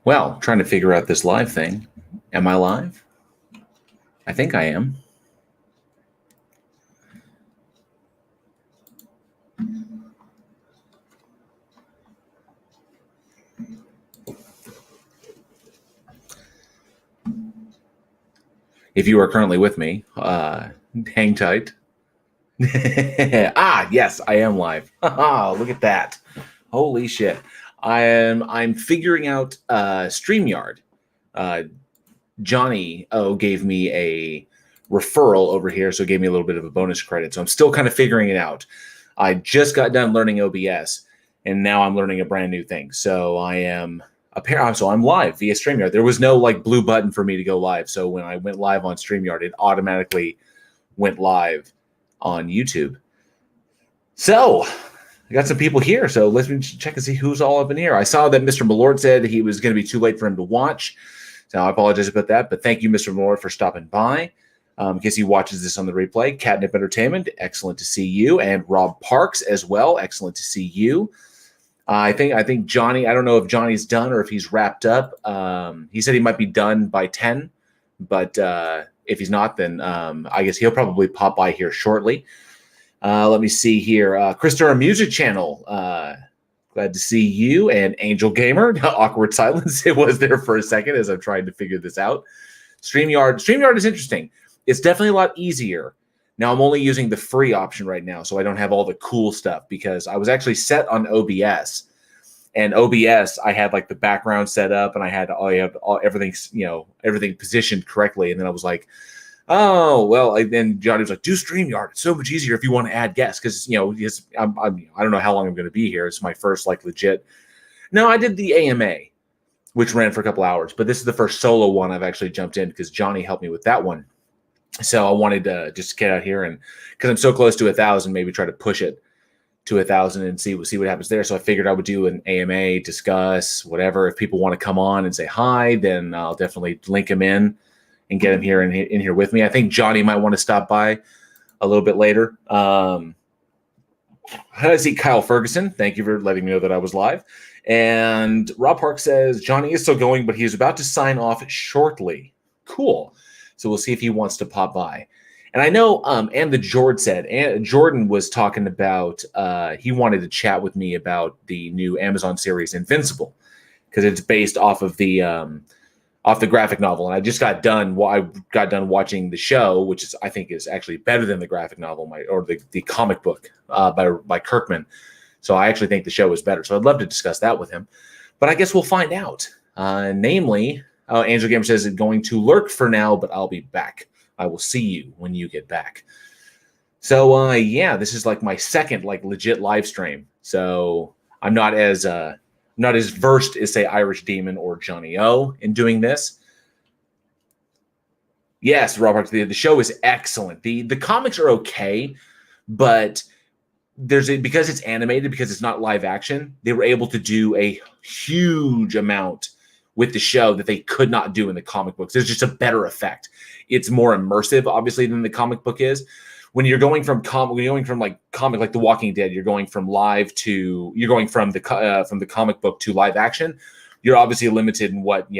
Well, trying to figure out this live thing. Am I live? I think I am. If you are currently with me, hang tight. Yes, I am live. Look at that. Holy shit. I'm figuring out StreamYard. Johnny gave me a referral over here, so it gave me a little bit of a bonus credit. So I'm still kind of figuring it out. I just got done learning OBS, and now I'm learning a brand new thing. So I'm live via StreamYard. There was no like blue button for me to go live. So when I went live on StreamYard, it automatically went live on YouTube. So I got some people here. So let's check and see who's all up in here. I saw that Mr. Malord said he was going to be too late for him to watch. So I apologize about that. But thank you, Mr. Malord, for stopping by. In case he watches this on the replay. Catnip Entertainment, excellent to see you. And Rob Parks as well, excellent to see you. I think Johnny, I don't know if Johnny's done or if he's wrapped up. He said he might be done by 10, but if he's not, then I guess he'll probably pop by here shortly. Let me see here. Christopher Music Channel, glad to see you. And Angel Gamer, awkward silence. It was there for a second as I'm trying to figure this out. StreamYard is interesting. It's definitely a lot easier. Now I'm only using the free option right now, so I don't have all the cool stuff because I was actually set on OBS. And OBS, I had like the background set up and I had everything, everything positioned correctly. And then I was like, oh, well, then Johnny was like, do StreamYard. It's so much easier if you want to add guests because, I don't know how long I'm going to be here. It's my first like legit. No, I did the AMA, which ran for a couple hours, but this is the first solo one I've actually jumped in because Johnny helped me with that one. So I wanted to just get out here and because I'm so close to 1,000, maybe try to push it to 1,000 and see what happens there. So I figured I would do an AMA, discuss whatever. If people want to come on and say hi, then I'll definitely link them in and get them here in here with me. I think Johnny might want to stop by a little bit later. I see Kyle Ferguson. Thank you for letting me know that I was live. And Rob Park says Johnny is still going, but he's about to sign off shortly. Cool. So we'll see if he wants to pop by. And I know, and the Jordan was talking about, he wanted to chat with me about the new Amazon series Invincible, because it's based off of the graphic novel. And I just got done watching the show, which I think is actually better than the graphic novel, or the comic book by Kirkman. So I actually think the show is better. So I'd love to discuss that with him. But I guess we'll find out. Namely, Angel Gamer says it's going to lurk for now, but I'll be back. I will see you when you get back. So yeah, this is like my second like legit live stream. So I'm not as versed as say Irish Demon or Johnny O in doing this. Yes, Robert, the show is excellent. The comics are okay, but because it's animated, because it's not live action, they were able to do a huge amount with the show that they could not do in the comic books. There's just a better effect. It's more immersive, obviously, than the comic book is. When you're going from like comic like The Walking Dead, you're going from the comic book to live action. You're obviously limited in what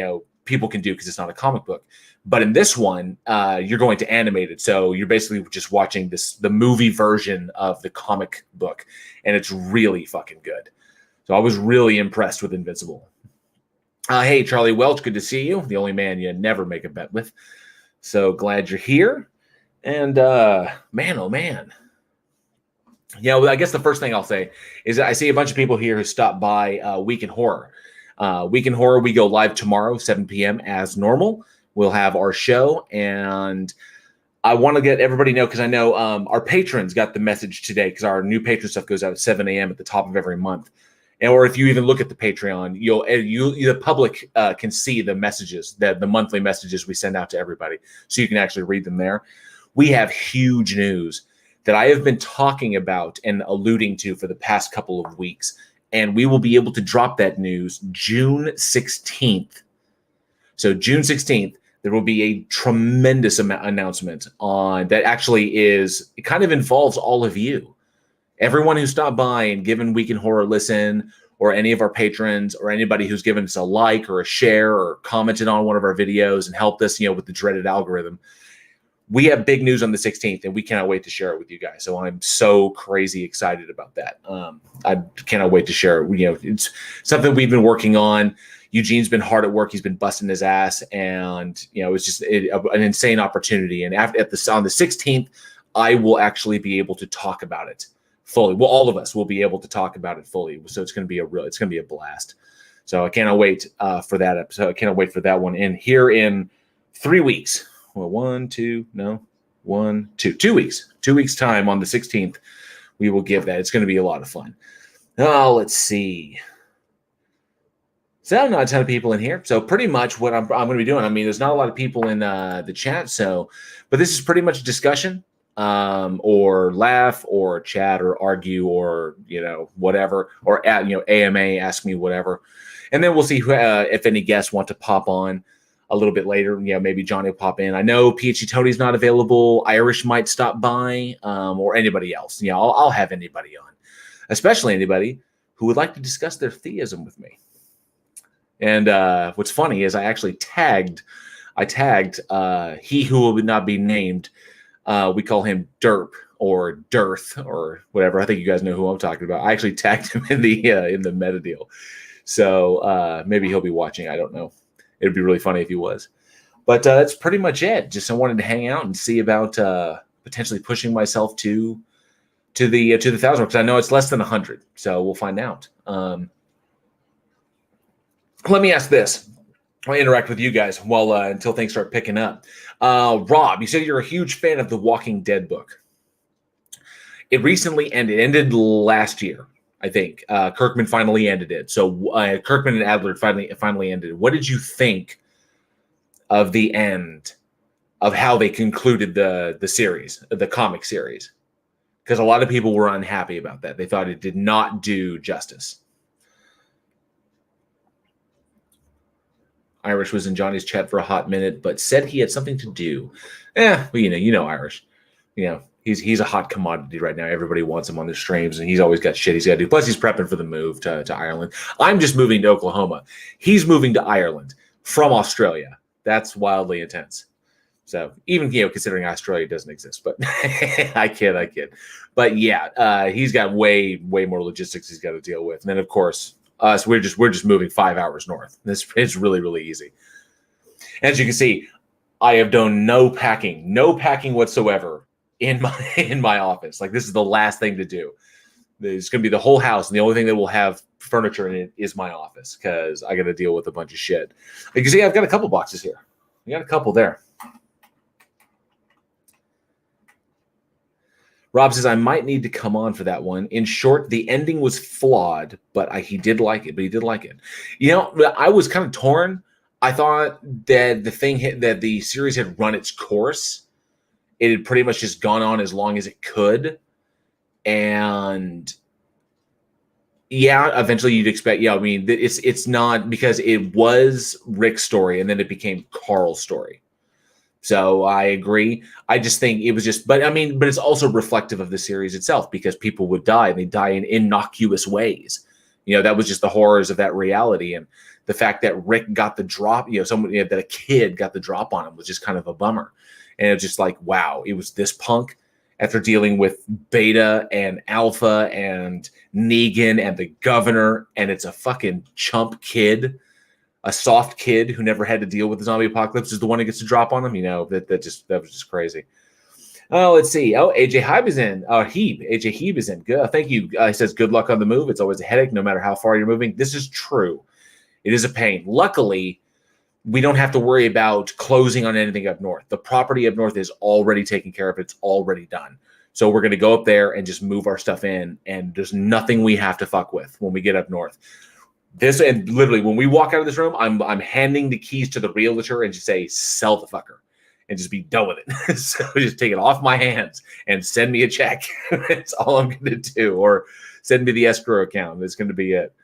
people can do because it's not a comic book. But in this one, you're going to animated, so you're basically just watching the movie version of the comic book, and it's really fucking good. So I was really impressed with Invincible. Hey, Charlie Welch, good to see you. The only man you never make a bet with. So glad you're here. And man, oh man. I guess the first thing I'll say is that I see a bunch of people here who stopped by Week in Horror. Week in Horror, we go live tomorrow, 7 p.m. as normal. We'll have our show. And I want to let everybody know, because I know our patrons got the message today, because our new patron stuff goes out at 7 a.m. at the top of every month. Or if you even look at the Patreon, the public can see the messages, the monthly messages we send out to everybody, so you can actually read them there. We have huge news that I have been talking about and alluding to for the past couple of weeks, and we will be able to drop that news June 16th. So June 16th, there will be a tremendous announcement on that actually is, it kind of involves all of you. Everyone who stopped by and given Week in Horror listen, or any of our patrons, or anybody who's given us a like or a share or commented on one of our videos and helped us, with the dreaded algorithm. We have big news on the 16th, and we cannot wait to share it with you guys. So I'm so crazy excited about that. I cannot wait to share it. It's something we've been working on. Eugene's been hard at work. He's been busting his ass, and it's just an insane opportunity. And on the 16th, I will actually be able to talk about it fully. Well, all of us will be able to talk about it fully. So it's going to be a blast. So I cannot wait for that episode. I cannot wait for that one. And here in 3 weeks, well, 2 weeks. 2 weeks time on the 16th, we will give that. It's going to be a lot of fun. Oh, let's see. So not a ton of people in here. So pretty much what I'm going to be doing. I mean, there's not a lot of people in the chat. But this is pretty much discussion. Or laugh or chat or argue or whatever, or AMA, ask me whatever, and then we'll see if any guests want to pop on a little bit later. Maybe Johnny will pop in. I know PhD Tony's not available. Irish might stop by, or anybody else. I'll have anybody on, especially anybody who would like to discuss their theism with me. And what's funny is I tagged he who will not be named. We call him Derp or Dearth or whatever. I think you guys know who I'm talking about. I actually tagged him in the meta deal. So maybe he'll be watching. I don't know. It would be really funny if he was. But that's pretty much it. Just I wanted to hang out and see about potentially pushing myself to the 1,000, because I know it's less than 100. So we'll find out. Let me ask this. I'll interact with you guys until things start picking up. Rob, you said you're a huge fan of the Walking Dead book. It recently ended last year, I think. Kirkman finally ended it. So Kirkman and Adler finally ended it. What did you think of the end of how they concluded the series, the comic series? Because a lot of people were unhappy about that. They thought it did not do justice. Irish was in Johnny's chat for a hot minute, but said he had something to do. Well, Irish. He's a hot commodity right now. Everybody wants him on their streams, and he's always got shit he's got to do. Plus, he's prepping for the move to Ireland. I'm just moving to Oklahoma. He's moving to Ireland from Australia. That's wildly intense. So even considering Australia doesn't exist, but I kid. But yeah, he's got way more logistics he's got to deal with, and then of course. So we're just moving 5 hours north. It's really, really easy. As you can see, I have done no packing whatsoever in my office. Like, this is the last thing to do. It's going to be the whole house, and the only thing that will have furniture in it is my office, because I got to deal with a bunch of shit. You can see I've got a couple boxes here. I got a couple there. Rob says, I might need to come on for that one. In short, the ending was flawed, but he did like it. I was kind of torn. I thought that that the series had run its course. It had pretty much just gone on as long as it could. And yeah, eventually you'd expect, it's not, because it was Rick's story and then it became Carl's story. So I agree. I just think it was but it's also reflective of the series itself, because people would die, and they die in innocuous ways. That was just the horrors of that reality. And the fact that Rick got the drop, that a kid got the drop on him was just kind of a bummer. And it was just like, wow, it was this punk after dealing with Beta and Alpha and Negan and the governor, and it's a fucking chump kid. A soft kid who never had to deal with the zombie apocalypse is the one who gets to drop on him. That was just crazy. Oh, let's see. Oh, AJ Heeb is in. AJ Heeb is in. Good. Thank you. He says, good luck on the move. It's always a headache, no matter how far you're moving. This is true. It is a pain. Luckily, we don't have to worry about closing on anything up north. The property up north is already taken care of. It's already done. So we're going to go up there and just move our stuff in, and there's nothing we have to fuck with when we get up north. And literally, when we walk out of this room, I'm handing the keys to the realtor and just say, sell the fucker, and just be done with it. So just take it off my hands and send me a check. That's all I'm going to do. Or send me the escrow account. That's going to be it.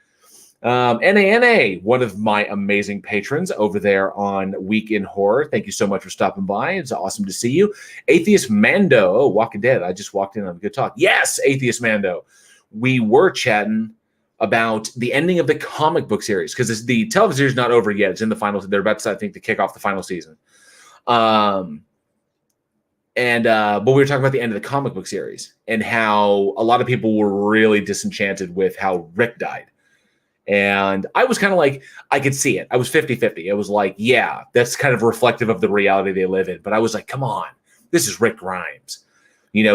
NANA, one of my amazing patrons over there on Week in Horror. Thank you so much for stopping by. It's awesome to see you. Atheist Mando. Oh, Walking Dead. I just walked in on a good talk. Yes, Atheist Mando. We were chatting about the ending of the comic book series because the television series is not over yet. It's in the final. They're about to, I think, to kick off the final season. But we were talking about the end of the comic book series and how a lot of people were really disenchanted with how Rick died. And I was kind of like, I could see it. I was 50-50. It was like, yeah, that's kind of reflective of the reality they live in. But I was like, come on, this is Rick Grimes. 10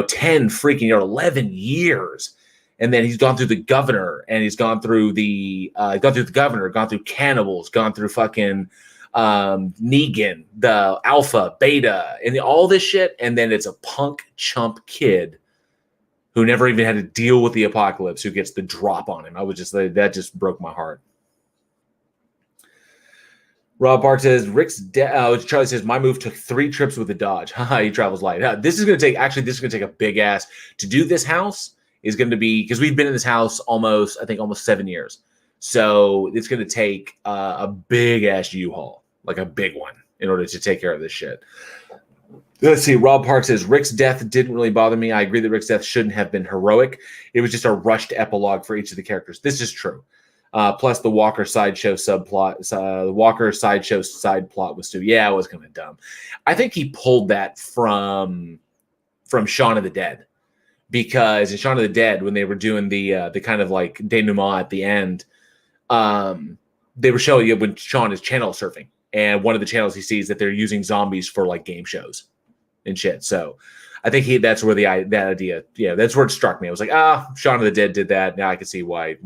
freaking or 11 years. And then he's gone through the governor and he's gone through gone through cannibals, gone through fucking Negan, the alpha, beta, and all this shit. And then it's a punk chump kid who never even had to deal with the apocalypse, who gets the drop on him. I was just like, that just broke my heart. Rob Park says, Charlie says, my move took 3 trips with the Dodge. Haha, he travels light. This is going to take a big ass. To do this house is going to be, because we've been in this house almost 7 years. So it's going to take a big ass U-Haul, like a big one, in order to take care of this shit. Let's see. Rob Park says, Rick's death didn't really bother me. I agree that Rick's death shouldn't have been heroic. It was just a rushed epilogue for each of the characters. This is true. Plus the Walker sideshow subplot, the Walker sideshow side plot was too. Yeah, it was kind of dumb. I think he pulled that from Shaun of the Dead, because in Shaun of the Dead, when they were doing the kind of like denouement at the end, they were showing you when Shaun is channel surfing, and one of the channels he sees that they're using zombies for like game shows and shit. So I think that idea, that's where it struck me. I was like, Shaun of the Dead did that. Now I can see why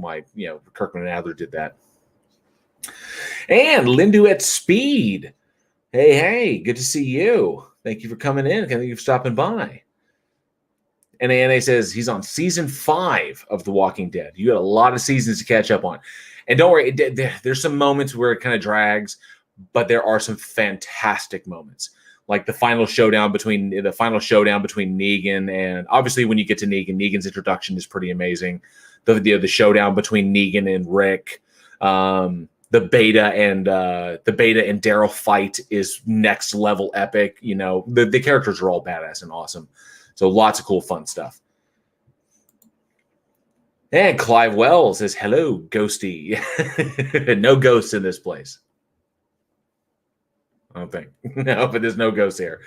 Kirkman and Adler did that. And Lindu at Speed. Hey, good to see you. Thank you for coming in. Thank you for stopping by. And ANA says he's on season 5 of The Walking Dead. You got a lot of seasons to catch up on. And don't worry, there's some moments where it kind of drags, but there are some fantastic moments. Like the final showdown between Negan, and obviously when you get to Negan's introduction is pretty amazing. The showdown between Negan and Rick, the Beta and Daryl fight is next level epic. The characters are all badass and awesome. So lots of cool fun stuff. And Clive Wells says, hello, Ghosty. No ghosts in this place. I don't think. No, but there's no ghosts here.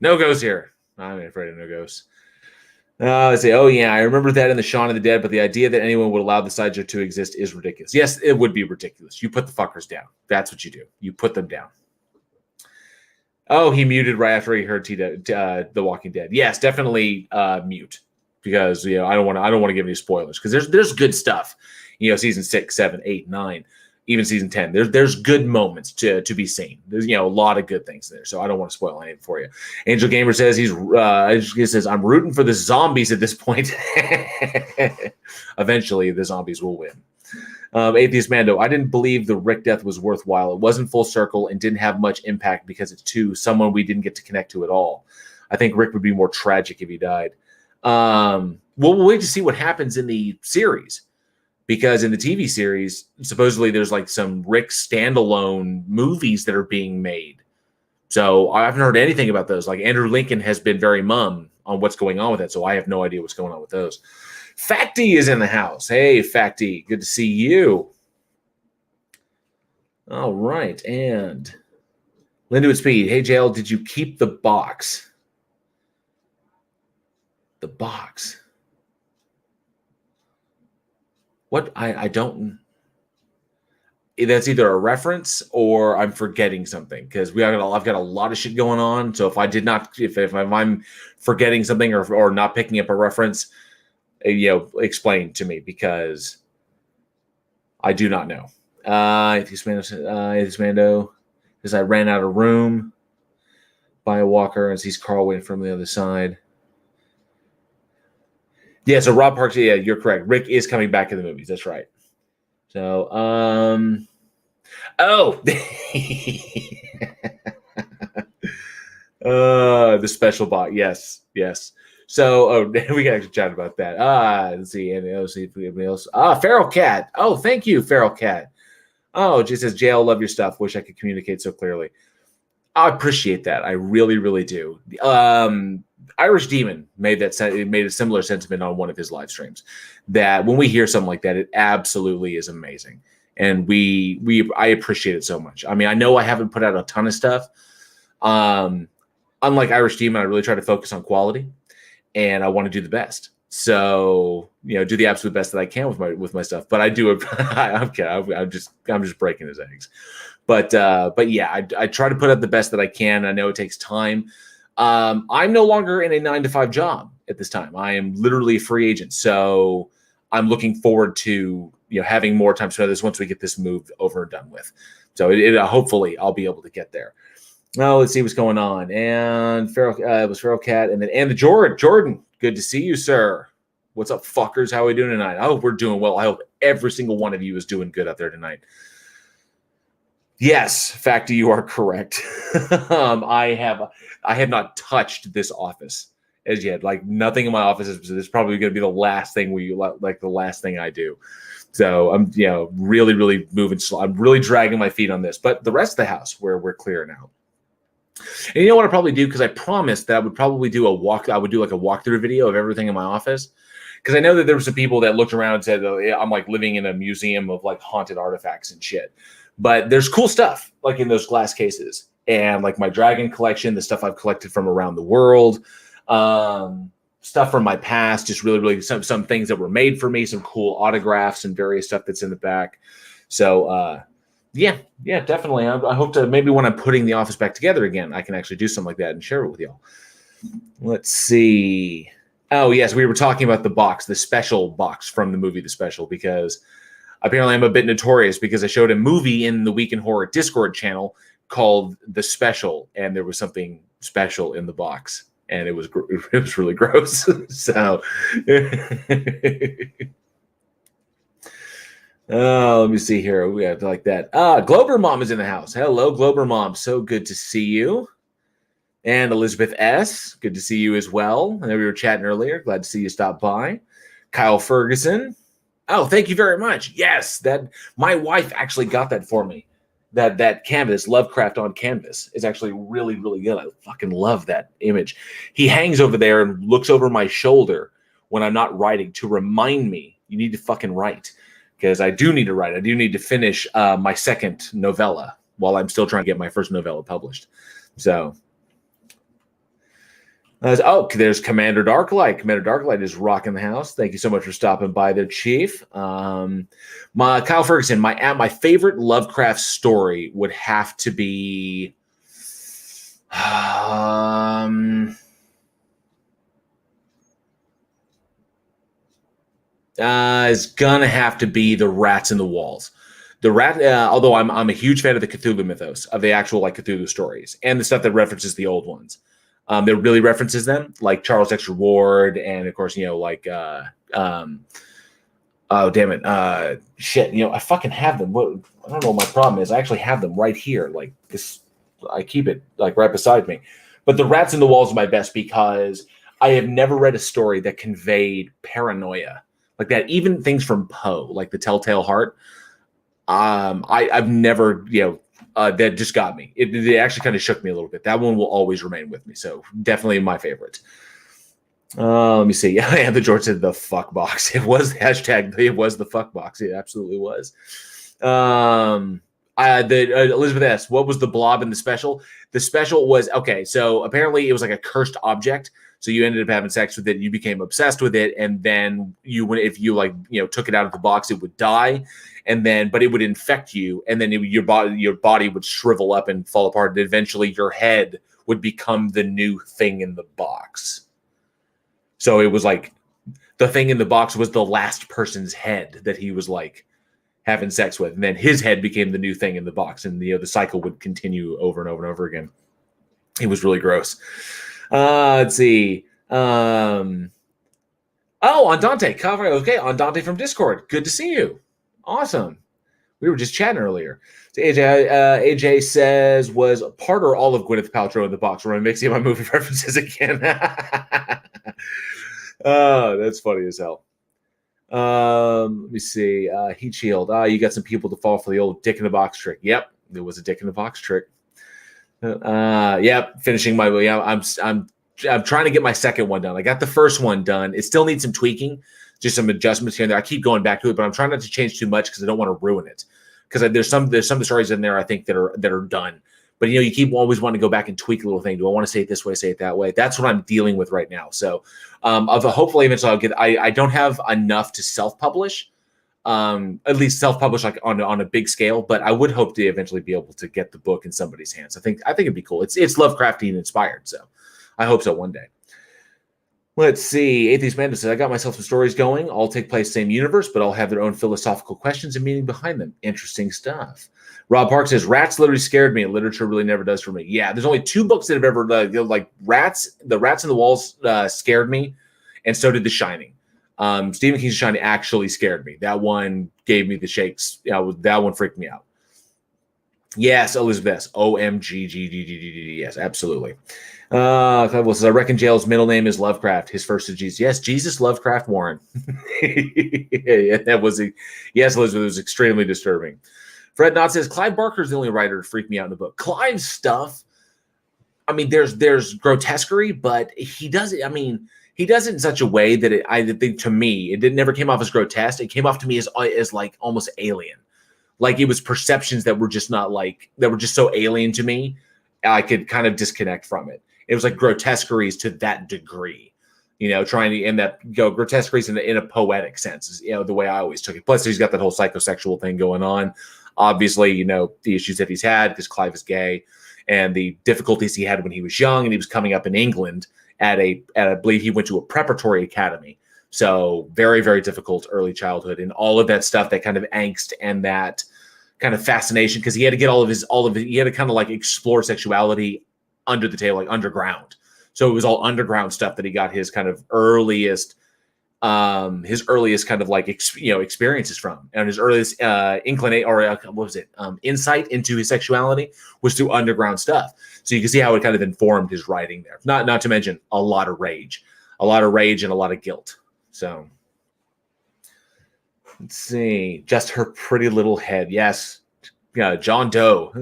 No ghosts here. I'm afraid of no ghosts. Let's see. Oh, yeah, I remember that in the Shaun of the Dead, but the idea that anyone would allow the sideshow to exist is ridiculous. Yes, it would be ridiculous. You put the fuckers down. That's what you do. You put them down. Oh, he muted right after he heard The Walking Dead. Yes, definitely mute, because I don't want to give any spoilers, because there's good stuff. Season 6, 7, 8, 9. Even season 10, there's good moments to be seen. There's a lot of good things there, so I don't want to spoil anything for you. Angel Gamer says he says I'm rooting for the zombies at this point. Eventually, the zombies will win. Atheist Mando, I didn't believe the Rick death was worthwhile. It wasn't full circle and didn't have much impact because it's someone we didn't get to connect to at all. I think Rick would be more tragic if he died. We'll wait to see what happens in the series. Because in the TV series, supposedly there's like some Rick standalone movies that are being made. So I haven't heard anything about those. Like Andrew Lincoln has been very mum on what's going on with it. So I have no idea what's going on with those. Facty is in the house. Hey, Facty, good to see you. All right. And Linda with Speed. Hey, JL, did you keep the box? The box. What? I don't. That's either a reference or I'm forgetting something, because I've got a lot of shit going on. So if I'm forgetting something or not picking up a reference, explain to me, because I do not know. Atheist Mando says I ran out of room by a walker and sees Carl waiting from the other side. Yeah, so Rob Parks, yeah, you're correct. Rick is coming back in the movies. That's right. So, the special bot. Yes. So, we can actually chat about that. Let's see. Let's see if we have anybody else. Feral Cat. Oh, thank you, Feral Cat. Oh, it just says, JL, love your stuff. Wish I could communicate so clearly. I appreciate that. I really, really do. Irish Demon made a similar sentiment on one of his live streams. That when we hear something like that, it absolutely is amazing, and I appreciate it so much. I mean, I know I haven't put out a ton of stuff. Unlike Irish Demon, I really try to focus on quality, and I want to do the best. So, do the absolute best that I can with my stuff. But I do. I'm kidding. I'm just breaking his eggs. But yeah, I try to put out the best that I can. I know it takes time. I'm no longer in a 9-to-5 job at this time. I am literally a free agent. So I'm looking forward to having more time to know this once we get this moved over and done with. So hopefully I'll be able to get there. Now let's see what's going on. And it was Feral Cat, and the Jordan. Good to see you, sir. What's up, fuckers? How are we doing tonight? I hope we're doing well. I hope every single one of you is doing good out there tonight. Yes, Facty, you are correct. I have not touched this office as yet. Like, nothing in my office is probably going to be the last thing the last thing I do. So I'm really, really moving slow. I'm really dragging my feet on this. But the rest of the house, we're clearing out. And you know what I'll probably do, because I promised that I would probably do I would do like a walkthrough video of everything in my office. Because I know that there were some people that looked around and said, oh, yeah, I'm like living in a museum of like haunted artifacts and shit. But there's cool stuff like in those glass cases, and like my dragon collection, the stuff I've collected from around the world, stuff from my past, just really, really some things that were made for me, some cool autographs and various stuff that's in the back. So yeah, definitely. I hope to maybe when I'm putting the office back together again, I can actually do something like that and share it with y'all. Let's see. Oh, yes, we were talking about the special box from the movie The Special, because apparently I'm a bit notorious because I showed a movie in the Week in Horror Discord channel called The Special, and there was something special in the box, and it was really gross. So let me see here. We have like that. Glober Mom is in the house. Hello, Glober Mom. So good to see you. And Elizabeth S., good to see you as well. I know we were chatting earlier. Glad to see you stop by. Kyle Ferguson. Oh, thank you very much. Yes, that my wife actually got that for me. That canvas, Lovecraft on canvas, is actually really, really good. I fucking love that image. He hangs over there and looks over my shoulder when I'm not writing to remind me, you need to fucking write. Because I do need to write. I do need to finish my second novella while I'm still trying to get my first novella published. So... there's Commander Darklight. Commander Darklight is rocking the house. Thank you so much for stopping by there, Chief. Kyle Ferguson, my favorite Lovecraft story would have to be is gonna have to be The Rats in the Walls. The rat, although I'm a huge fan of the Cthulhu mythos, of the actual like Cthulhu stories and the stuff that references the old ones. That really references them, like Charles Dexter Ward, and of course, like oh damn it, shit, I fucking have them. I don't know what my problem is. I actually have them right here, like this. I keep it like right beside me. But The Rats in the Walls is my best because I have never read a story that conveyed paranoia like that. Even things from Poe, like The Telltale Heart. I've never, that just got me. It actually kind of shook me a little bit. That one will always remain with me. So definitely my favorite. Let me see. Yeah, the George said the fuck box. It was the hashtag. It was the fuck box. It absolutely was. Elizabeth S., what was the blob in The Special? The Special was, okay, so apparently it was like a cursed object. So you ended up having sex with it. You became obsessed with it. And then if you took it out of the box, it would die. But it would infect you. And then your body would shrivel up and fall apart. And eventually your head would become the new thing in the box. So it was like the thing in the box was the last person's head that he was like having sex with. And then his head became the new thing in the box. And the cycle would continue over and over and over again. It was really gross. Let's see. Andante. Okay, Andante from Discord. Good to see you. Awesome. We were just chatting earlier. So AJ says, was part or all of Gwyneth Paltrow in the box? We're mixing my movie references again. Oh, that's funny as hell. Let me see. Heat shield. You got some people to fall for the old dick in the box trick. Yep, there was a dick in the box trick. Yep, finishing my. Yeah, I'm trying to get my second one done. I got the first one done. It still needs some tweaking, just some adjustments here and there. I keep going back to it, but I'm trying not to change too much because I don't want to ruin it. Because there's some stories in there I think that are done. But you keep always wanting to go back and tweak a little thing. Do I want to say it this way, say it that way? That's what I'm dealing with right now. So hopefully eventually I'll get. I don't have enough to self-publish, at least self-publish like on a big scale. But I would hope to eventually be able to get the book in somebody's hands. I think it'd be cool. It's Lovecraftian inspired, so I hope so one day. Let's see. Atheist Manda says, I got myself some stories going. All take place same universe, but all have their own philosophical questions and meaning behind them. Interesting stuff. Rob Park says, Rats literally scared me. Literature really never does for me. Yeah, there's only 2 books that have ever, like Rats. The Rats in the Walls scared me, and so did The Shining. Stephen King's The Shining actually scared me. That one gave me the shakes. That one freaked me out. Yes, Elizabeth. OMG. Yes, absolutely. Says, I reckon Jail's middle name is Lovecraft. His first is Jesus. Yes, Jesus Lovecraft Warren. Yeah, that was yes, Elizabeth. It was extremely disturbing. Fred Knott says Clive Barker is the only writer to freak me out in the book. Clive's stuff. I mean, there's grotesquerie, but he does it. I mean, he does it in such a way that I think to me it never came off as grotesque. It came off to me as like almost alien. Like it was perceptions that were just so alien to me. I could kind of disconnect from it. It was like grotesqueries to that degree, trying to end that grotesqueries in a poetic sense, the way I always took it. Plus, he's got that whole psychosexual thing going on. Obviously, the issues that he's had because Clive is gay and the difficulties he had when he was young and he was coming up in England at I believe he went to a preparatory academy. So very, very difficult early childhood and all of that stuff, that kind of angst and that kind of fascination, because he had to get he had to kind of like explore sexuality under the table, like underground. So it was all underground stuff that he got his kind of earliest kind of like experiences from, and his earliest insight into his sexuality was through underground stuff. So you can see how it kind of informed his writing there. Not to mention a lot of rage and a lot of guilt. So let's see, just her pretty little head. Yes, yeah, John Doe.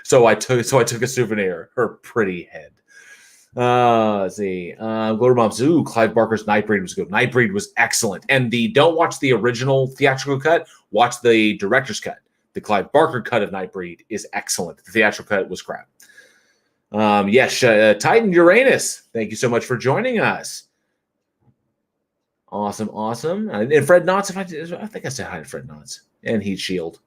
So I took a souvenir. Her pretty head. Let's see. Glory Bombs. Ooh, Clive Barker's Nightbreed was good. Nightbreed was excellent. And don't watch the original theatrical cut. Watch the director's cut. The Clive Barker cut of Nightbreed is excellent. The theatrical cut was crap. Yes, Titan Uranus. Thank you so much for joining us. Awesome. And Fred Knotts. I think I said hi to Fred Knotts and Heat Shield.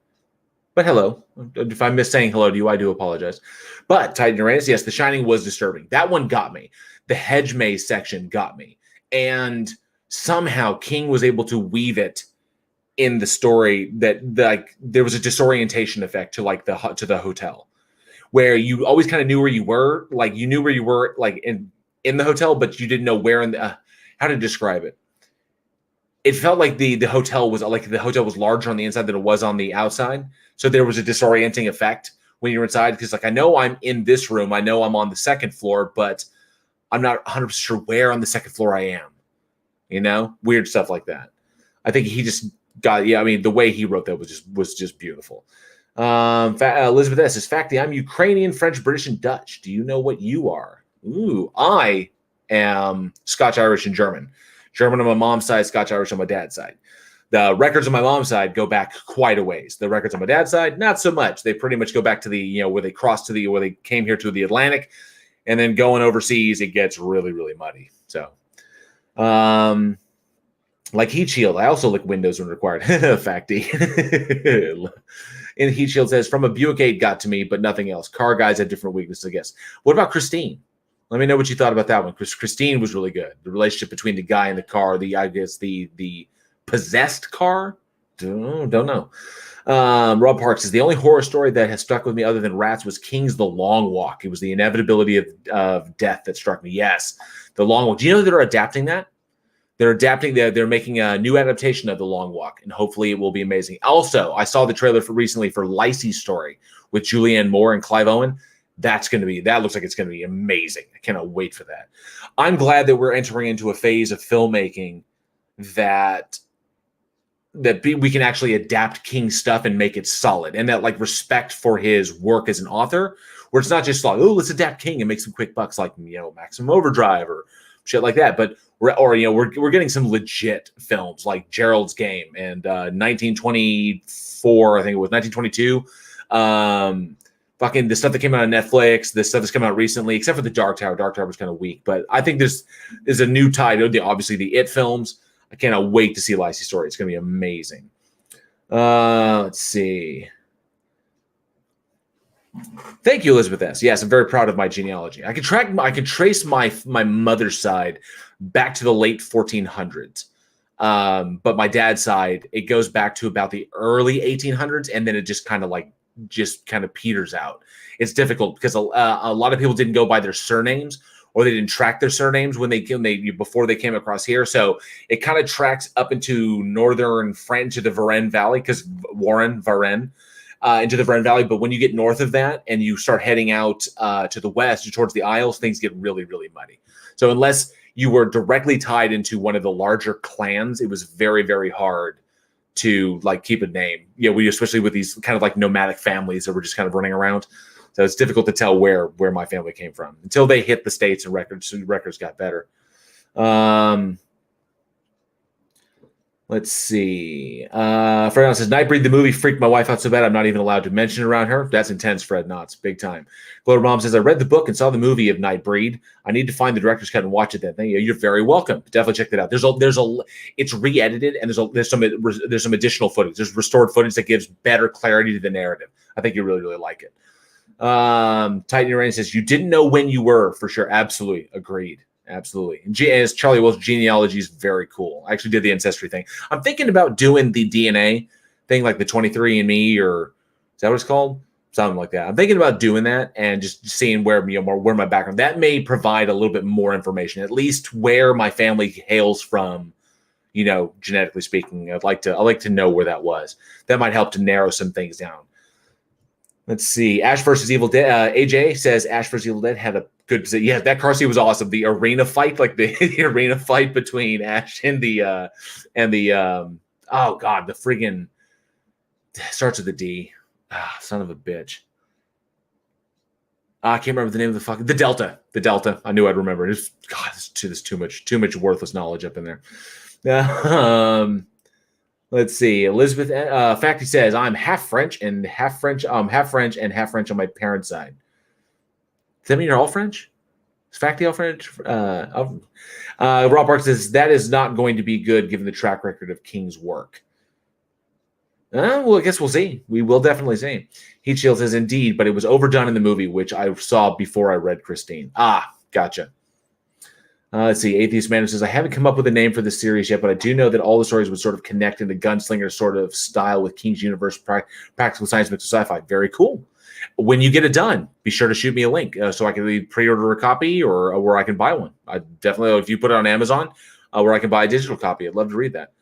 But hello. If I miss saying hello to you, I do apologize. But Titan Uranus, yes, The Shining was disturbing. That one got me. The hedge maze section got me. And somehow King was able to weave it in the story that there was a disorientation effect to the hotel, where you always kind of knew where you were. Like you knew where you were like in the hotel, but you didn't know where how to describe it. It felt like the hotel was larger on the inside than it was on the outside. So there was a disorienting effect when you're inside, because I know I'm in this room. I know I'm on the second floor, but I'm not 100% sure where on the second floor I am. Weird stuff like that. I think he just got, the way he wrote that was just beautiful. Elizabeth S. says, Facty, I'm Ukrainian, French, British, and Dutch. Do you know what you are? Ooh, I am Scotch, Irish, and German. German on my mom's side, Scotch, Irish on my dad's side. The records on my mom's side go back quite a ways. The records on my dad's side, not so much. They pretty much go back to the, where they crossed where they came here to the Atlantic, and then going overseas, it gets really, really muddy. So, like Heat Shield, I also lick windows when required. Facty. And Heat Shield says, from a Buick 8 got to me, but nothing else. Car guys have different weaknesses, I guess. What about Christine? Let me know what you thought about that one, because Christine was really good. The relationship between the guy and the car, the possessed car. Don't know. Rob Parks says, the only horror story that has stuck with me other than Rats was King's The Long Walk. It was the inevitability of death that struck me. Yes, The Long Walk. Do you know that they're adapting that? They're adapting. They're making a new adaptation of The Long Walk, and hopefully it will be amazing. Also, I saw the trailer for recently for Lacey's Story with Julianne Moore and Clive Owen. That looks like it's going to be amazing. I cannot wait for that. I'm glad that we're entering into a phase of filmmaking that we can actually adapt King's stuff and make it solid, and that like respect for his work as an author, where it's not just like, oh, let's adapt King and make some quick bucks like, Maximum Overdrive or shit like that. But we're getting some legit films like Gerald's Game and 1924, I think it was 1922. Fucking the stuff that came out on Netflix, the stuff that's come out recently, except for the Dark Tower. Dark Tower was kind of weak, but I think there's a new tide. Obviously the It films. I cannot wait to see Lacey's Story. It's going to be amazing. Let's see. Thank you, Elizabeth S. Yes, I'm very proud of my genealogy. I can trace my mother's side back to the late 1400s. But my dad's side, it goes back to about the early 1800s, and then it just kind of peters out. It's difficult because a lot of people didn't go by their surnames, or they didn't track their surnames before they came across here. So it kind of tracks up into northern France, to the Varennes Valley, because Varennes, into the Varennes Valley. But when you get north of that and you start heading out to the west towards the Isles, things get really, really muddy. So unless you were directly tied into one of the larger clans, it was very, very hard to like keep a name. Especially with these kind of like nomadic families that were just kind of running around. So it's difficult to tell where my family came from until they hit the States and records got better. Let's see. Fred Knotts says, Nightbreed, the movie freaked my wife out so bad I'm not even allowed to mention it around her. That's intense, Fred Knotts. Big time. Glover Mom says, I read the book and saw the movie of Nightbreed. I need to find the director's cut and watch it then. Thank you. You're very welcome. Definitely check that out. It's re-edited, and there's some additional footage. There's restored footage that gives better clarity to the narrative. I think you really, really like it. Titan Uranian says, you didn't know when you were, for sure. Absolutely. Agreed. Absolutely. And as Charlie Wolf's genealogy is very cool. I actually did the ancestry thing. I'm thinking about doing the DNA thing, like the 23andMe, or is that what it's called? Something like that. I'm thinking about doing that and just seeing where my background. That may provide a little bit more information, at least where my family hails from, genetically speaking. I'd like to know where that was. That might help to narrow some things down. Let's see. Ash versus Evil Dead. AJ says Ash versus Evil Dead had a good position. Yeah, that car scene was awesome. The arena fight, like the arena fight between Ash and the oh god, the friggin' starts with a D. Son of a bitch. I can't remember the name of the Delta. The Delta. I knew I'd remember it. God, there's too much worthless knowledge up in there. Let's see. Elizabeth Facty says, I'm half French and half French on my parents' side. Does that mean you're all French? Is Facty all French? Rob Park says, that is not going to be good given the track record of King's work. Well, I guess we'll see. We will definitely see. Heat Shield says, indeed, but it was overdone in the movie, which I saw before I read Christine. Gotcha. Let's see. Atheist Man says, I haven't come up with a name for this series yet, but I do know that all the stories would sort of connect in the gunslinger sort of style with King's universe, practical science mixed with sci-fi. Very cool. When you get it done, be sure to shoot me a link so I can either pre-order a copy or where I can buy one. I definitely, if you put it on Amazon, where I can buy a digital copy, I'd love to read that.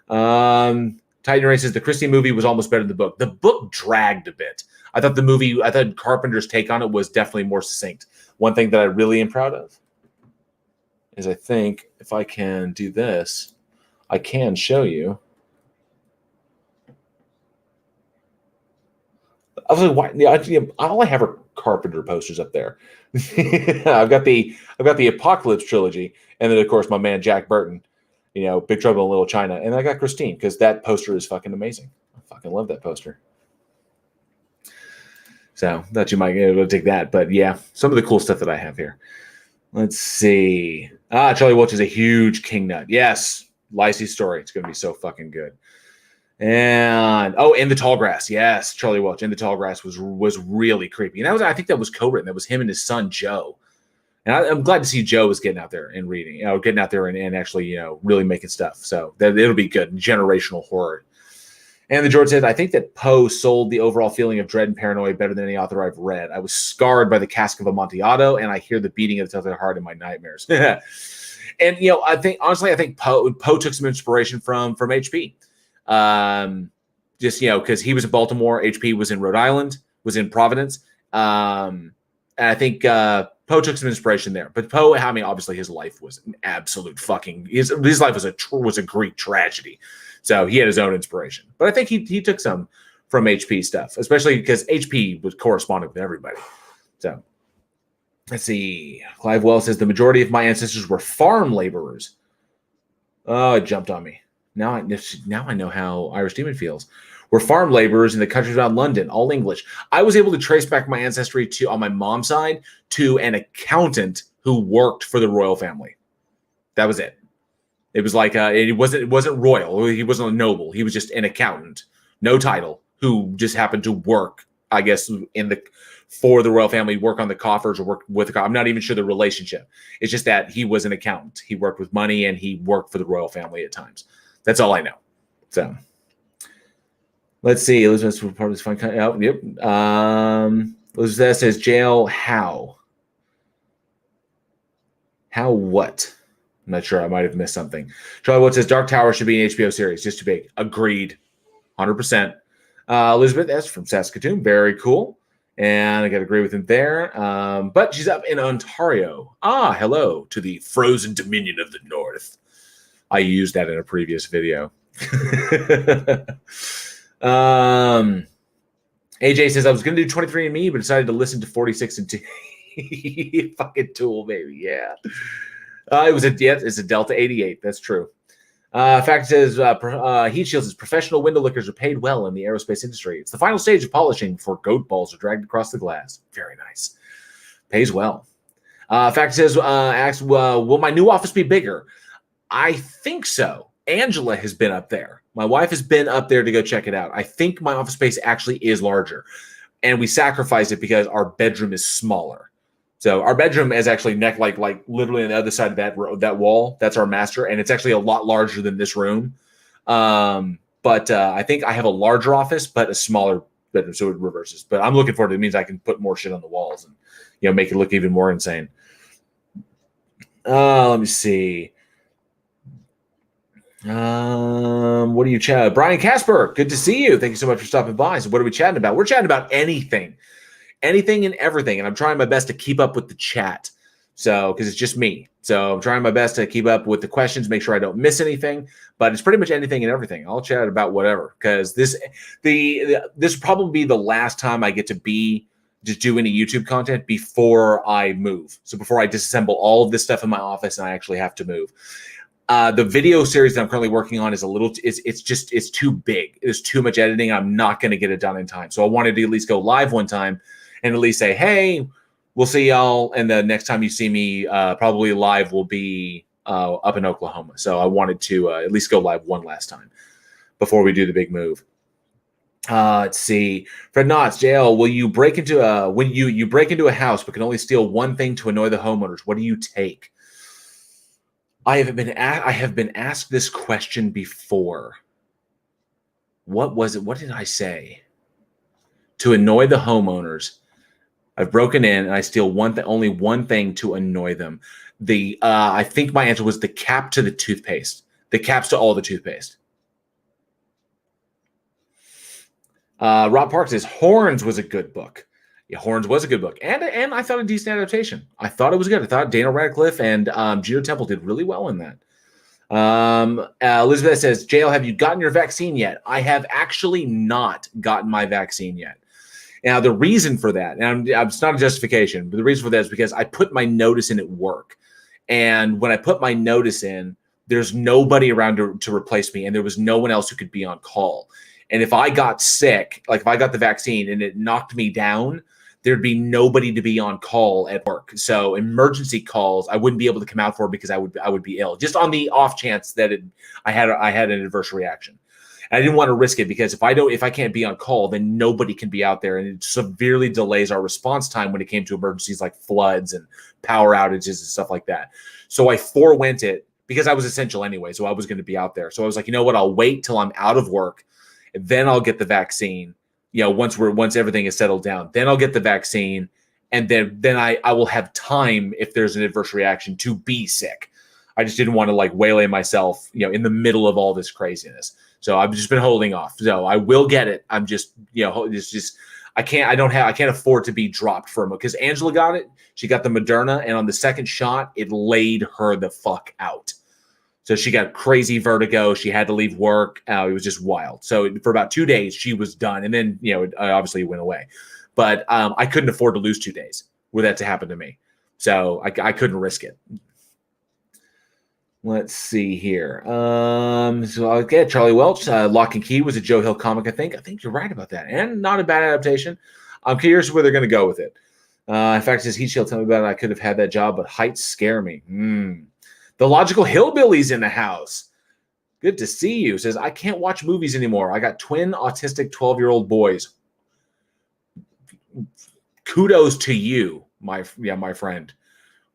Titan Ray says, the Christine movie was almost better than the book. The book dragged a bit. I thought Carpenter's take on it was definitely more succinct. One thing that I really am proud of is I think if I can do this, I can show you. I was like, why? Yeah, all I have are Carpenter posters up there. I've got the Apocalypse trilogy, and then of course my man Jack Burton, Big Trouble in Little China, and I got Christine because that poster is fucking amazing. I fucking love that poster. So thought you might be able to take that, but yeah, some of the cool stuff that I have here. Let's see. Charlie Welch is a huge King nut. Yes, Lacey's Story. It's going to be so fucking good. And In the Tall Grass. Yes, Charlie Welch. In the Tall Grass was really creepy. And I think that was co-written. That was him and his son Joe. And I'm glad to see Joe is getting out there and reading, getting out there and actually, really making stuff. So it'll be good. Generational horror. And the George said, I think that Poe sold the overall feeling of dread and paranoia better than any author I've read. I was scarred by the Cask of Amontillado, and I hear the beating of the Telltale Heart in my nightmares. And I think Poe took some inspiration from HP. Just because he was in Baltimore, HP was in Rhode Island, was in Providence. And I think Poe took some inspiration there. But Poe, I mean, obviously his life was an absolute fucking his life was a Greek tragedy. So he had his own inspiration. But I think he took some from HP stuff, especially because HP was corresponding with everybody. So let's see. Clive Wells says the majority of my ancestors were farm laborers. Oh, it jumped on me. Now I know how Irish Demon feels. We're farm laborers in the country around London, all English. I was able to trace back my ancestry on my mom's side to an accountant who worked for the royal family. That was it. It was like it wasn't royal. He wasn't a noble. He was just an accountant, no title, who just happened to work, I guess, for the royal family, work on the coffers or work with the. I'm not even sure the relationship. It's just that he was an accountant. He worked with money and he worked for the royal family at times. That's all I know. So. Let's see. Elizabeth's part of this fun. Oh, yep. Elizabeth says, jail, how? How what? I'm not sure. I might have missed something. Charlie Wood says, Dark Tower should be an HBO series. Just too big. Agreed. 100%. Elizabeth S. from Saskatoon. Very cool. And I got to agree with him there. But she's up in Ontario. Hello to the frozen dominion of the North. I used that in a previous video. AJ says I was going to do 23andMe, but decided to listen to 46 and 2. Fucking tool, baby. Yeah. It's a Delta 88. That's true. Fact says Heat Shield says professional window lickers are paid well in the aerospace industry. It's the final stage of polishing before goat balls are dragged across the glass. Very nice. Pays well. Fact says asks, will my new office be bigger? I think so. Angela has been up there. My wife has been up there to go check it out. I think my office space actually is larger, and we sacrificed it because our bedroom is smaller. So our bedroom is actually like literally on the other side of that wall. That's our master, and it's actually a lot larger than this room. But I think I have a larger office, but a smaller bedroom, so it reverses. But I'm looking forward to it. It means I can put more shit on the walls and make it look even more insane. Let me see. What are you chatting? Brian Casper, good to see you. Thank you so much for stopping by. So what are we chatting about? We're chatting about anything and everything. And I'm trying my best to keep up with the chat. So, because it's just me. So I'm trying my best to keep up with the questions, make sure I don't miss anything, but it's pretty much anything and everything. I'll chat about whatever, because this will probably be the last time I get to be just do any YouTube content before I move. So before I disassemble all of this stuff in my office and I actually have to move. The video series that I'm currently working on is it's too big. There's too much editing. I'm not going to get it done in time. So I wanted to at least go live one time and at least say, hey, we'll see y'all. And the next time you see me, probably live will be up in Oklahoma. So I wanted to at least go live one last time before we do the big move. Let's see. Fred Knotts, JL, will you break into when you break into a house but can only steal one thing to annoy the homeowners? What do you take? I have been asked this question before. What was it? What did I say? To annoy the homeowners, I've broken in and I steal only one thing to annoy them. I think my answer was the cap to the toothpaste. The caps to all the toothpaste. Rob Park says Horns was a good book. Yeah, Horns was a good book, and I thought a decent adaptation. I thought it was good. I thought Daniel Radcliffe and Juno Temple did really well in that. Elizabeth says, JL, have you gotten your vaccine yet? I have actually not gotten my vaccine yet. Now, the reason for that, and it's not a justification, but the reason for that is because I put my notice in at work. And when I put my notice in, there's nobody around to replace me, and there was no one else who could be on call. And if I got sick, like if I got the vaccine and it knocked me down, there'd be nobody to be on call at work. So emergency calls, I wouldn't be able to come out for because I would be ill, just on the off chance that I had an adverse reaction. And I didn't want to risk it because if I can't be on call, then nobody can be out there, and it severely delays our response time when it came to emergencies like floods and power outages and stuff like that. So I forewent it because I was essential anyway. So I was going to be out there. So I was like, you know what? I'll wait till I'm out of work, and then I'll get the vaccine. Once everything is settled down, then I'll get the vaccine, and then I will have time if there's an adverse reaction to be sick. I just didn't want to like waylay myself, in the middle of all this craziness. So I've just been holding off. So I will get it. I'm just, it's just I can't afford to be dropped for a moment because Angela got it. She got the Moderna, and on the second shot, it laid her the fuck out. So she got crazy vertigo. She had to leave work. It was just wild. So for about 2 days, she was done. And then, it obviously went away. But I couldn't afford to lose 2 days for that to happen to me. So I couldn't risk it. Let's see here. So I'll get Charlie Welch. Lock and Key was a Joe Hill comic, I think. I think you're right about that. And not a bad adaptation. I'm curious where they're going to go with it. In fact, says Heat Shield, tell me about it. I could have had that job, but heights scare me. The Logical Hillbillies in the house. Good to see you. Says, I can't watch movies anymore. I got twin autistic 12-year-old boys. Kudos to you, my friend.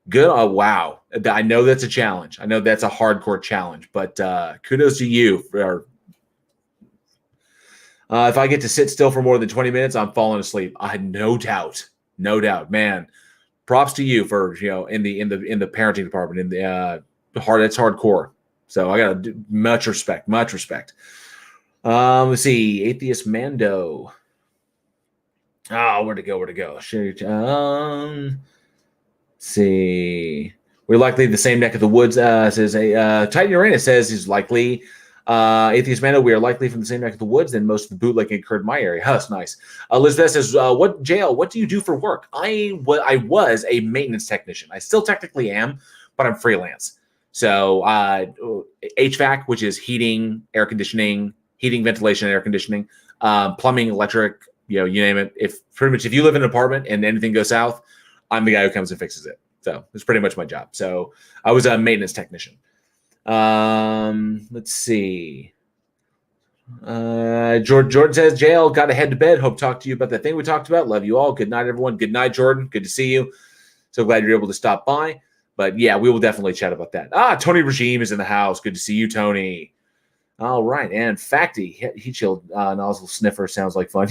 Good. Oh, wow. I know that's a challenge. I know that's a hardcore challenge, but kudos to you. If I get to sit still for more than 20 minutes, I'm falling asleep. I had no doubt, man. Props to you for in the parenting department in the it's hardcore. So I got much respect. Let's see, Atheist Mando. Oh, where'd it go? Shoot. Let's see. We're likely the same neck of the woods. Says Titan Uranus says he's likely. Atheist Mando, we are likely from the same neck of the woods, and most of the bootlegging occurred in my area. That's nice. Elizabeth says, what do you do for work? I was a maintenance technician. I still technically am, but I'm freelance. So HVAC, which is heating, ventilation, air conditioning, plumbing, electric, you name it. If you live in an apartment and anything goes south, I'm the guy who comes and fixes it. So it's pretty much my job. So I was a maintenance technician. Let's see. Jordan says, JL, got to head to bed. Hope to talk to you about that thing we talked about. Love you all. Good night, everyone. Good night, Jordan. Good to see you. So glad you're able to stop by. But yeah, we will definitely chat about that. Tony Regime is in the house. Good to see you, Tony. All right. And Facty, Heat Shield nozzle sniffer sounds like fun.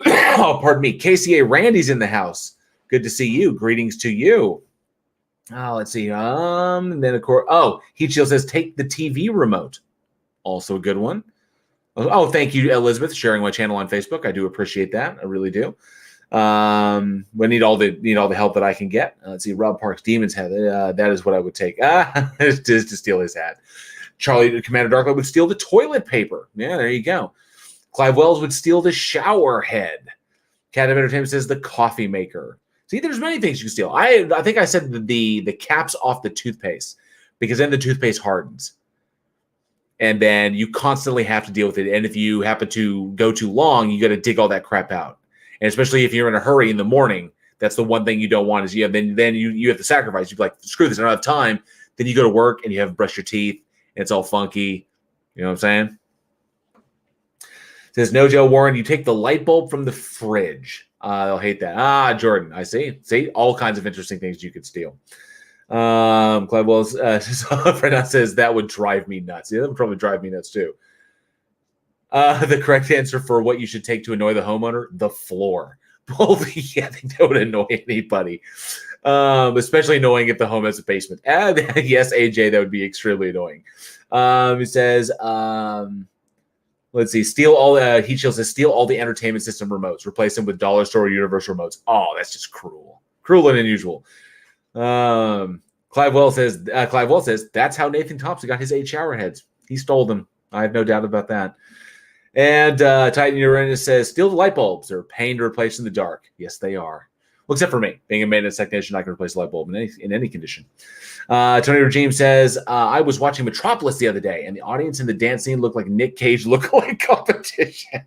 Oh, pardon me. KCA Randy's in the house. Good to see you. Greetings to you. Let's see. And then of course, Heat Shield says take the TV remote. Also a good one. Oh, thank you, Elizabeth, sharing my channel on Facebook. I do appreciate that. I really do. We need all the help that I can get. Let's see. Rob Parks Demon's Head. That is what I would take. To steal his hat. Charlie Commander Darklight would steal the toilet paper. Yeah, there you go. Clive Wells would steal the shower head. Cat of Entertainment says the coffee maker. See, there's many things you can steal. I think I said the caps off the toothpaste because then the toothpaste hardens. And then you constantly have to deal with it. And if you happen to go too long, you got to dig all that crap out. And especially if you're in a hurry in the morning, that's the one thing you don't want is then you have to sacrifice. You're like, screw this, I don't have time. Then you go to work and you haven't brushed your teeth and it's all funky. You know what I'm saying? Says no, Joe Warren, you take the light bulb from the fridge. They'll hate that. Jordan, I see. See, all kinds of interesting things you could steal. Clive Wells says that would drive me nuts. Yeah, that would probably drive me nuts too. The correct answer for what you should take to annoy the homeowner, the floor. Well, yeah, I think that would annoy anybody. Especially annoying if the home has a basement. Yes, AJ, that would be extremely annoying. It says, let's see, Heat Shield says, steal all the entertainment system remotes, replace them with dollar store or universal remotes. Oh, that's just cruel and unusual. Clive Wells says, that's how Nathan Thompson got his 8 shower heads. He stole them. I have no doubt about that. And Titan Uranus says, steal the light bulbs. They're a pain to replace in the dark. Yes, they are. Well, except for me. Being a maintenance technician, I can replace a light bulb in any condition. Tony Regime says, I was watching Metropolis the other day, and the audience in the dance scene looked like Nick Cage lookalike competition.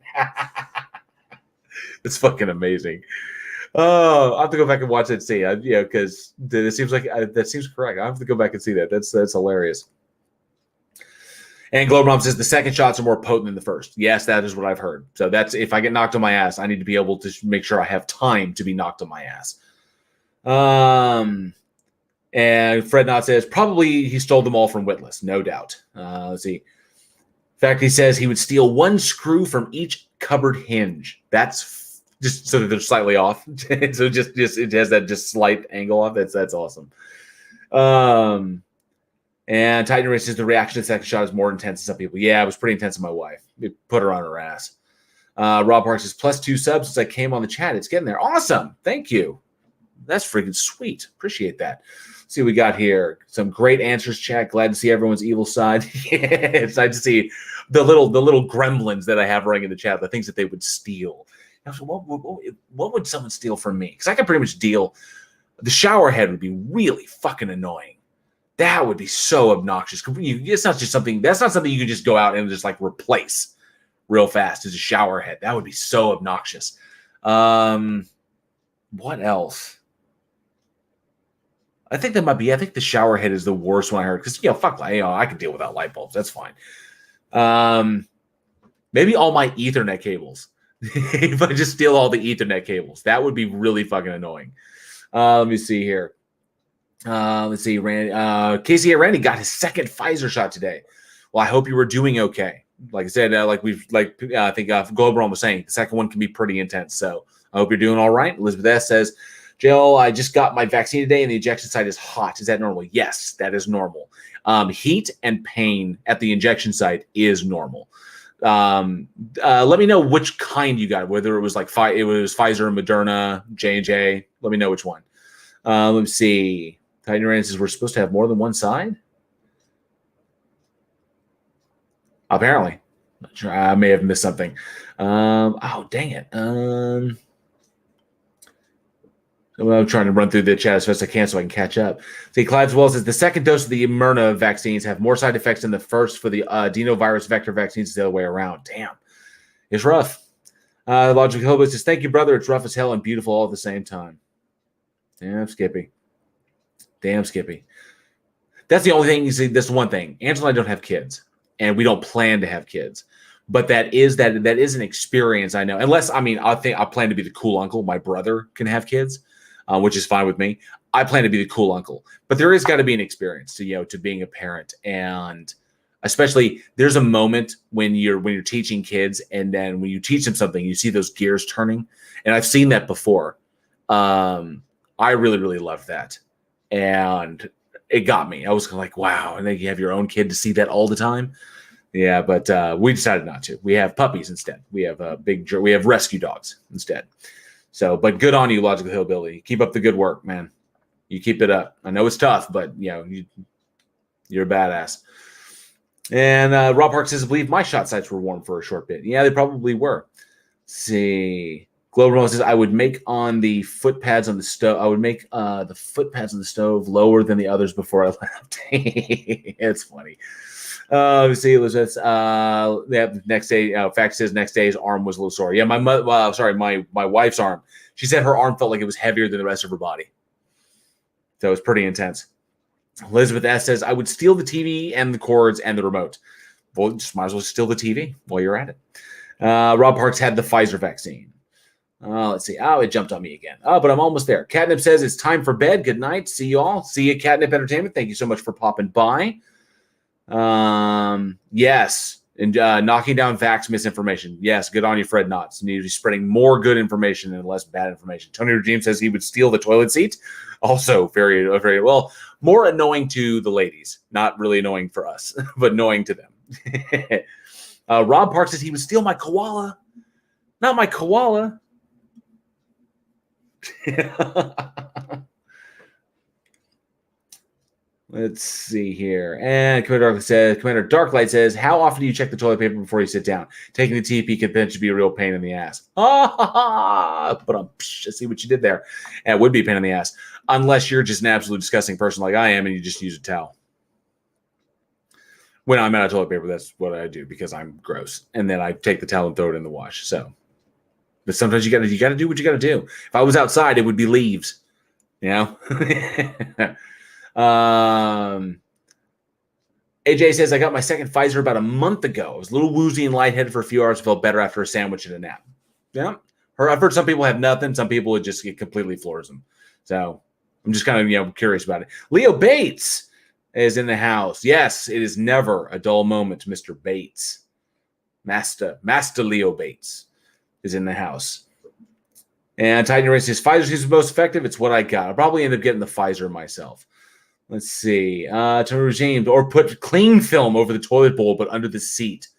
It's fucking amazing. Oh, I have to go back and watch that scene. Because it seems like that seems correct. I have to go back and see that. That's hilarious. And Globrom says the second shots are more potent than the first. Yes, that is what I've heard. So that's if I get knocked on my ass, I need to be able to make sure I have time to be knocked on my ass. And Fred Knott says probably he stole them all from Witless, no doubt. Let's see. In fact, he says he would steal one screw from each cupboard hinge. That's just so that they're slightly off. So just it has that just slight angle off. That's awesome. And Titan Race says the reaction to the second shot is more intense than some people. Yeah, it was pretty intense on my wife. It put her on her ass. Rob Parks says +2 subs since I came on the chat. It's getting there. Awesome. Thank you. That's freaking sweet. Appreciate that. Let's see what we got here. Some great answers, chat. Glad to see everyone's evil side. Yeah, it's nice to see the little gremlins that I have running in the chat, the things that they would steal. So what would someone steal from me? Because I can pretty much deal. The shower head would be really fucking annoying. That would be so obnoxious. It's not just something. That's not something you can just go out and just like replace real fast as a shower head. That would be so obnoxious. What else? I think that might be. I think the shower head is the worst one I heard because fuck, I can deal without light bulbs. That's fine. Maybe all my Ethernet cables. If I just steal all the Ethernet cables, that would be really fucking annoying. Let me see here. Let's see. Casey Randy got his second Pfizer shot today. Well, I hope you were doing okay. Like I said, I think Globron was saying, the second one can be pretty intense. So I hope you're doing all right. Elizabeth S. says, Jill, I just got my vaccine today and the injection site is hot. Is that normal? Yes, that is normal. Heat and pain at the injection site is normal. Let me know which kind you got, whether it was like it was Pfizer, Moderna, J&J. Let me know which one. Let me see. Titan Rand says we're supposed to have more than one side. Apparently. Not sure. I may have missed something. Oh, dang it. I'm trying to run through the chat as fast as I can so I can catch up. See, Clive Wells says the second dose of the Myrna vaccines have more side effects than the first for the adenovirus vector vaccines the other way around. Damn. It's rough. Logic Hobo says, thank you, brother. It's rough as hell and beautiful all at the same time. Damn, Skippy. That's the only thing. You see, this one thing. Angela and I don't have kids, and we don't plan to have kids. But that is an experience I know. Unless, I plan to be the cool uncle. My brother can have kids, which is fine with me. I plan to be the cool uncle. But there is got to be an experience to being a parent. And especially there's a moment when you're teaching kids, and then when you teach them something, you see those gears turning. And I've seen that before. I really, really loved that. And it got me. I was like, wow. And then you have your own kid to see that all the time. Yeah, but we decided not to. We have puppies instead. We have we have rescue dogs instead. So, but good on you, Logical Hillbilly. Keep up the good work, man. You keep it up. I know it's tough, but you're a badass. And Rob Park says, I believe my shot sites were warm for a short bit. Yeah, they probably were. Let's see. Global says, I would make on the foot pads on the stove. I would make the foot pads on the stove lower than the others before I left. It's funny. Let's see, Elizabeth. Next day, fact says next day's arm was a little sore. Yeah, my wife's arm. She said her arm felt like it was heavier than the rest of her body. So it was pretty intense. Elizabeth S says, I would steal the TV and the cords and the remote. Well, just might as well steal the TV while you're at it. Rob Parks had the Pfizer vaccine. Let's see. Oh, it jumped on me again. Oh, but I'm almost there. Catnip says it's time for bed. Good night. See you all. See you, Catnip Entertainment. Thank you so much for popping by. Yes. And knocking down vax misinformation. Yes. Good on you, Fred Knotts. You need to be spreading more good information and less bad information. Tony Regime says he would steal the toilet seat. Also very, very well. More annoying to the ladies. Not really annoying for us, but annoying to them. Rob Parks says he would steal my koala. Not my koala. Let's see here. And Commander Darklight says, how often do you check the toilet paper before you sit down? Taking the TP can then be a real pain in the ass. But I see what you did there. And it would be a pain in the ass. Unless you're just an absolute disgusting person like I am and you just use a towel. When I'm out of toilet paper, that's what I do because I'm gross. And then I take the towel and throw it in the wash. So, but sometimes you gotta do what you gotta do. If I was outside, it would be leaves. You know? AJ says, I got my second Pfizer about a month ago. I was a little woozy and lightheaded for a few hours, felt better after a sandwich and a nap. Yeah. I've heard some people have nothing. Some people it just completely floors them. So I'm just kind of, curious about it. Leo Bates is in the house. Yes, it is never a dull moment, Mr. Bates. Master Leo Bates is in the house. And Titan Race says, Pfizer seems the most effective. It's what I got. I'll probably end up getting the Pfizer myself. Let's see. To regime or put clean film over the toilet bowl, but under the seat.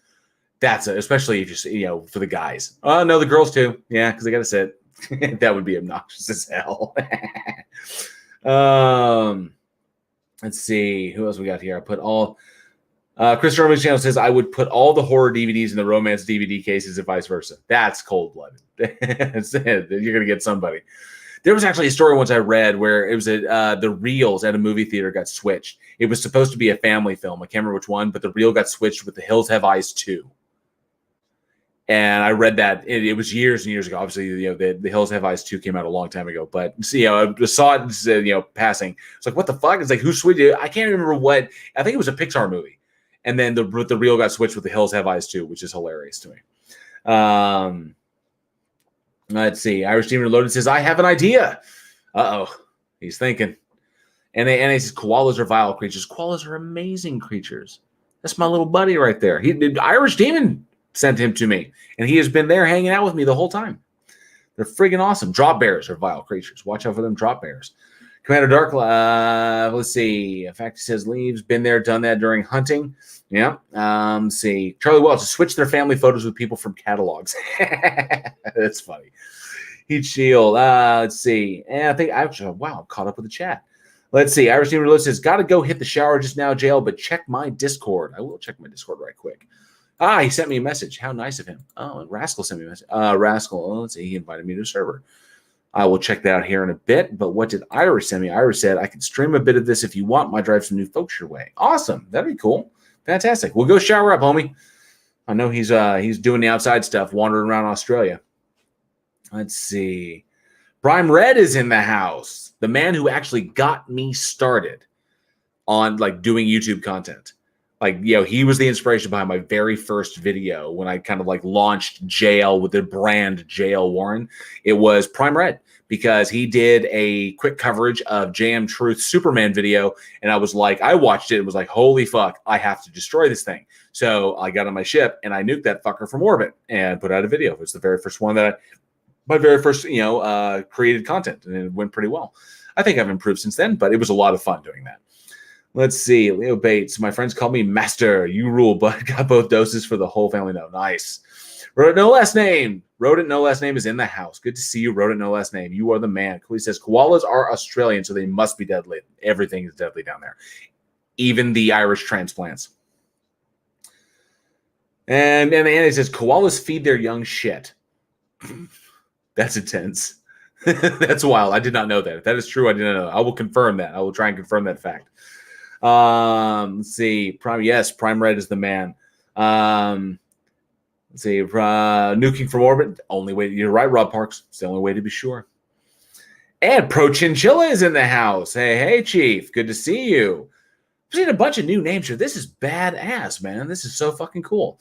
That's it, especially if you're, for the guys. Oh, no, the girls too. Yeah, because they got to sit. That would be obnoxious as hell. Let's see. Who else we got here? I put all. Chris Roman's channel says I would put all the horror DVDs in the romance DVD cases and vice versa. That's cold-blooded. You're going to get somebody. There was actually a story once I read where it was the reels at a movie theater got switched. It was supposed to be a family film. I can't remember which one, but the reel got switched with The Hills Have Eyes 2. And I read that it was years and years ago. Obviously, the Hills Have Eyes 2 came out a long time ago. But I saw it, passing. It's like, what the fuck? It's like, who switched it? I can't remember what. I think it was a Pixar movie. And then the reel got switched with The Hills Have Eyes 2, which is hilarious to me. Let's see. Irish Demon Reloaded says, I have an idea. Uh-oh. He's thinking. And he says, koalas are vile creatures. Koalas are amazing creatures. That's my little buddy right there. Irish Demon sent him to me, and he has been there hanging out with me the whole time. They're friggin' awesome. Drop bears are vile creatures. Watch out for them drop bears. Commander Dark, let's see. In fact, he says leaves, been there, done that during hunting. Yeah. Let's see. Charlie Welch, switch their family photos with people from catalogs. That's funny. Heat Shield. Let's see. And I think I'm caught up with the chat. Let's see. Irish Demon Reloaded says, got to go hit the shower just now, jail, but check my Discord. I will check my Discord right quick. He sent me a message. How nice of him. Oh, Rascal sent me a message. Rascal, let's see. He invited me to a server. I will check that out here in a bit. But what did Irish send me? Irish said, I can stream a bit of this if you want. Might drive some new folks your way. Awesome. That'd be cool. Fantastic. We'll go shower up, homie. I know he's doing the outside stuff, wandering around Australia. Let's see. Prime Red is in the house. The man who actually got me started on doing YouTube content. He was the inspiration behind my very first video when I kind of launched JL with the brand JL Warren. It was Prime Red because he did a quick coverage of JM Truth's Superman video. And I watched it and was like, holy fuck, I have to destroy this thing. So I got on my ship and I nuked that fucker from orbit and put out a video. It was the very first one my very first, created content, and it went pretty well. I think I've improved since then, but it was a lot of fun doing that. Let's see. Leo Bates. My friends call me Master. You rule, but got both doses for the whole family. No, nice. Rodent No Last Name. Rodent No Last Name is in the house. Good to see you, Rodent No Last Name. You are the man. He says, koalas are Australian, so they must be deadly. Everything is deadly down there. Even the Irish transplants. And Andy says, koalas feed their young shit. That's intense. That's wild. I did not know that. If that is true, I didn't know. I will confirm that. I will try and confirm that fact. Let's see. Prime Red is the man. Let's see. Nuking from orbit. Only way. You're right, Rob Parks. It's the only way to be sure. And Pro Chinchilla is in the house. Hey, Chief. Good to see you. I've seen a bunch of new names here. This is badass, man. This is so fucking cool.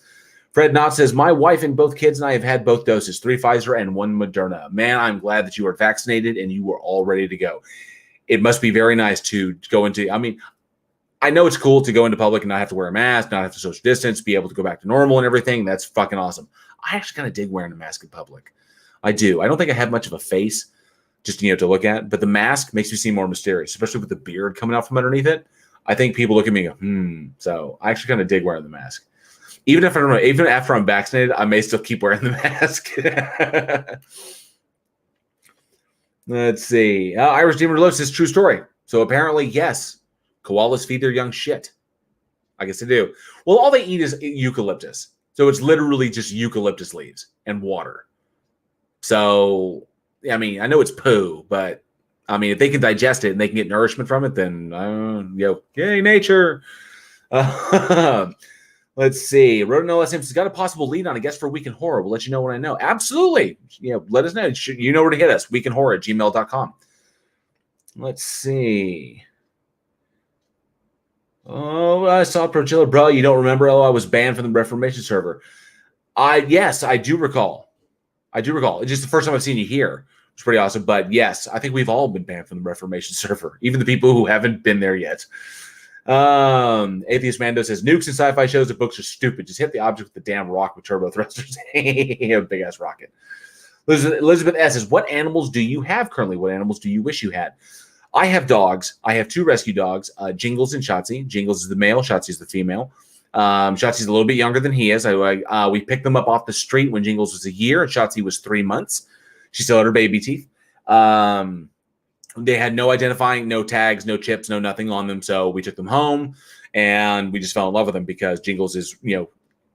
Fred Knott says, my wife and both kids and I have had both doses, 3 Pfizer and 1 Moderna. Man, I'm glad that you are vaccinated and you are all ready to go. It must be very nice to go into, I know it's cool to go into public and not have to wear a mask, not have to social distance, be able to go back to normal and everything. That's fucking awesome. I actually kind of dig wearing a mask in public. I do. I don't think I have much of a face just, to look at, but the mask makes me seem more mysterious, especially with the beard coming out from underneath it. I think people look at me and go, So I actually kind of dig wearing the mask. Even after I'm vaccinated, I may still keep wearing the mask. Let's see. Irish Demon Reloaded says true story. So apparently, yes, koalas feed their young shit. I guess they do. Well, all they eat is eucalyptus. So it's literally just eucalyptus leaves and water. So, I know it's poo, but if they can digest it and they can get nourishment from it, then, yay, nature. Let's see. Rodent No Last Name has got a possible lead on a guest for Week in Horror. We'll let you know when I know. Absolutely. Let us know. You know where to hit us. weekinhorror@gmail.com. Let's see. Oh, I saw Prochilla. Bro, you don't remember? Oh, I was banned from the Reformation server. Yes, I do recall. It's just the first time I've seen you here. It's pretty awesome. But yes, I think we've all been banned from the Reformation server, even the people who haven't been there yet. Atheist Mando says nukes and sci-fi shows and books are stupid. Just hit the object with the damn rock with turbo thrusters. A big ass rocket. Elizabeth S says, what animals do you have currently? What animals do you wish you had? I have dogs. I have 2 rescue dogs, Jingles and Shotzi. Jingles is the male, Shotzi is the female. Shotzi's a little bit younger than he is. We picked them up off the street when Jingles was a year and Shotzi was 3 months. She still had her baby teeth. They had no identifying, no tags, no chips, no nothing on them. So we took them home and we just fell in love with them because Jingles is,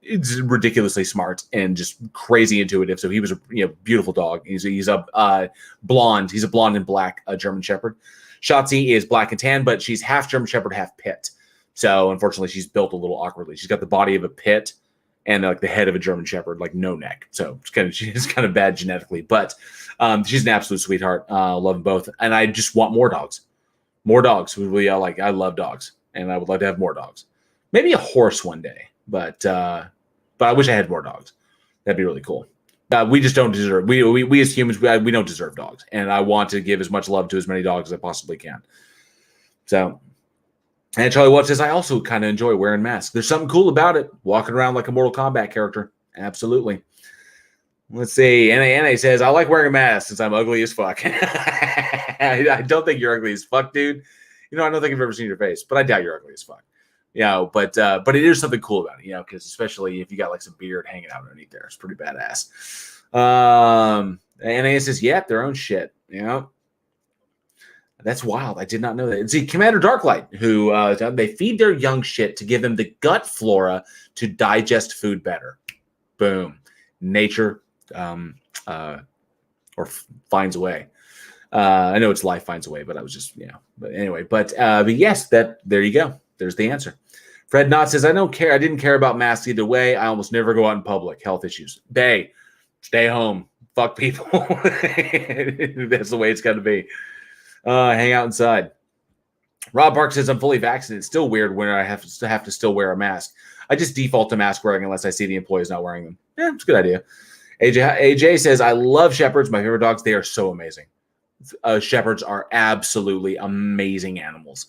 it's ridiculously smart and just crazy intuitive. So he was a beautiful dog. He's a blonde. He's a blonde and black German Shepherd. Shotzi is black and tan, but she's half German Shepherd, half Pit. So unfortunately, she's built a little awkwardly. She's got the body of a Pit and like the head of a German Shepherd, like no neck. So she's kind of bad genetically, but she's an absolute sweetheart. Love them both, and I just want more dogs. More dogs. I love dogs, and I would like to have more dogs. Maybe a horse one day, but I wish I had more dogs. That'd be really cool. We just don't deserve. We as humans, we don't deserve dogs, and I want to give as much love to as many dogs as I possibly can. So, and Charlie Watch says, I also kind of enjoy wearing masks. There's something cool about it. Walking around like a Mortal Kombat character. Absolutely. Let's see. NA says, I like wearing a mask since I'm ugly as fuck. I don't think you're ugly as fuck, dude. I don't think I've ever seen your face, but I doubt you're ugly as fuck. But it is something cool about it, because especially if you got like some beard hanging out underneath there, it's pretty badass. NA says, their own shit. That's wild. I did not know that. And see, Commander Darklight, who they feed their young shit to give them the gut flora to digest food better. Boom. Nature finds a way. I know it's life finds a way, but I was just, But anyway, but yes, there you go. There's the answer. Fred Knott says, I don't care. I didn't care about masks either way. I almost never go out in public. Health issues. Bay, stay home. Fuck people. That's the way it's got to be. Hang out inside. Rob Park says, I'm fully vaccinated. It's still weird when I have to still wear a mask. I just default to mask wearing unless I see the employees not wearing them. Yeah, it's a good idea. AJ says, I love Shepherds. My favorite dogs. They are so amazing. Shepherds are absolutely amazing animals.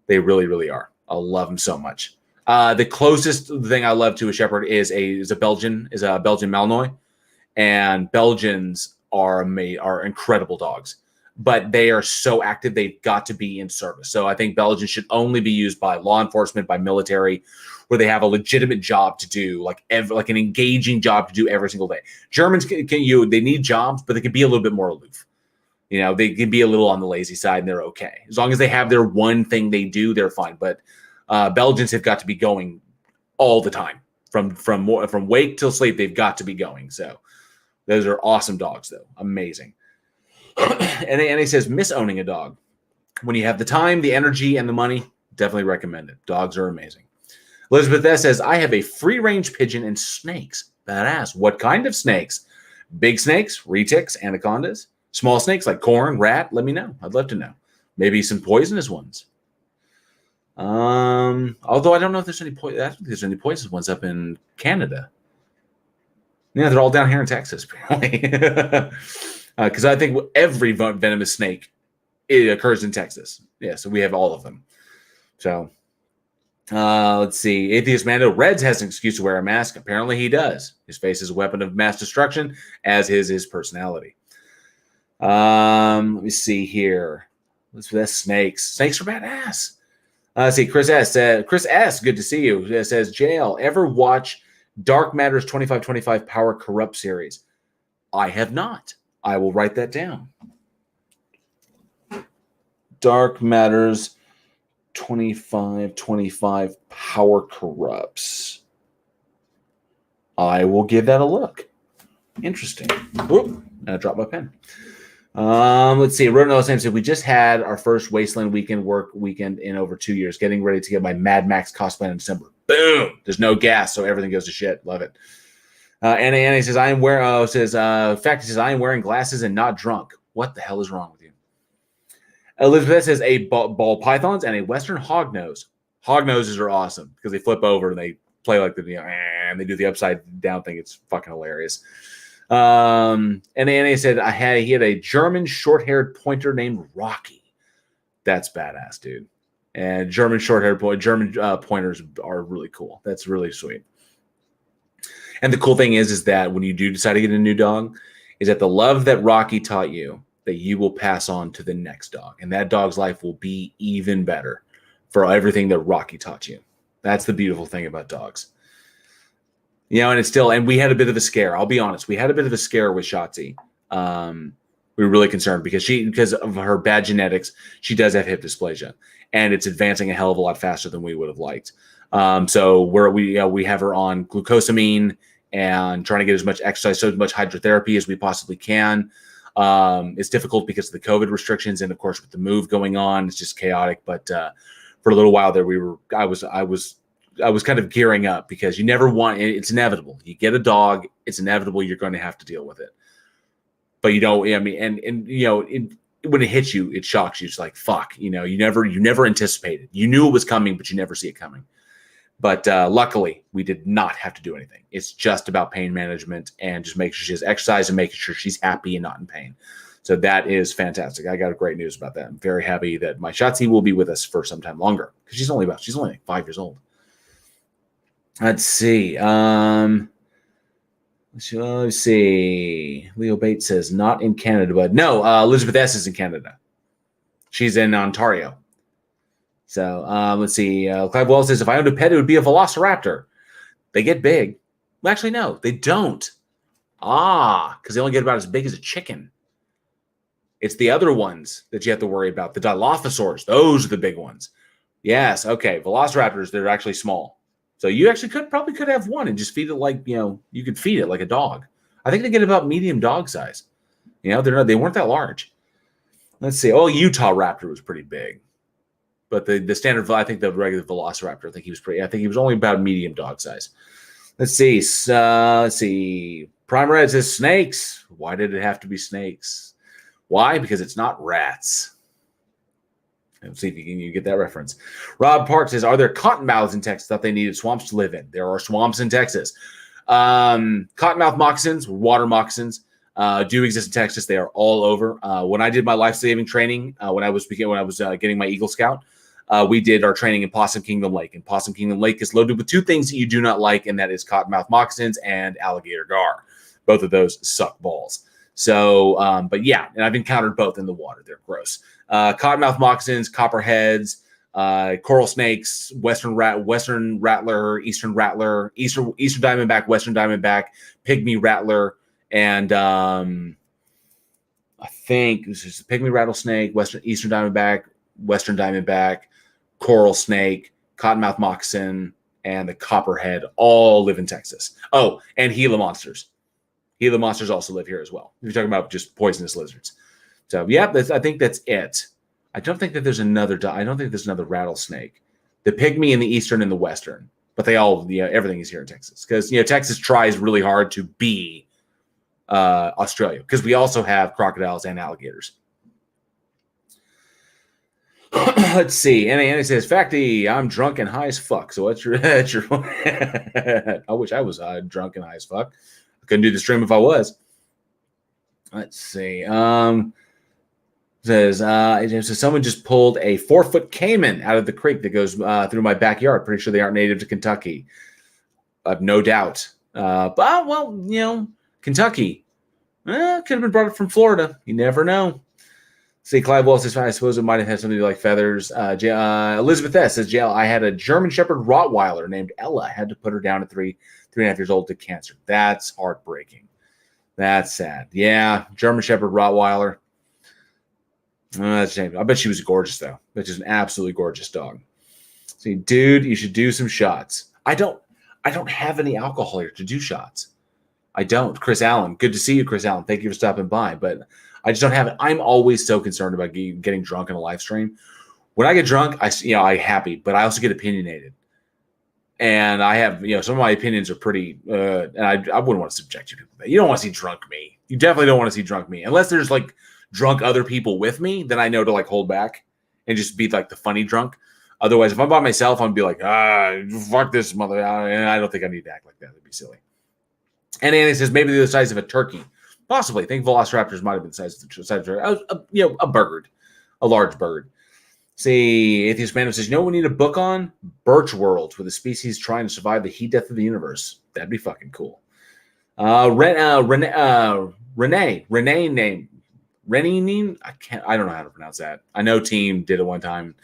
They really, really are. I love them so much. The closest thing I love to a Shepherd is a Belgian Malinois, and Belgians are incredible dogs. But they are so active, they've got to be in service. So I think Belgians should only be used by law enforcement, by military, where they have a legitimate job to do, like an engaging job to do every single day. Germans they need jobs, but they can be a little bit more aloof. They can be a little on the lazy side, and they're okay. As long as they have their one thing they do, they're fine. But Belgians have got to be going all the time, from wake till sleep. They've got to be going. So those are awesome dogs, though. Amazing. And he says, miss owning a dog. When you have the time, the energy, and the money, definitely recommend it. Dogs are amazing. Elizabeth S. says, I have a free-range pigeon and snakes. Badass. What kind of snakes? Big snakes, retics, anacondas. Small snakes like corn, rat, let me know. I'd love to know. Maybe some poisonous ones. Although I don't know if there's any poisonous ones up in Canada. Yeah, they're all down here in Texas, apparently. Because I think every venomous snake occurs in Texas. Yeah, so we have all of them. So let's see. Atheist Mando Reds has an excuse to wear a mask. Apparently he does. His face is a weapon of mass destruction, as is his personality. Let me see here. That's snakes. Snakes are badass. Let's see. Chris S. Good to see you. Says, JL, ever watch Dark Matter's 2525 Power Corrupt series? I have not. I will write that down. Dark Matter's 2525 Power Corrupts. I will give that a look. Interesting. Whoop. I dropped my pen. Let's see. Rodin Sam said, we just had our first Wasteland weekend in over 2 years. Getting ready to get my Mad Max cosplay in December. Boom. There's no gas, so everything goes to shit. Love it. Anna says, I am wearing glasses and not drunk. What the hell is wrong with you? Elizabeth says, a ball pythons and a Western hognose. Hognoses are awesome because they flip over and they play like and they do the upside down thing. It's fucking hilarious. And Anna said, he had a German short-haired pointer named Rocky. That's badass, dude. And German pointers are really cool. That's really sweet. And the cool thing is that when you do decide to get a new dog, is that the love that Rocky taught you that you will pass on to the next dog. And that dog's life will be even better for everything that Rocky taught you. That's the beautiful thing about dogs. And it's still, and we had a bit of a scare. I'll be honest. We had a bit of a scare with Shotzi. We were really concerned because of her bad genetics. She does have hip dysplasia, and it's advancing a hell of a lot faster than we would have liked. So we have her on glucosamine and trying to get as much exercise, so much hydrotherapy as we possibly can. It's difficult because of the COVID restrictions, and of course with the move going on, it's just chaotic. But for a little while there, I was kind of gearing up because you never want. It's inevitable. You get a dog, it's inevitable. You're going to have to deal with it. But you don't. I mean, when it hits you, it shocks you. It's like fuck. You never anticipated. You knew it was coming, but you never see it coming. But luckily, we did not have to do anything. It's just about pain management and just making sure she has exercise and making sure she's happy and not in pain. So that is fantastic. I got great news about that. I'm very happy that my Shotzi will be with us for some time longer because she's only like 5 years old. Let's see. Let's see. Leo Bates says not in Canada, but no, Elizabeth S is in Canada. She's in Ontario. So let's see. Clive Wells says if I owned a pet, it would be a Velociraptor. They get big. Well, actually, no, they don't. Because they only get about as big as a chicken. It's the other ones that you have to worry about. The Dilophosaurs. Those are the big ones. Yes. Okay. Velociraptors, they're actually small. So you actually probably could have one and just feed it like, you could feed it like a dog. I think they get about medium dog size. They weren't that large. Let's see. Oh, Utah Raptor was pretty big. But the standard, I think the regular Velociraptor, I think he was only about medium dog size. Let's see. Prime Red says snakes. Why did it have to be snakes? Why? Because it's not rats. Let's see if you get that reference. Rob Park says, are there cottonmouths in Texas that they needed swamps to live in? There are swamps in Texas. Cottonmouth moccasins, water moccasins, do exist in Texas. They are all over. When I did my life-saving training, when I was getting my Eagle Scout, we did our training in Possum Kingdom Lake. And Possum Kingdom Lake is loaded with two things that you do not like, and that is cottonmouth moccasins and alligator gar. Both of those suck balls. So, but yeah, and I've encountered both in the water. They're gross. Cottonmouth moccasins, copperheads, coral snakes, western rattler, eastern diamondback, western diamondback, pygmy rattler, and I think this is pygmy rattlesnake, eastern diamondback, western diamondback, coral snake, cottonmouth moccasin, and the copperhead all live in Texas. Oh, and Gila monsters. Gila monsters also live here as well. If you're talking about just poisonous lizards. So yeah, I think that's it. I don't think there's another rattlesnake. The pygmy in the eastern and the western, but they all, everything is here in Texas because Texas tries really hard to be Australia because we also have crocodiles and alligators. Let's see. Annie says, "Facty, I'm drunk and high as fuck." So what's your? I wish I was drunk and high as fuck. I couldn't do the stream if I was. Let's see. Says someone just pulled a 4-foot caiman out of the creek that goes through my backyard. Pretty sure they aren't native to Kentucky. I have no doubt. Kentucky could have been brought up from Florida. You never know. See, Clive Wells says, I suppose it might have had something like feathers. Elizabeth S. says, I had a German Shepherd Rottweiler named Ella. I had to put her down at 3.5 years old to cancer. That's heartbreaking. That's sad. Yeah, German Shepherd Rottweiler. That's a shame. I bet she was gorgeous, though. That's just an absolutely gorgeous dog. See, dude, you should do some shots. I don't have any alcohol here to do shots. I don't. Chris Allen. Good to see you, Chris Allen. Thank you for stopping by. But I just don't have it. I'm always so concerned about getting drunk in a live stream. When I get drunk, I'm happy, but I also get opinionated. And I have, some of my opinions are pretty, and I wouldn't want to subject you to that. You don't want to see drunk me. You definitely don't want to see drunk me. Unless there's like drunk other people with me, then I know to like hold back and just be like the funny drunk. Otherwise, if I'm by myself, I'm be like, fuck this mother. And I don't think I need to act like that. It'd be silly. And Annie says maybe they're the size of a turkey. Possibly. I think Velociraptors might have been the size of a bird, a large bird. See, Atheist Man says, what we need a book on? Birch World, with a species trying to survive the heat death of the universe. That'd be fucking cool. Renee name. Reninin. I don't know how to pronounce that. I know Team did it one time.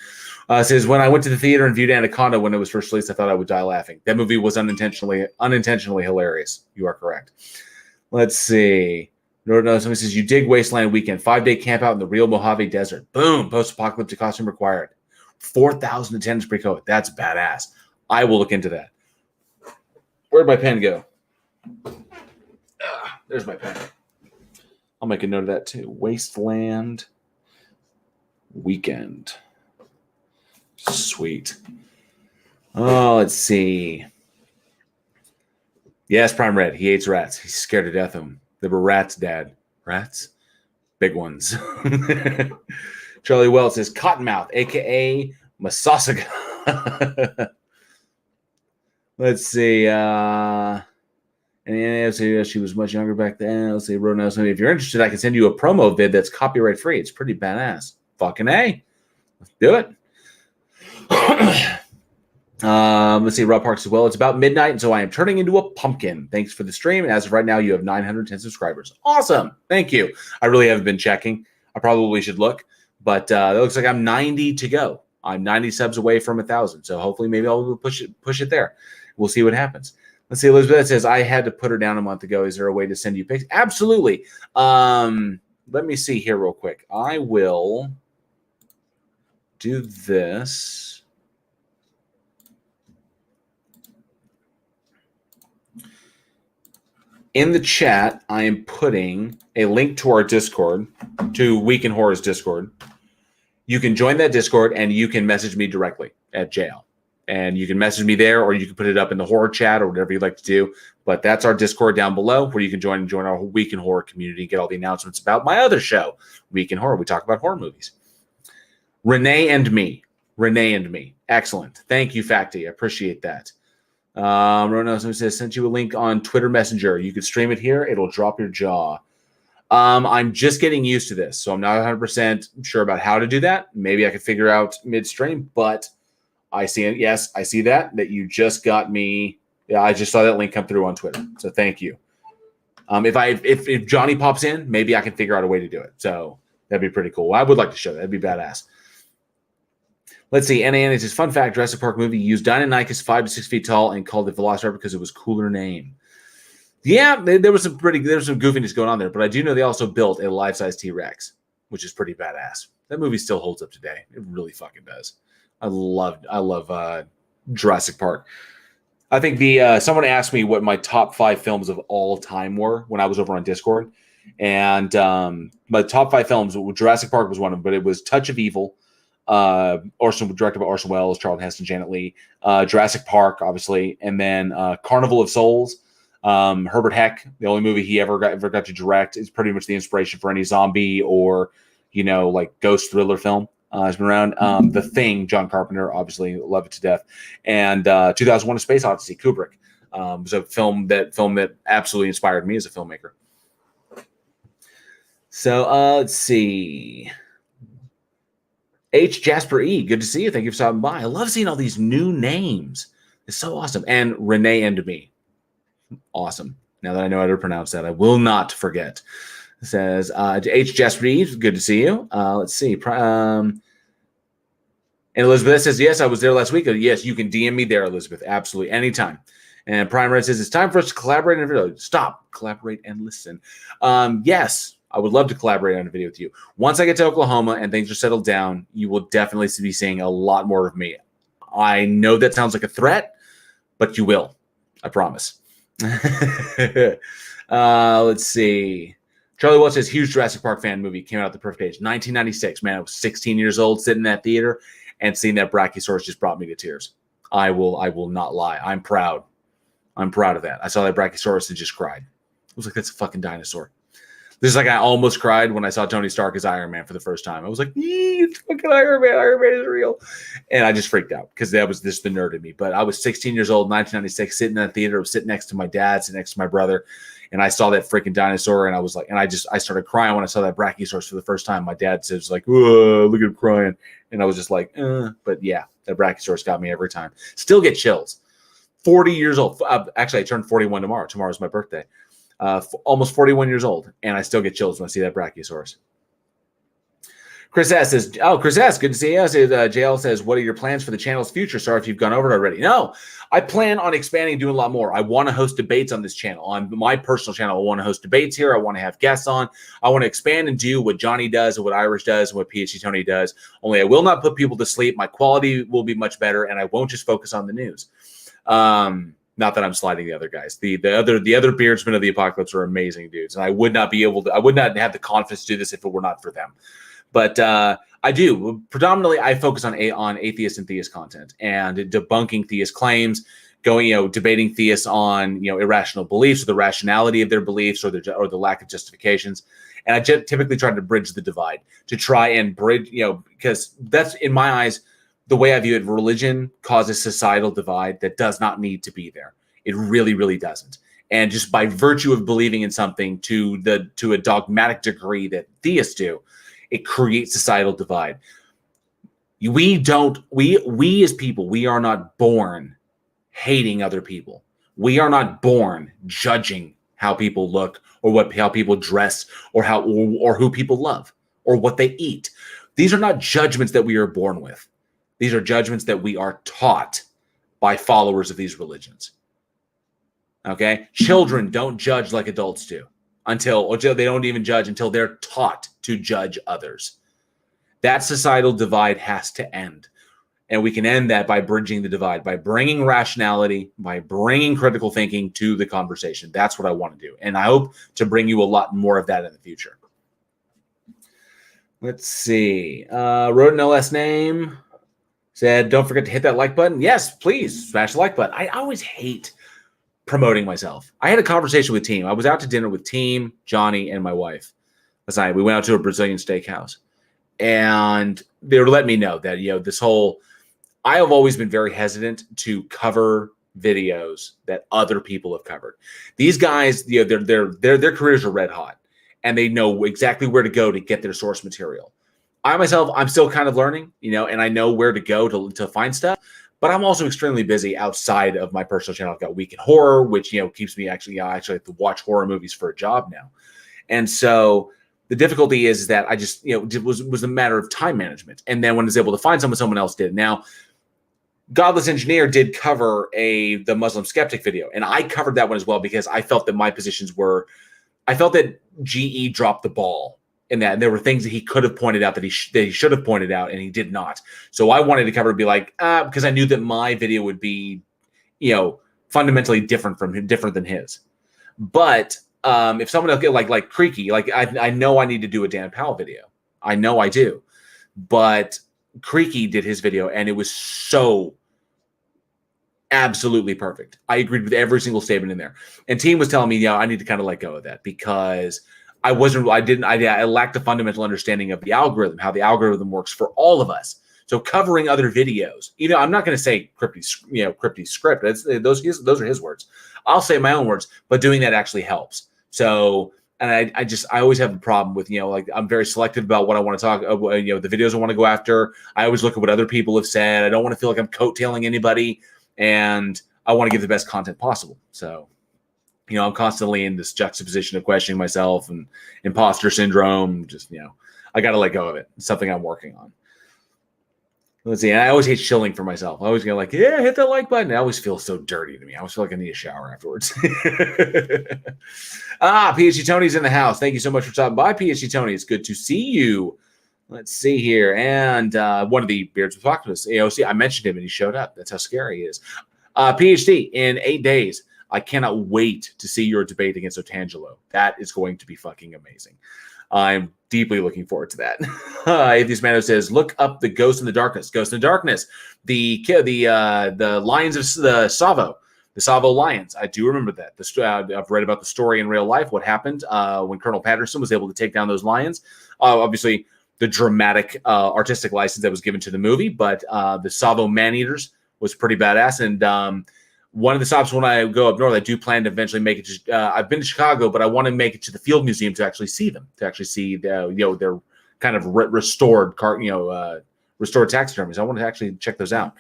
Says, when I went to the theater and viewed Anaconda when it was first released, I thought I would die laughing. That movie was unintentionally hilarious. You are correct. Let's see. Somebody says, you dig Wasteland Weekend. 5-day camp out in the real Mojave Desert. Boom. Post-apocalyptic costume required. 4,000 attendance pre-COVID. That's badass. I will look into that. Where'd my pen go? There's my pen. I'll make a note of that too. Wasteland Weekend. Sweet. Oh, let's see. Yes, Prime Red. He hates rats. He's scared to death of them. They were rats, Dad. Rats? Big ones. Charlie Wells says Cottonmouth, a.k.a. Masasaga. Let's see. And she was much younger back then. Let's see. If you're interested, I can send you a promo vid that's copyright free. It's pretty badass. Fucking A. Let's do it. Let's see. Rob Parks as well. It's about midnight, and so I am turning into a pumpkin. Thanks for the stream. As of right now, you have 910 subscribers. Awesome. Thank you. I really haven't been checking. I probably should look, but it looks like I'm 90 to go. I'm 90 subs away from 1,000. So hopefully maybe I'll push it there. We'll see what happens. Let's see. Elizabeth says, I had to put her down a month ago. Is there a way to send you pics? Absolutely. Let me see here real quick. I will do this. In the chat, I am putting a link to our Discord, to Week in Horror's Discord. You can join that Discord and you can message me directly at JL. And you can message me there, or you can put it up in the horror chat or whatever you'd like to do. But that's our Discord down below where you can join our Week in Horror community and get all the announcements about my other show, Week in Horror. We talk about horror movies. Renee and me. Excellent. Thank you, Facty. I appreciate that. Rono says, sent you a link on Twitter Messenger. You can stream it here. It'll drop your jaw. I'm just getting used to this, so I'm not 100% sure about how to do that. Maybe I could figure out midstream, but I see it. Yes, I see that you just got me. Yeah, I just saw that link come through on Twitter. So thank you. If Johnny pops in, maybe I can figure out a way to do it. So that'd be pretty cool. I would like to show that. That'd be badass. Let's see. Anna says, fun fact, Jurassic Park movie used Deinonychus 5 to 6 feet tall and called it Velociraptor because it was a cooler name. Yeah, there was some goofiness going on there, but I do know they also built a life-size T-Rex, which is pretty badass. That movie still holds up today. It really fucking does. I love Jurassic Park. I think someone asked me what my top 5 films of all time were when I was over on Discord, and my top 5 films, Jurassic Park was one of them, but it was Touch of Evil, directed by Orson Welles, Charlton Heston, Janet Leigh, Jurassic Park, obviously, and then Carnival of Souls. Herbert Heck, the only movie he ever got to direct, is pretty much the inspiration for any zombie or like ghost thriller film. Has been around. The Thing, John Carpenter, obviously love it to death, and 2001: A Space Odyssey, Kubrick, was a film that absolutely inspired me as a filmmaker. So let's see. H. Jasper E. Good to see you. Thank you for stopping by. I love seeing all these new names. It's so awesome. And Renee and me. Awesome. Now that I know how to pronounce that, I will not forget. It says, H. Jasper E. Good to see you. Let's see. And Elizabeth says, yes, I was there last week. Yes, you can DM me there, Elizabeth. Absolutely. Anytime. And Prime Red says, it's time for us to collaborate on a video. Stop. Collaborate and listen. Yes. I would love to collaborate on a video with you. Once I get to Oklahoma and things are settled down, you will definitely be seeing a lot more of me. I know that sounds like a threat, but you will. I promise. Let's see. Charlie Welch says, huge Jurassic Park fan. Movie came out at the perfect age. 1996. Man, I was 16 years old sitting in that theater, and seeing that Brachiosaurus just brought me to tears. I will not lie. I'm proud. I'm proud of that. I saw that Brachiosaurus and just cried. I was like, that's a fucking dinosaur. This is like I almost cried when I saw Tony Stark as Iron Man for the first time. I was like, it's fucking Iron Man. Iron Man is real. And I just freaked out because that was just the nerd in me. But I was 16 years old, 1996, sitting in that theater. I was sitting next to my dad, sitting next to my brother. And I saw that freaking dinosaur. And I was like, I started crying when I saw that Brachiosaurus for the first time. My dad says, like, whoa, look at him crying. And I was just like, But yeah, that Brachiosaurus got me every time. Still get chills. 40 years old. Actually, I turned 41 tomorrow. Tomorrow's my birthday. Almost 41 years old, and I still get chills when I see that Brachiosaurus. Chris S says, oh, Chris S, good to see you. JL says, what are your plans for the channel's future? Sorry if you've gone over it already. No, I plan on expanding, doing a lot more. I want to host debates on this channel. On my personal channel, I want to host debates here. I want to have guests on. I want to expand and do what Johnny does and what Irish does and what PhD Tony does. Only I will not put people to sleep. My quality will be much better, and I won't just focus on the news. Not that I'm sliding the other guys. The other beardsmen of the apocalypse are amazing dudes, and I would not have the confidence to do this if it were not for them. But I do. Predominantly, I focus on atheist and theist content and debunking theist claims, debating theists on, irrational beliefs or the rationality of their beliefs or the lack of justifications. And I typically try to bridge the divide, to try and bridge, because that's, in my eyes, the way I view it. Religion causes societal divide that does not need to be there. It really, really doesn't. And just by virtue of believing in something to a dogmatic degree that theists do, it creates societal divide. We as people, we are not born hating other people. We are not born judging how people look or how people dress or who people love or what they eat. These are not judgments that we are born with. These are judgments that we are taught by followers of these religions. Okay? Children don't judge like adults do. Or they don't even judge until they're taught to judge others. That societal divide has to end. And we can end that by bridging the divide, by bringing rationality, by bringing critical thinking to the conversation. That's what I want to do. And I hope to bring you a lot more of that in the future. Let's see. Wrote an LS name. Said, don't forget to hit that like button. Yes, please smash the like button. I always hate promoting myself. I had a conversation with Team. I was out to dinner with Team, Johnny, and my wife last night. We went out to a Brazilian steakhouse, and they were letting me know that I have always been very hesitant to cover videos that other people have covered. These guys, their careers are red hot, and they know exactly where to go to get their source material. I myself, I'm still kind of learning, and I know where to go to find stuff. But I'm also extremely busy outside of my personal channel. I've got Week in Horror, which keeps me actually have to watch horror movies for a job now. And so the difficulty is that I just it was a matter of time management. And then when I was able to find someone else did. Now, Godless Engineer did cover the Muslim Skeptic video, and I covered that one as well because I felt that my positions were, I felt that GE dropped the ball in that, and there were things that he could have pointed out that he should have pointed out, and he did not. So I wanted to cover and be like, because I knew that my video would be, fundamentally different than his. But if someone else get like Creaky, I know I need to do a Dan Powell video. I know I do, but Creaky did his video, and it was so absolutely perfect. I agreed with every single statement in there. And Team was telling me, I need to kind of let go of that because I lacked a fundamental understanding of the algorithm, how the algorithm works for all of us. So covering other videos, I'm not going to say cryptic script. Those are his words. I'll say my own words, but doing that actually helps. So, and I always have a problem with, I'm very selective about what I want to talk about, the videos I want to go after. I always look at what other people have said. I don't want to feel like I'm coattailing anybody, and I want to give the best content possible. So, I'm constantly in this juxtaposition of questioning myself and imposter syndrome. Just, I got to let go of it. It's something I'm working on. Let's see. And I always hate shilling for myself. I always go like, yeah, hit that like button. I always feel so dirty to me. I always feel like I need a shower afterwards. PhD Tony's in the house. Thank you so much for stopping by, PhD Tony. It's good to see you. Let's see here. And one of the Beards with Apocalypse, AOC, I mentioned him and he showed up. That's how scary he is. PhD, in 8 days, I cannot wait to see your debate against Otangelo. That is going to be fucking amazing. I'm deeply looking forward to that. Atheist Mano says, look up the Ghost in the Darkness. Ghost in the Darkness. The Lions of the Savo Lions. I do remember that. I've read about the story in real life, what happened when Colonel Patterson was able to take down those lions. Obviously, the dramatic artistic license that was given to the movie, but the Savo Man-Eaters was pretty badass. And one of the stops when I go up north, I do plan to eventually make it to, I've been to Chicago, but I want to make it to the Field Museum to actually see them, to actually see their kind of restored taxidermies. I want to actually check those out.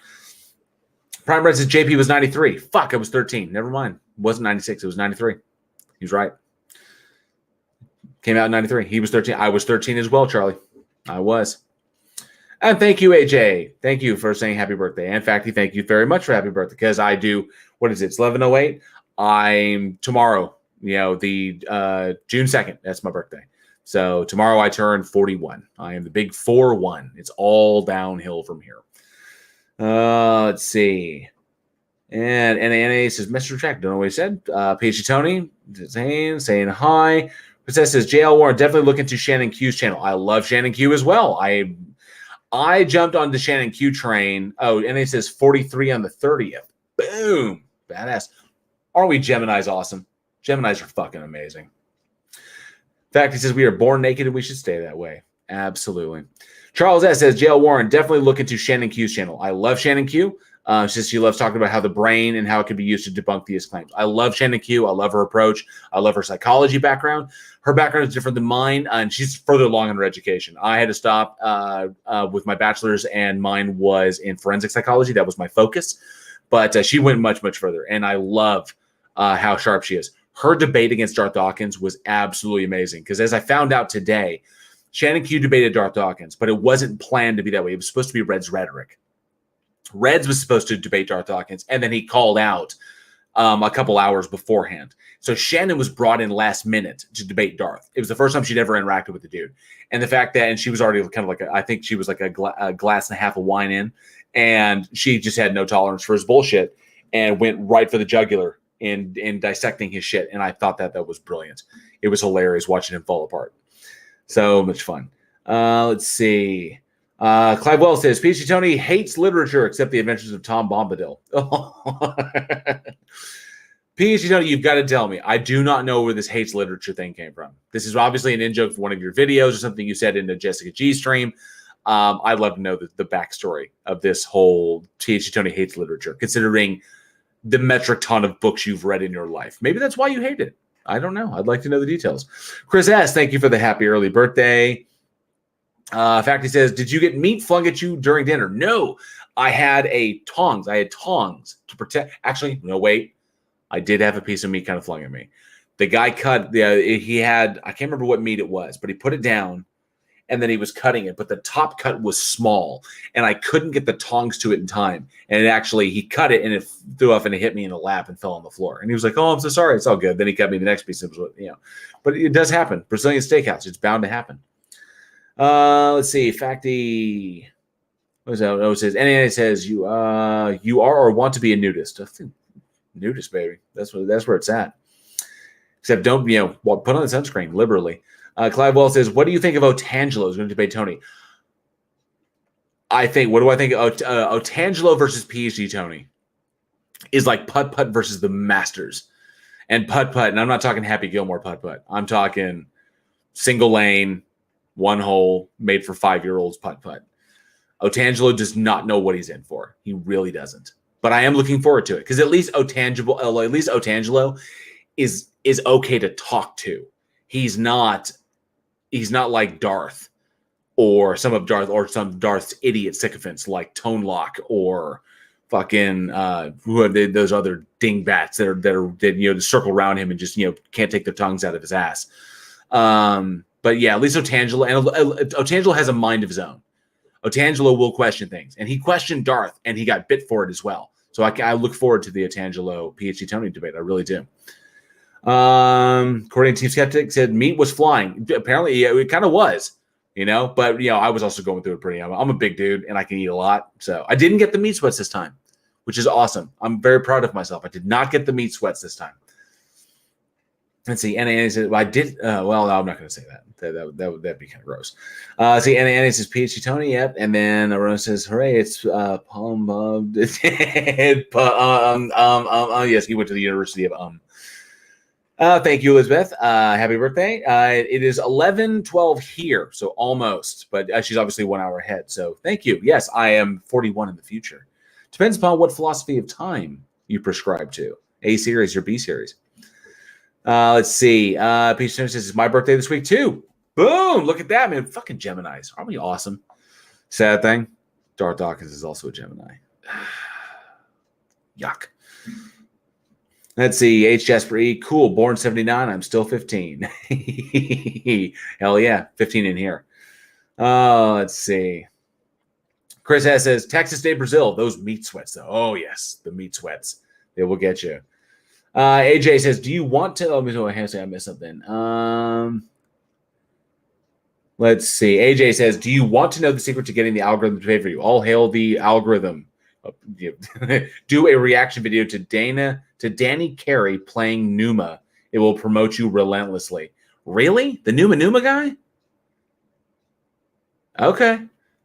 Prime Red says JP was 93. Fuck, I was 13. Never mind. It wasn't 96. It was 93. He was right. Came out in 93. He was 13. I was 13 as well, Charlie. I was. And thank you, AJ. Thank you for saying happy birthday. And Facty, thank you very much for happy birthday, because I do, what is it? It's 11:08. I'm tomorrow, the June 2nd. That's my birthday. So tomorrow I turn 41. I am the big 4-1. It's all downhill from here. Let's see. And NANA says, Mr. Jack, don't know what he said. PhD Tony saying hi. Princess says, JL Warren, definitely look into Shannon Q's channel. I love Shannon Q as well. I jumped on the Shannon Q train. Oh, and it says 43 on the 30th. Boom. Badass. Aren't we Geminis awesome? Geminis are fucking amazing. In fact, he says we are born naked and we should stay that way. Absolutely. Charles S. says, JL Warren, definitely look into Shannon Q's channel. I love Shannon Q. Since she loves talking about how the brain and how it can be used to debunk these claims. I love Shannon Q. I love her approach. I love her psychology background. Her background is different than mine, and she's further along in her education. I had to stop with my bachelor's, and mine was in forensic psychology. That was my focus. But she went much, much further, and I love how sharp she is. Her debate against Darth Dawkins was absolutely amazing, because as I found out today, Shannon Q debated Darth Dawkins, but it wasn't planned to be that way. It was supposed to be Red's rhetoric. Reds was supposed to debate Darth Dawkins, and then he called out a couple hours beforehand. So Shannon was brought in last minute to debate Darth. It was the first time she'd ever interacted with the dude. And the fact that, and she was already kind of like, I think she was like a glass and a half of wine in, and she just had no tolerance for his bullshit and went right for the jugular in dissecting his shit. And I thought that was brilliant. It was hilarious watching him fall apart. So much fun. Let's see. Clive Wells says, PhD Tony hates literature except the adventures of Tom Bombadil. PhD Tony, you've got to tell me. I do not know where this hates literature thing came from. This is obviously an in-joke for one of your videos or something you said in the Jessica G stream. I'd love to know the backstory of this whole PhD Tony hates literature, considering the metric ton of books you've read in your life. Maybe that's why you hate it. I don't know. I'd like to know the details. Chris S., thank you for the happy early birthday. Facty says, did you get meat flung at you during dinner? No, I had tongs. I had tongs to protect. Actually, no, wait. I did have a piece of meat kind of flung at me. The guy cut, he had, I can't remember what meat it was, but he put it down and then he was cutting it, but the top cut was small and I couldn't get the tongs to it in time. And he cut it and it threw off and it hit me in the lap and fell on the floor. And he was like, oh, I'm so sorry. It's all good. Then he cut me the next piece. But it does happen. Brazilian steakhouse. It's bound to happen. Let's see. Facty. What is that? Oh, it says, NAA says you are or want to be a nudist. I think nudist, baby. That's where it's at. Except don't, put on the sunscreen liberally. Clive Wells says, what do you think of Otangelo? Is going to debate Tony. What do I think? Otangelo versus PhD Tony is like putt-putt versus the Masters. And putt-putt, and I'm not talking Happy Gilmore putt-putt. I'm talking single lane, one hole, made for 5-year-olds putt-putt. Otangelo does not know what he's in for. He really doesn't. But I am looking forward to it, because at least Otangelo is okay to talk to. He's not like Darth or some Darth's idiot sycophants like Tone Lock or fucking who are those other dingbats that circle around him and just can't take their tongues out of his ass. But yeah, at least Otangelo has a mind of his own. Otangelo will question things, and he questioned Darth, and he got bit for it as well. So I look forward to the Otangelo PhD Tony debate. I really do. According to Team Skeptic, said meat was flying. Apparently, yeah, it kind of was, But I was also going through it pretty. I'm a big dude, and I can eat a lot. So I didn't get the meat sweats this time, which is awesome. I'm very proud of myself. I did not get the meat sweats this time. Let's see. NANA says, I did. Well, no, I'm not going to say that. That'd be kind of gross. See, NANA says, PhD Tony, yep. And then Arona says, hooray, it's Palm. Yes, he went to the University of Thank you, Elizabeth. Happy birthday. It is 11:12 here, so almost. But she's obviously 1 hour ahead. So thank you. Yes, I am 41 in the future. Depends upon what philosophy of time you prescribe to. A series or B series. Let's see. Peach says, it's my birthday this week, too. Boom. Look at that, man. Fucking Geminis. Aren't we awesome? Sad thing. Darth Dawkins is also a Gemini. Yuck. Let's see. H. Jasper E. Cool. Born 79. I'm still 15. Hell yeah. 15 in here. Let's see. Chris S says, Texas State, Brazil. Those meat sweats, though. Oh, yes, the meat sweats. They will get you. AJ says, do you want to... I missed something. Let's see. AJ says, do you want to know the secret to getting the algorithm to pay for you? All hail the algorithm. Do a reaction video to Danny Carey playing Numa. It will promote you relentlessly. Really? The Numa guy? Okay.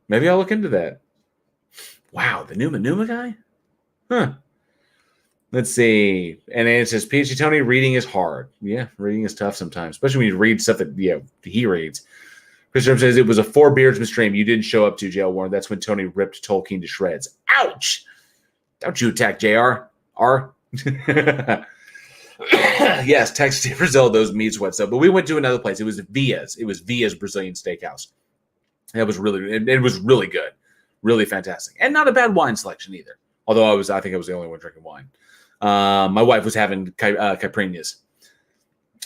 Maybe I'll look into that. Wow, the Numa guy? Huh. Let's see. And it says, PhD Tony, reading is hard. Yeah, reading is tough sometimes, especially when you read stuff that he reads. Christopher says, it was a 4 Beardsman stream you didn't show up to, JL Warren. That's when Tony ripped Tolkien to shreds. Ouch! Don't you attack JR. R. Yes, Texas State, Brazil, those meat sweats. But we went to another place. It was Via's. It was Via's Brazilian Steakhouse. It was really good. Really fantastic. And not a bad wine selection either. Although I think I was the only one drinking wine. My wife was having caipirinhas.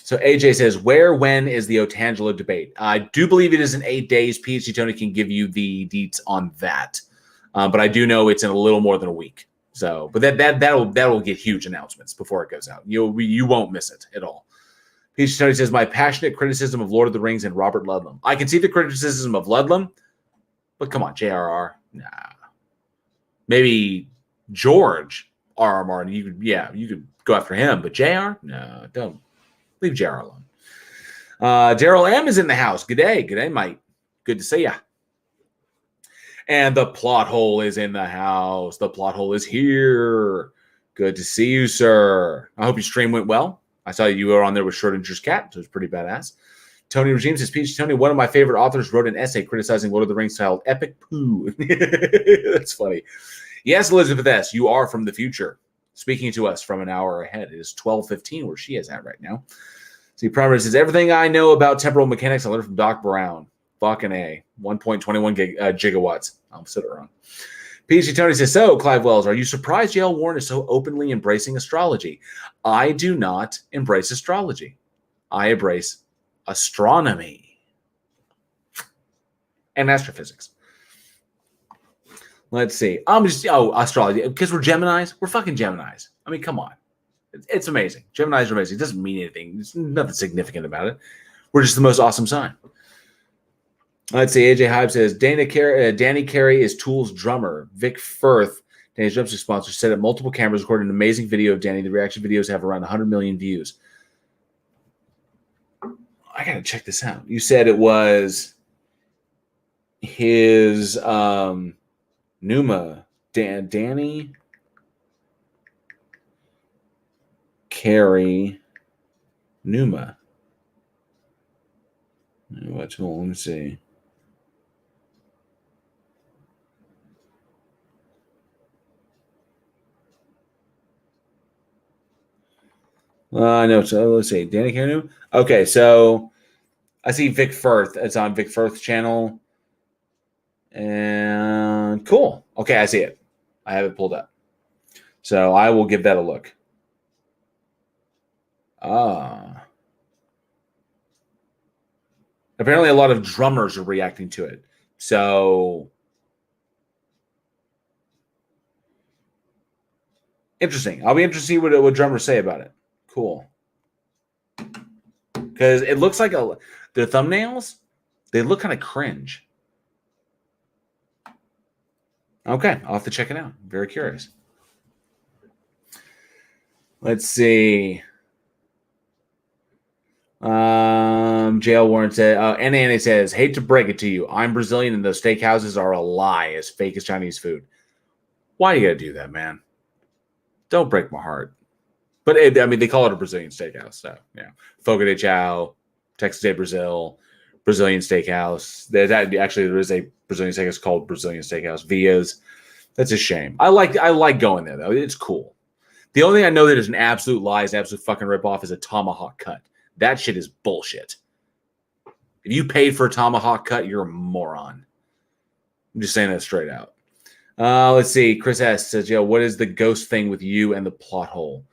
So AJ says, when is the Otangelo debate? I do believe it is in 8 days. PhD Tony can give you the deets on that. But I do know it's in a little more than a week. So, but that'll get huge announcements before it goes out. You won't miss it at all. PhD Tony says, my passionate criticism of Lord of the Rings and Robert Ludlum. I can see the criticism of Ludlum, but come on, JRR. Nah. Maybe George R.R. Martin. You could go after him, but JR? No, don't. Leave JR alone. Daryl M is in the house. Good day, mate. Good to see ya. And the plot hole is in the house. The plot hole is here. Good to see you, sir. I hope your stream went well. I saw you were on there with Schrodinger's cat, so it was pretty badass. Tony Regime says, Peach Tony, one of my favorite authors, wrote an essay criticizing Lord of the Rings titled Epic Poo. That's funny. Yes, Elizabeth S., you are from the future. Speaking to us from an hour ahead. It is 12:15 where she is at right now. See, Primer says, everything I know about temporal mechanics I learned from Doc Brown. Fucking A. 1.21 gigawatts. I'm sitting wrong. PhD Tony says, so, Clive Wells, are you surprised J.L. Warren is so openly embracing astrology? I do not embrace astrology. I embrace astronomy and astrophysics. Let's see. Astrology. Because we're Geminis. We're fucking Geminis. I mean, come on. It's amazing. Geminis are amazing. It doesn't mean anything. There's nothing significant about it. We're just the most awesome sign. Let's see. AJ Hype says, Danny Carey is Tool's drummer. Vic Firth, Danny's drumstick sponsor, set up multiple cameras, recorded an amazing video of Danny. The reaction videos have around 100 million views. I got to check this out. You said it was his Numa, Danny Carey Numa. Let me see. No, so let's see. Danny Carey Numa. Okay, so I see Vic Firth. It's on Vic Firth's channel. And cool. Okay, I see it. I have it pulled up. So I will give that a look. Apparently a lot of drummers are reacting to it. So interesting. I'll be interested to see what drummers say about it. Cool. Because it looks like the thumbnails, they look kind of cringe. Okay, I'll have to check it out. Very curious. Let's see. JL Warren said, Annie says, hate to break it to you. I'm Brazilian and those steakhouses are a lie, as fake as Chinese food. Why do you gotta do that, man? Don't break my heart. But they call it a Brazilian steakhouse. So, yeah. Fogo de Chao, Texas Day, Brazil, Brazilian steakhouse. There is a Brazilian steakhouse called Brazilian Steakhouse. Via's. That's a shame. I like going there, though. It's cool. The only thing I know that is an absolute lie, is an absolute fucking ripoff, is a tomahawk cut. That shit is bullshit. If you paid for a tomahawk cut, you're a moron. I'm just saying that straight out. Let's see. Chris S. says, yo, what is the ghost thing with you and the plot hole?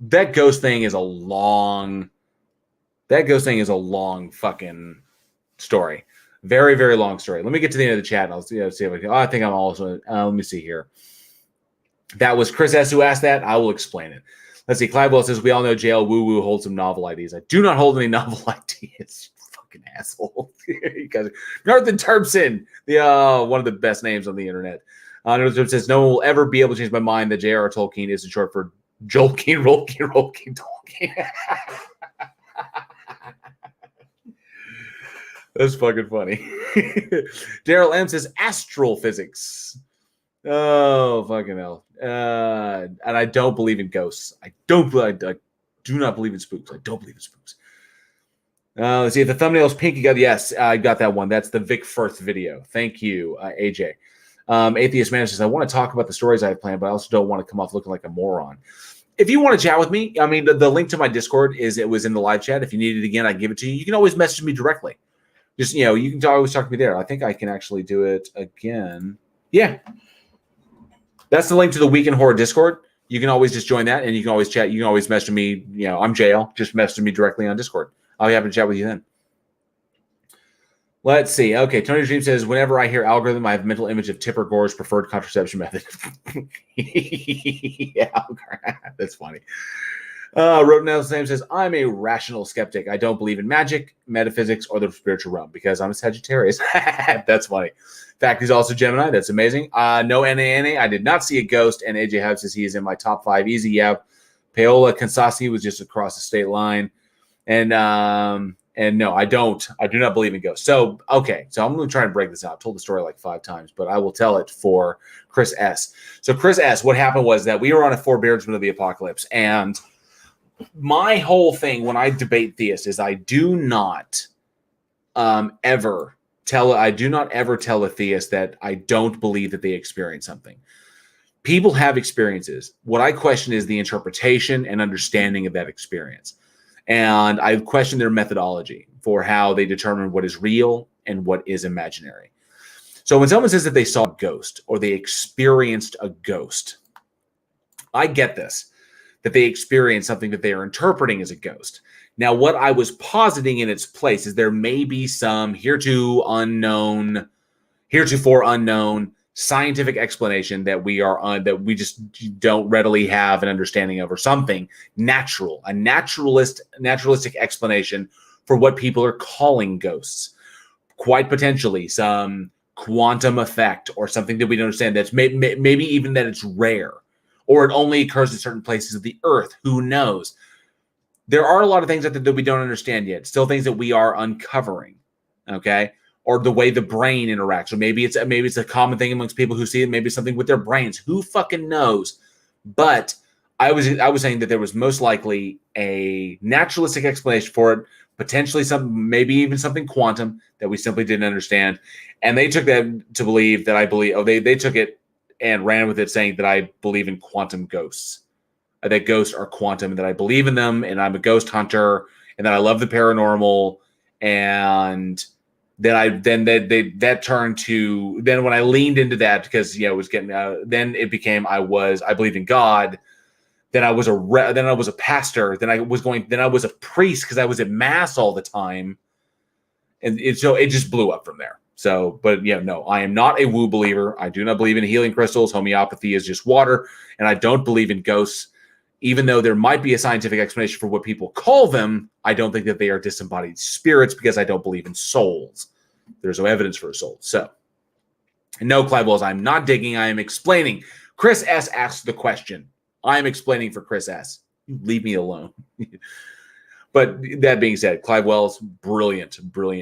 That ghost thing is a long fucking story. Very, very long story. Let me get to the end of the chat. And I'll see if I can. Oh, I think I'm also. Let me see here. That was Chris S. who asked that. I will explain it. Let's see. Clivewell says, we all know JL Woo Woo holds some novel ideas. I do not hold any novel ideas. Fucking asshole. You guys, Nathan Terpson, one of the best names on the internet. Nathan says, no one will ever be able to change my mind that J.R.R. Tolkien isn't short for Jolkien, Rolkien, Tolkien. That's fucking funny. Daryl M says astral physics. Oh, fucking hell. And I don't believe in ghosts. I do not believe in spooks. I don't believe in spooks. Let's see if the thumbnail is pink. You got, yes, I got that one. That's the Vic Firth video. Thank you, AJ. Atheist Man says, I want to talk about the stories I have planned, but I also don't want to come off looking like a moron. If you want to chat with me, I mean, the link to my Discord it was in the live chat. If you need it again, I give it to you. You can always message me directly. Just, you can always talk to me there. I think I can actually do it again. Yeah. That's the link to the Week in Horror Discord. You can always just join that, and you can always chat. You can always message me. I'm JL. Just message me directly on Discord. I'll be happy to chat with you then. Let's see. Okay, Tony Dream says, whenever I hear algorithm, I have a mental image of Tipper Gore's preferred contraception method. Yeah, that's funny. Rodenell Sam says, I'm a rational skeptic. I don't believe in magic, metaphysics, or the spiritual realm because I'm a Sagittarius. That's funny. In fact, he's also Gemini. That's amazing. No NANA. I did not see a ghost. And AJ Hub says he is in my top 5. Easy, yeah. Paola Kansasi was just across the state line. And no, I don't. I do not believe in ghosts. So, okay. So I'm going to try and break this out. I've told the story like 5 times, but I will tell it for Chris S. So Chris S., what happened was that we were on a 4 Beardsmen of the Apocalypse, and my whole thing when I debate theists is I do not ever tell a theist that I don't believe that they experience something. People have experiences. What I question is the interpretation and understanding of that experience. And I question their methodology for how they determine what is real and what is imaginary. So when someone says that they saw a ghost or they experienced a ghost, I get this, that they experienced something that they are interpreting as a ghost. Now, what I was positing in its place is there may be some heretofore unknown scientific explanation that that we just don't readily have an understanding of, or something natural, a naturalistic explanation for what people are calling ghosts. Quite potentially some quantum effect or something that we don't understand. That's maybe even that it's rare, or it only occurs in certain places of the earth. Who knows? There are a lot of things that we don't understand yet. Still things that we are uncovering. Okay. Or the way the brain interacts, or maybe it's a common thing amongst people who see it. Maybe something with their brains. Who fucking knows? But I was saying that there was most likely a naturalistic explanation for it, potentially maybe even something quantum that we simply didn't understand, and they took that to believe that I believe. Oh, they took it and ran with it, saying that I believe in quantum ghosts, that ghosts are quantum, and that I believe in them, and I'm a ghost hunter, and that I love the paranormal, and that turned to when I leaned into that because it was getting then it became I believe in God, then I was a pastor, then I was a priest because I was at mass all the time, and so it just blew up from there. So, but no, I am not a woo believer. I do not believe in healing crystals. Homeopathy is just water, and I don't believe in ghosts. Even though there might be a scientific explanation for what people call them, I don't think that they are disembodied spirits because I don't believe in souls. There's no evidence for a soul. So, no, Clive Wells, I'm not digging. I am explaining. Chris S. asked the question. I am explaining for Chris S. Leave me alone. But that being said, Clive Wells, brilliant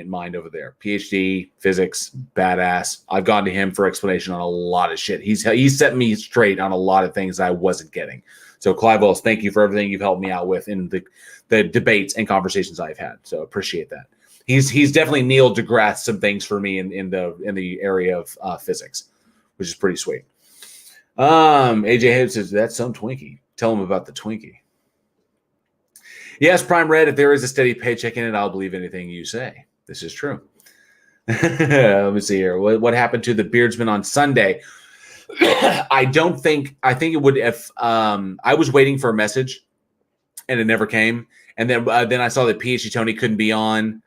mind over there. PhD, physics, badass. I've gone to him for explanation on a lot of shit. He's set me straight on a lot of things I wasn't getting. So Clive Wells, thank you for everything you've helped me out with in the debates and conversations I've had. So appreciate that. He's definitely Neil deGrasse some things for me in the area of physics, which is pretty sweet. AJ Hayes says that's some Twinkie. Tell him about the Twinkie. Yes, Prime Red, if there is a steady paycheck in it, I'll believe anything you say. This is true. Let me see here. What happened to the Beardsman on Sunday? I think it would if I was waiting for a message and it never came. And then I saw that PhD Tony couldn't be on.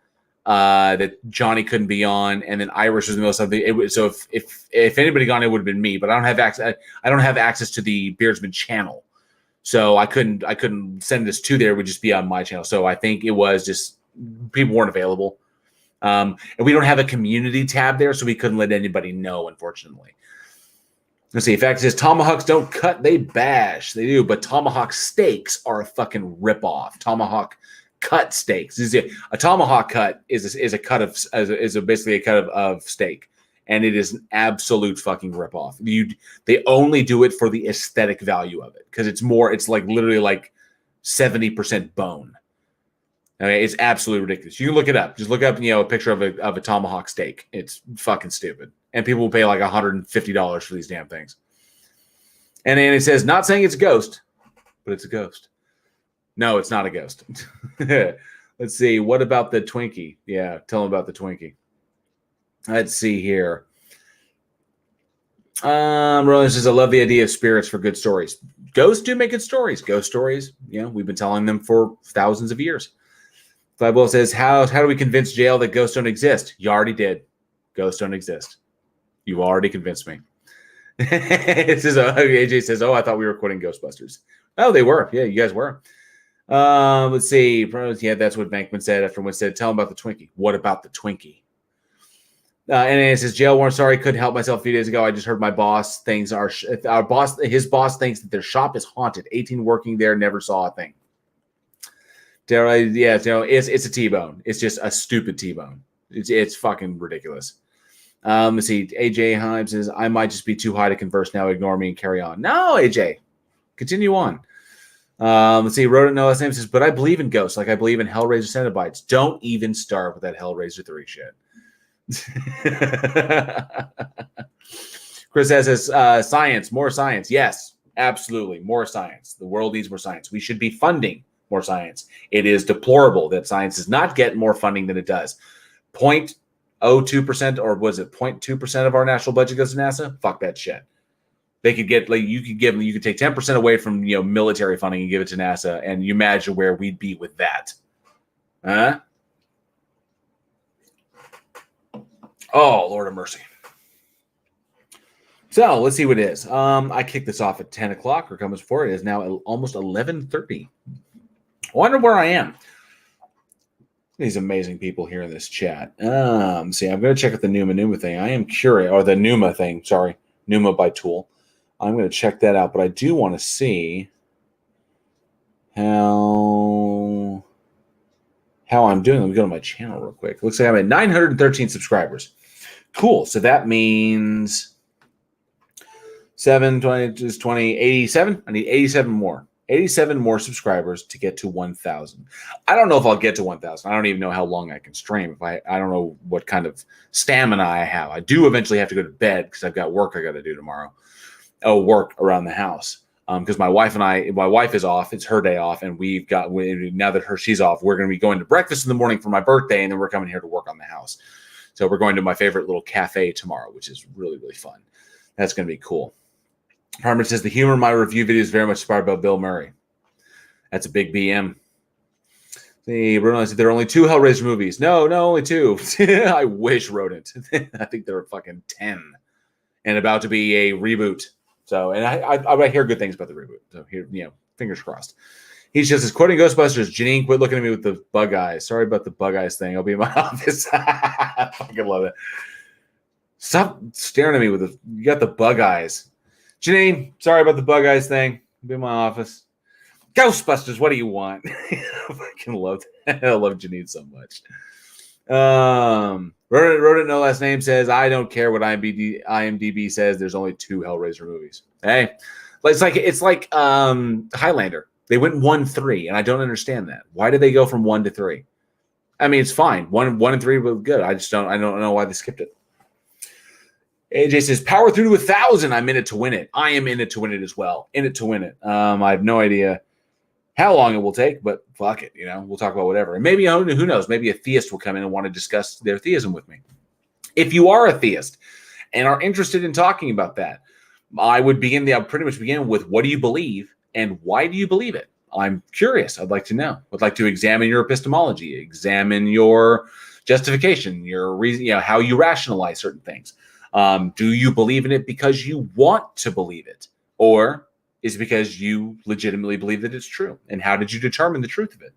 that Johnny couldn't be on, and then Irish was in the middle of something. It was, so if anybody gone, it would have been me. But I don't have access. I don't have access to the Beardsman channel, so I couldn't send this to there. It would just be on my channel. So I think it was just people weren't available, and we don't have a community tab there, so we couldn't let anybody know, unfortunately. Let's see. In fact, it says tomahawks don't cut, they bash. They do, but tomahawk steaks are a fucking ripoff. Tomahawk cut steaks. A tomahawk cut is a cut of basically a cut of steak, and it is an absolute fucking ripoff. They only do it for the aesthetic value of it because it's like literally like 70% bone. Okay, it's absolutely ridiculous. You can look it up. Just look up, a picture of a tomahawk steak. It's fucking stupid. And people will pay like $150 for these damn things. And then it says, not saying it's a ghost, but it's a ghost. No, it's not a ghost. Let's see. What about the Twinkie? Yeah, tell them about the Twinkie. Let's see here. Roland says, I love the idea of spirits for good stories. Ghosts do make good stories. Ghost stories, we've been telling them for thousands of years. Five says, how do we convince JL that ghosts don't exist? You already did. Ghosts don't exist. You already convinced me. AJ says, I thought we were quoting Ghostbusters. Oh, they were. Yeah, you guys were. Let's see. Yeah, that's what Bankman said after one said, tell him about the Twinkie. What about the Twinkie? And it says, JL Warren, sorry, couldn't help myself a few days ago. I just heard my boss his boss thinks that their shop is haunted. 18 working there, never saw a thing. Yeah, it's a T-bone. It's just a stupid T-bone. It's fucking ridiculous. Let's see. AJ Himes says, I might just be too high to converse now. Ignore me and carry on. No, AJ. Continue on. Let's see. Wrote it no last name says, but I believe in ghosts. Like I believe in Hellraiser Cenobites. Don't even start with that Hellraiser 3 shit. Chris says, science, more science. Yes, absolutely. More science. The world needs more science. We should be funding more science. It is deplorable that science does not get more funding than it does. 0.02% or was it 0.2% of our national budget goes to NASA? Fuck that shit. They could get you could take 10% away from military funding and give it to NASA, and you imagine where we'd be with that. Huh? Oh, Lord of mercy. So let's see what it is. I kicked this off at 10 o'clock or comes before. It is now almost 11:30. I wonder where I am. These amazing people here in this chat. See, I'm going to check out the Numa thing. I am curious, or the Numa thing. Sorry, Numa by Tool. I'm going to check that out, but I do want to see how I'm doing. Let me go to my channel real quick. Looks like I'm at 913 subscribers. Cool. So that means 7, 20, 20, 87. I need 87 more. 87 more subscribers to get to 1,000. I don't know if I'll get to 1,000. I don't even know how long I can stream. I don't know what kind of stamina I have. I do eventually have to go to bed because I've got work I got to do tomorrow. Work around the house. Because my wife is off. It's her day off, and now that she's off, we're going to be going to breakfast in the morning for my birthday, and then we're coming here to work on the house. So we're going to my favorite little cafe tomorrow, which is really, really fun. That's going to be cool. Harmon says, the humor in my review video is very much inspired by Bill Murray. That's a big BM. See, Bruno said, there are only 2 Hellraiser movies. No, only 2. I wish, Rodent. I think there are fucking 10. And about to be a reboot. So, and I hear good things about the reboot. So here, fingers crossed. He just says, quoting Ghostbusters, Janine, quit looking at me with the bug eyes. Sorry about the bug eyes thing. I'll be in my office. I fucking love it. Stop staring at me you got the bug eyes. Janine, sorry about the bug eyes thing. I'll be in my office. Ghostbusters, what do you want? I fucking love that. I love Janine so much. Wrote it no last name says, I don't care what IMDb says. There's only 2 Hellraiser movies. Hey, it's like Highlander. They went 1-3, and I don't understand that. Why did they go from 1 to 3? I mean, it's fine. 1 and 3 were good. I don't know why they skipped it. AJ says, power through to 1,000. I'm in it to win it. I am in it to win it as well. In it to win it. I have no idea how long it will take, but fuck it. We'll talk about whatever. And maybe, who knows, maybe a theist will come in and want to discuss their theism with me. If you are a theist and are interested in talking about that, I would pretty much begin with, what do you believe and why do you believe it? I'm curious. I'd like to know. I'd like to examine your epistemology, examine your justification, your reason, how you rationalize certain things. Do you believe in it because you want to believe it, or is it because you legitimately believe that it's true? And how did you determine the truth of it?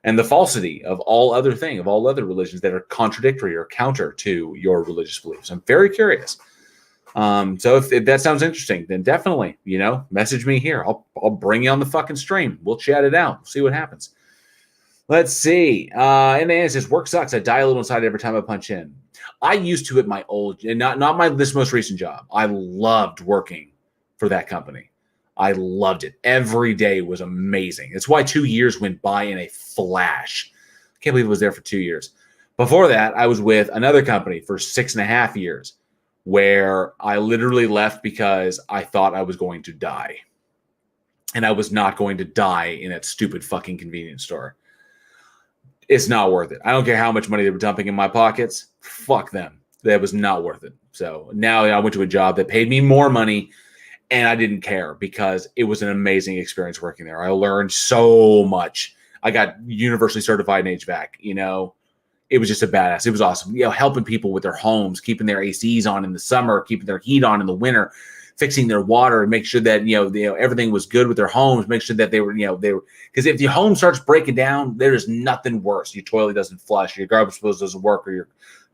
And the falsity of all other religions that are contradictory or counter to your religious beliefs. I'm very curious. So if that sounds interesting, then definitely, message me here. I'll bring you on the fucking stream. We'll chat it out. See what happens. Let's see. And then it says, work sucks. I die a little inside every time I punch in. I used to at my old, and not this most recent job. I loved working for that company. I loved it. Every day was amazing. It's why 2 years went by in a flash. I can't believe it was there for 2 years. Before that, I was with another company for 6.5 years, where I literally left because I thought I was going to die. And I was not going to die in that stupid fucking convenience store. It's not worth it. I don't care how much money they were dumping in my pockets. Fuck them. That was not worth it. So now I went to a job that paid me more money, and I didn't care because it was an amazing experience working there. I learned so much. I got universally certified in HVAC. It was just a badass. It was awesome. Helping people with their homes, keeping their ACs on in the summer, keeping their heat on in the winter, fixing their water, and make sure that everything was good with their homes. Make sure that they were because if your home starts breaking down, there's nothing worse. Your toilet doesn't flush, your garbage disposal doesn't work, or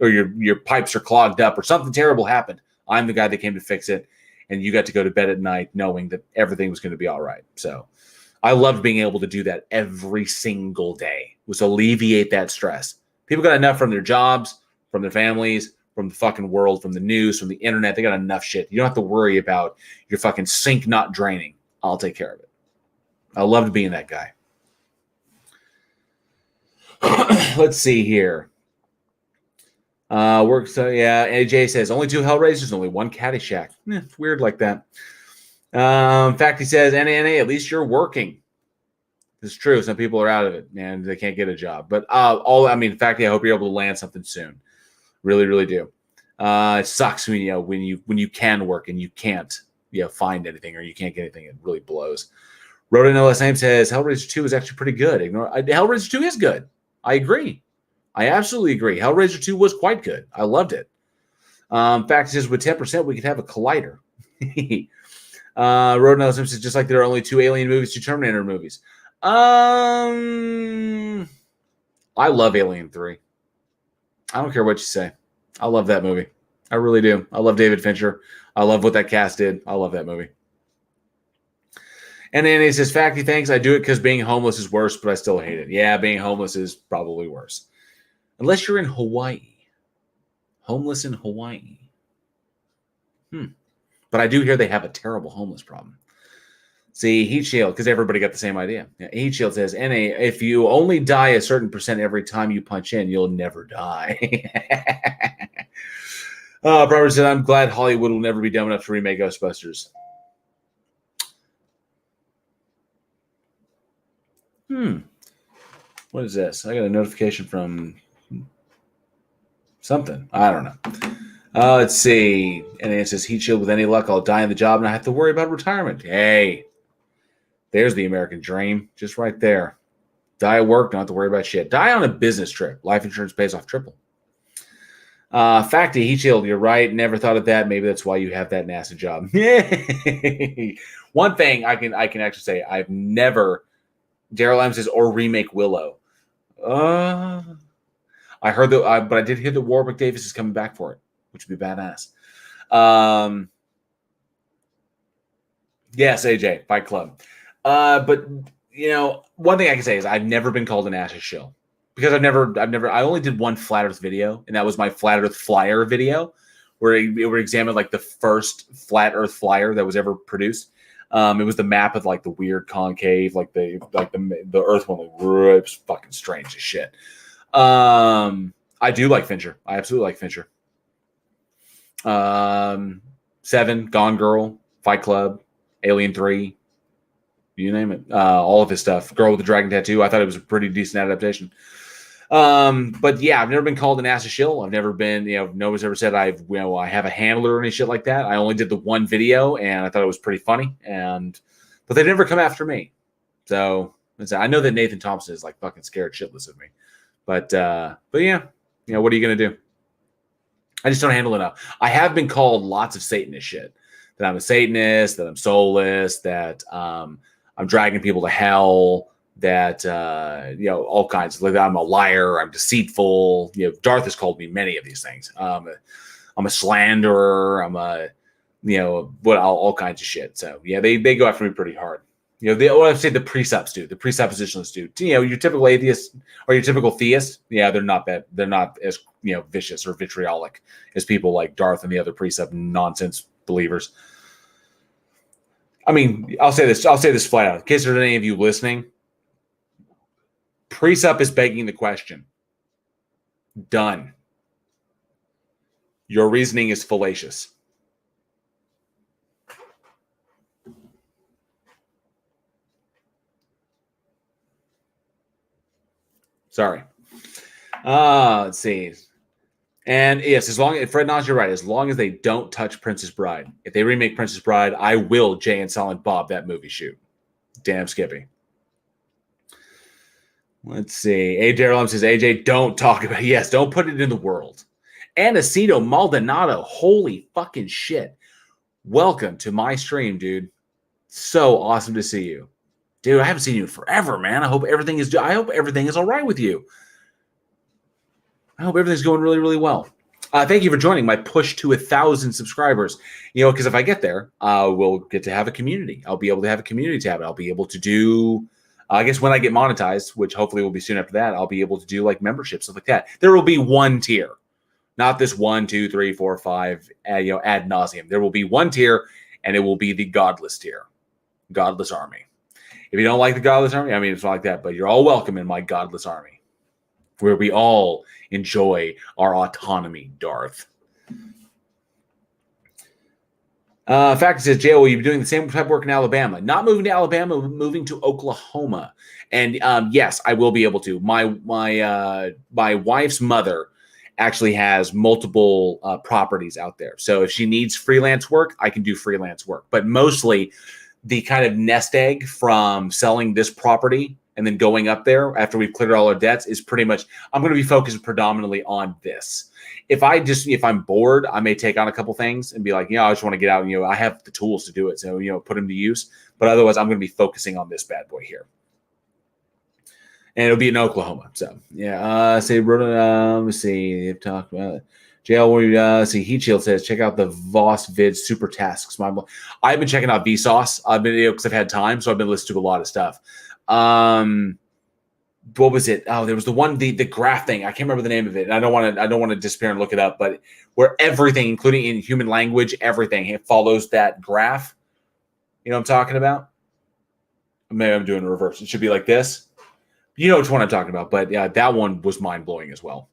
your pipes are clogged up, or something terrible happened. I'm the guy that came to fix it, and you got to go to bed at night knowing that everything was going to be all right. So I loved being able to do that every single day, was alleviate that stress. People got enough from their jobs, from their families, from the fucking world, from the news, from the internet. They got enough shit. You don't have to worry about your fucking sink not draining. I'll take care of it. I loved being that guy. Let's see here. AJ says, only 2 Hellraisers, only 1 Caddyshack. It's weird like that. In fact, he says, NA, at least you're working. It's true. Some people are out of it, and they can't get a job. But in fact, I hope you're able to land something soon. Really, really do. It sucks when you can work and you can't find anything, or you can't get anything. It really blows. Rodan No Less Name says Hellraiser 2 is actually pretty good. Hellraiser 2 is good. I agree. I absolutely agree. Hellraiser 2 was quite good. I loved it. In fact, it says with 10%, we could have a collider. Rodan No Less Name says just like there are only 2 Alien movies, 2 Terminator movies. I love Alien 3. I don't care what you say. I love that movie. I really do. I love David Fincher. I love what that cast did. I love that movie. And then he says, Facty, thanks. I do it because being homeless is worse, but I still hate it. Yeah, being homeless is probably worse. Unless you're in Hawaii. Homeless in Hawaii. But I do hear they have a terrible homeless problem. See, Heat Shield, because everybody got the same idea. Heat Shield says, NA, if you only die a certain percent every time you punch in, you'll never die. Robert said, I'm glad Hollywood will never be dumb enough to remake Ghostbusters. What is this? I got a notification from something. I don't know. Let's see. And it says, Heat Shield, with any luck, I'll die in the job and I have to worry about retirement. Hey. There's the American dream, just right there. Die at work, don't have to worry about shit. Die on a business trip. Life insurance pays off triple. Facty, Heat Shield, you're right. Never thought of that. Maybe that's why you have that NASA job. One thing I can actually say, I've never, Daryl M says, or remake Willow. I heard that, but I did hear that Warwick Davis is coming back for it, which would be badass. Yes, AJ, Fight Club. But one thing I can say is I've never been called an asshole shill because I only did one Flat Earth video, and that was my Flat Earth Flyer video, where it examined like the first Flat Earth flyer that was ever produced. It was the map of like the weird concave, like the Earth one, like it was fucking strange as shit. I do like Fincher. I absolutely like Fincher. 7, Gone Girl, Fight Club, Alien 3. You name it. All of his stuff. Girl with the Dragon Tattoo. I thought it was a pretty decent adaptation. But yeah, I've never been called an ass of shill. I've never been, no one's ever said I have a handler or any shit like that. I only did the one video and I thought it was pretty funny. But they've never come after me. So I know that Nathan Thompson is like fucking scared shitless of me. But yeah, What are you going to do? I just don't handle it enough. I have been called lots of Satanist shit. That I'm a Satanist, that I'm soulless, that I'm dragging people to hell, that, all kinds. Like I'm a liar, I'm deceitful. Darth has called me many of these things. I'm a slanderer. I'm a, all kinds of shit. So, yeah, they go after me pretty hard. I say the precepts do, the presuppositionalists do. Your typical atheist or your typical theist, they're not as vicious or vitriolic as people like Darth and the other precept nonsense believers. I mean, I'll say this flat out, in case there's any of you listening. Precept is begging the question. Done. Your reasoning is fallacious. Sorry. Let's see. And yes, Fred Knox, you're right. As long as they don't touch Princess Bride. If they remake Princess Bride, I will Jay and Silent Bob that movie shoot. Damn Skippy. Let's see. A. Daryl says, AJ, don't talk about it. Yes, don't put it in the world. Anaceto Maldonado. Holy fucking shit. Welcome to my stream, dude. So awesome to see you. Dude, I haven't seen you in forever, man. I hope everything is all right with you. I hope everything's going really, really well. Thank you for joining my push to 1,000 subscribers. Because if I get there, we'll get to have a community. I'll be able to have a community tab. I'll be able to do, I guess when I get monetized, which hopefully will be soon after that, I'll be able to do like memberships, stuff like that. There will be one tier, not this 1, 2, 3, 4, 5, ad nauseum. There will be one tier, and it will be the godless tier, godless army. If you don't like the godless army, I mean, it's not like that, but you're all welcome in my godless army, where we all enjoy our autonomy, Darth. Fact says, Jay, will you be doing the same type of work in Alabama? Not moving to Alabama, moving to Oklahoma. And yes, I will be able to. My wife's mother actually has multiple properties out there. So if she needs freelance work, I can do freelance work. But mostly the kind of nest egg from selling this property and then going up there after we've cleared all our debts is pretty much, I'm going to be focused predominantly on this. If I'm bored, I may take on a couple things and be like, I just want to get out. I have the tools to do it. So, put them to use. But otherwise, I'm going to be focusing on this bad boy here. And it'll be in Oklahoma. So, yeah. Let's see. They've talked about it. JL, see, Heat Shield says, check out the Voss vid super tasks. I've been checking out Vsauce. I've been, because I've had time. So I've been listening to a lot of stuff. What was it? Oh, there was the one, the graph thing. I can't remember the name of it. I don't want to disappear and look it up, but where everything, including in human language, everything, it follows that graph. You know what I'm talking about? Maybe I'm doing a reverse. It should be like this. You know which one I'm talking about, but yeah, that one was mind blowing as well.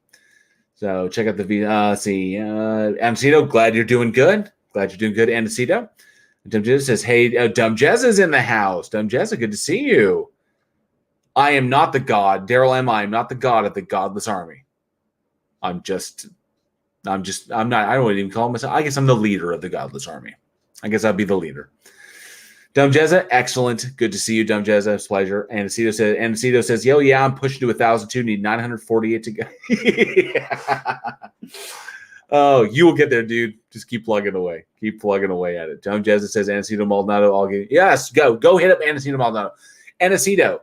So check out the Antecito, glad you're doing good. Glad you're doing good, Antecito. Dumb Jezza says, hey, Dumb Jezza's in the house. Dumb Jezza, good to see you. I am not the god. Daryl M. I am not the god of the godless army. I don't even call myself. I guess I'm the leader of the godless army. I guess I'd be the leader. Dumb Jezza, excellent. Good to see you, Dumb Jezza. It's a pleasure. Antecito says, yo, yeah, I'm pushing to 1,000 too. Need 948 to go. Yeah. Oh, you will get there, dude. Just keep plugging away. Keep plugging away at it. Dumb Jezza says, Antecito Maldonado. I'll get. Yes, go hit up Antecito Maldonado. Antecito.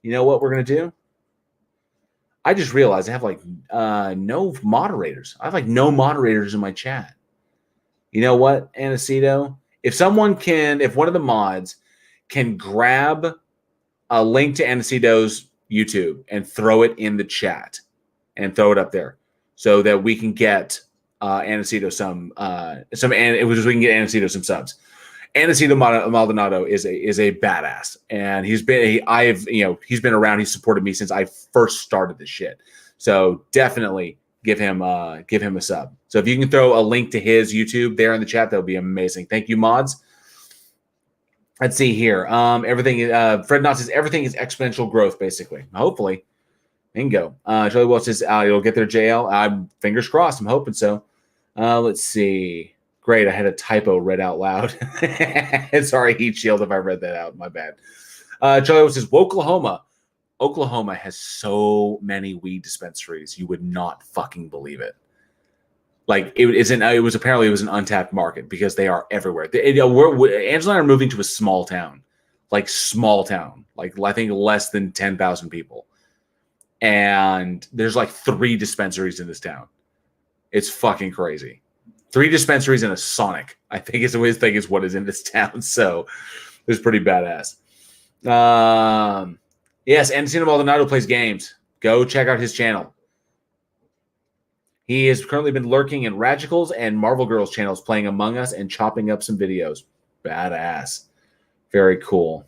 You know what we're gonna do? I just realized I have no moderators. I have no moderators in my chat. You know what, Antecito? If one of the mods can grab a link to Antecito's YouTube and throw it in the chat and throw it up there so that we can get Antecito some we can get Antecito some subs. Antecito Maldonado is a badass, and he's been around. He's supported me since I first started this shit. So definitely give him a sub. So if you can throw a link to his YouTube there in the chat, that would be amazing. Thank you, mods. Let's see here. Fred Knott says everything is exponential growth, basically. Hopefully. Bingo. Charlie Welch says you'll get there, JL. Fingers crossed. I'm hoping so. Let's see. Great. I had a typo read out loud. Sorry, Heat Shield, if I read that out. My bad. Charlie Welch says Woklahoma. Oklahoma has so many weed dispensaries. You would not fucking believe it. Like it was apparently an untapped market because they are everywhere. Angela and I are moving to a small town, like I think less than 10,000 people, and there's like 3 dispensaries in this town. It's fucking crazy. 3 dispensaries and a Sonic, I think is what is in this town. So it's pretty badass. Yes, Antino Maldonado plays games. Go check out his channel. He has currently been lurking in Radicals and Marvel Girls channels, playing Among Us and chopping up some videos. Badass. Very cool.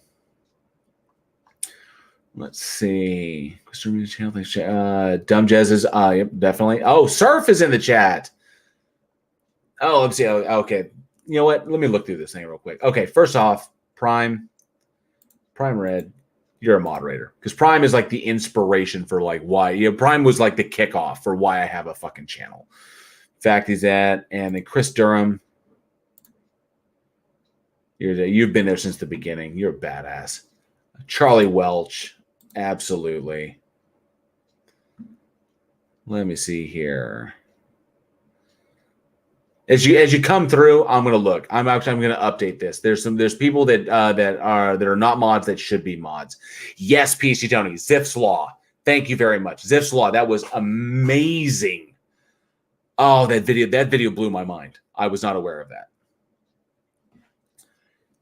Let's see. Dumb Jez is yep, definitely. Oh, Surf is in the chat. Oh, let's see. Okay. You know what? Let me look through this thing real quick. Okay, first off, Prime Red, you're a moderator. Because Prime is like the inspiration for like why. Prime was like the kickoff for why I have a fucking channel. Fact is that. And then Chris Durham. You've been there since the beginning. You're a badass. Charlie Welch. Absolutely. Let me see here. As you come through, I'm gonna look. I'm gonna update this. There's people that are not mods that should be mods. Yes, PC Tony, Ziff's Law. Thank you very much, Ziff's Law. That was amazing. Oh, that video blew my mind. I was not aware of that.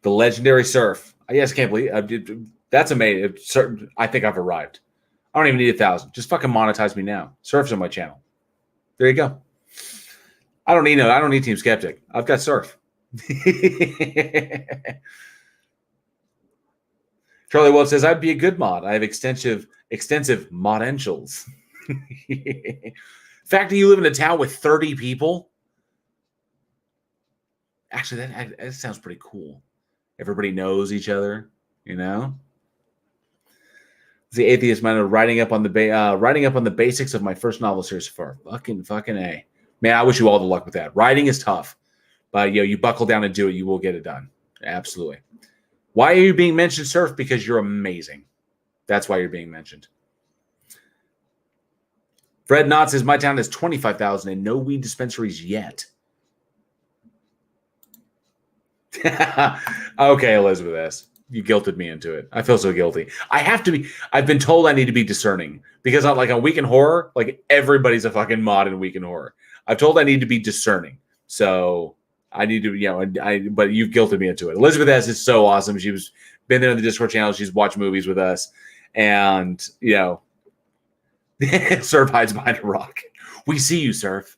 The legendary Surf. Yes, can't believe that's amazing. I think I've arrived. I don't even need 1,000. Just fucking monetize me now. Surf's on my channel. There you go. I don't need Team Skeptic. I've got Surf. Charlie Wolf says, I'd be a good mod. I have extensive modentials. Fact that you live in a town with 30 people. Actually, that sounds pretty cool. Everybody knows each other, you know? The atheist man writing up on the basics of my first novel series for fucking A. Man, I wish you all the luck with that. Writing is tough, but you buckle down and do it, you will get it done. Absolutely. Why are you being mentioned, Surf? Because you're amazing. That's why you're being mentioned. Fred Knott says my town has 25,000 and no weed dispensaries yet. Okay, Elizabeth S. You guilted me into it. I feel so guilty. I've been told I need to be discerning because on Weekend Horror, like everybody's a fucking mod in Weekend Horror. I've told I need to be discerning. So I need to, but you've guilted me into it. Elizabeth S. is so awesome. She's been there in the Discord channel. She's watched movies with us. And, Surf hides behind a rock. We see you, Surf.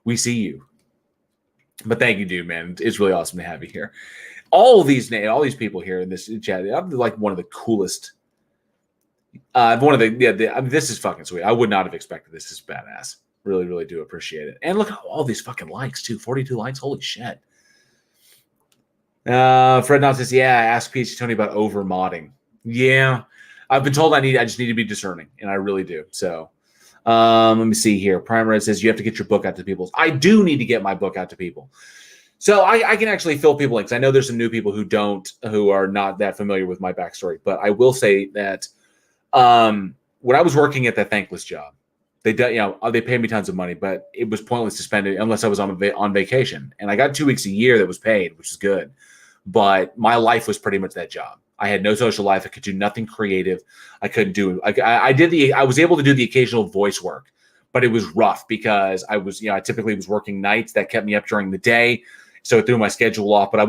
We see you. But thank you, dude, man. It's really awesome to have you here. All these people here in this chat, I'm like one of the coolest. This is fucking sweet. I would not have expected this. This is badass. Really, really do appreciate it. And look at all these fucking likes too. 42 likes. Holy shit. Fred Knott says, yeah, ask PhD Tony about over modding. Yeah. I've been told I just need to be discerning, and I really do. So let me see here. Prime Red says you have to get your book out to people. I do need to get my book out to people. So I can actually fill people in because I know there's some new people who are not that familiar with my backstory. But I will say that when I was working at that thankless job, they paid me tons of money, but it was pointless to spend it unless I was on vacation. And I got 2 weeks a year that was paid, which is good. But my life was pretty much that job. I had no social life. I could do nothing creative. I couldn't do. I was able to do the occasional voice work, but it was rough because I typically was working nights that kept me up during the day. So it threw my schedule off, but I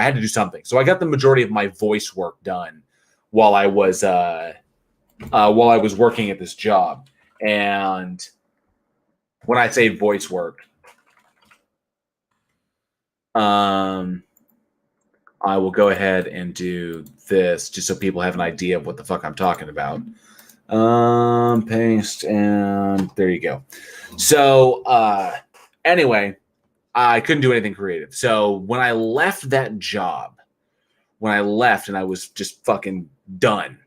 had to do something. So I got the majority of my voice work done while I was working at this job. And when I say voice work, I will go ahead and do this just so people have an idea of what the fuck I'm talking about. Paste, and there you go. So anyway, I couldn't do anything creative. So when I left that job, and I was just fucking done,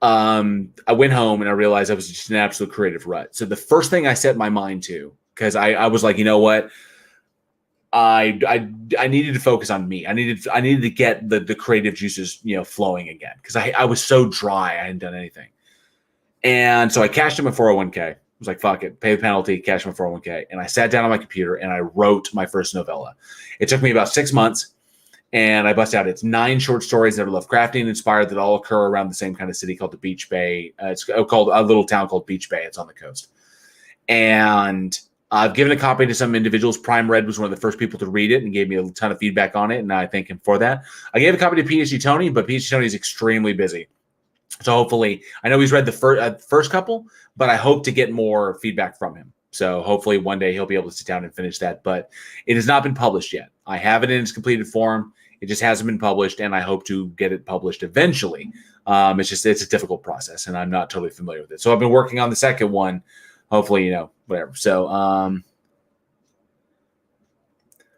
I went home and I realized I was just an absolute creative rut. So the first thing I set my mind to, because I was like, you know what? I needed to focus on me. I needed to get the creative juices, flowing again. Because I was so dry. I hadn't done anything. And so I cashed in my 401k. I was like, fuck it, pay the penalty, cash my 401k. And I sat down on my computer and I wrote my first novella. It took me about 6 months, and I bust out. It's 9 short stories that are Lovecraftian inspired that all occur around the same kind of city called the Beach Bay. It's called a little town called Beach Bay. It's on the coast. And I've given a copy to some individuals. Prime Red was one of the first people to read it and gave me a ton of feedback on it, and I thank him for that. I gave a copy to PhD Tony, but PhD Tony is extremely busy. So hopefully, I know he's read the first couple, but I hope to get more feedback from him. So hopefully one day he'll be able to sit down and finish that. But it has not been published yet. I have it in its completed form. It just hasn't been published, and I hope to get it published eventually. It's a difficult process, and I'm not totally familiar with it. So I've been working on the second one. Hopefully, whatever. So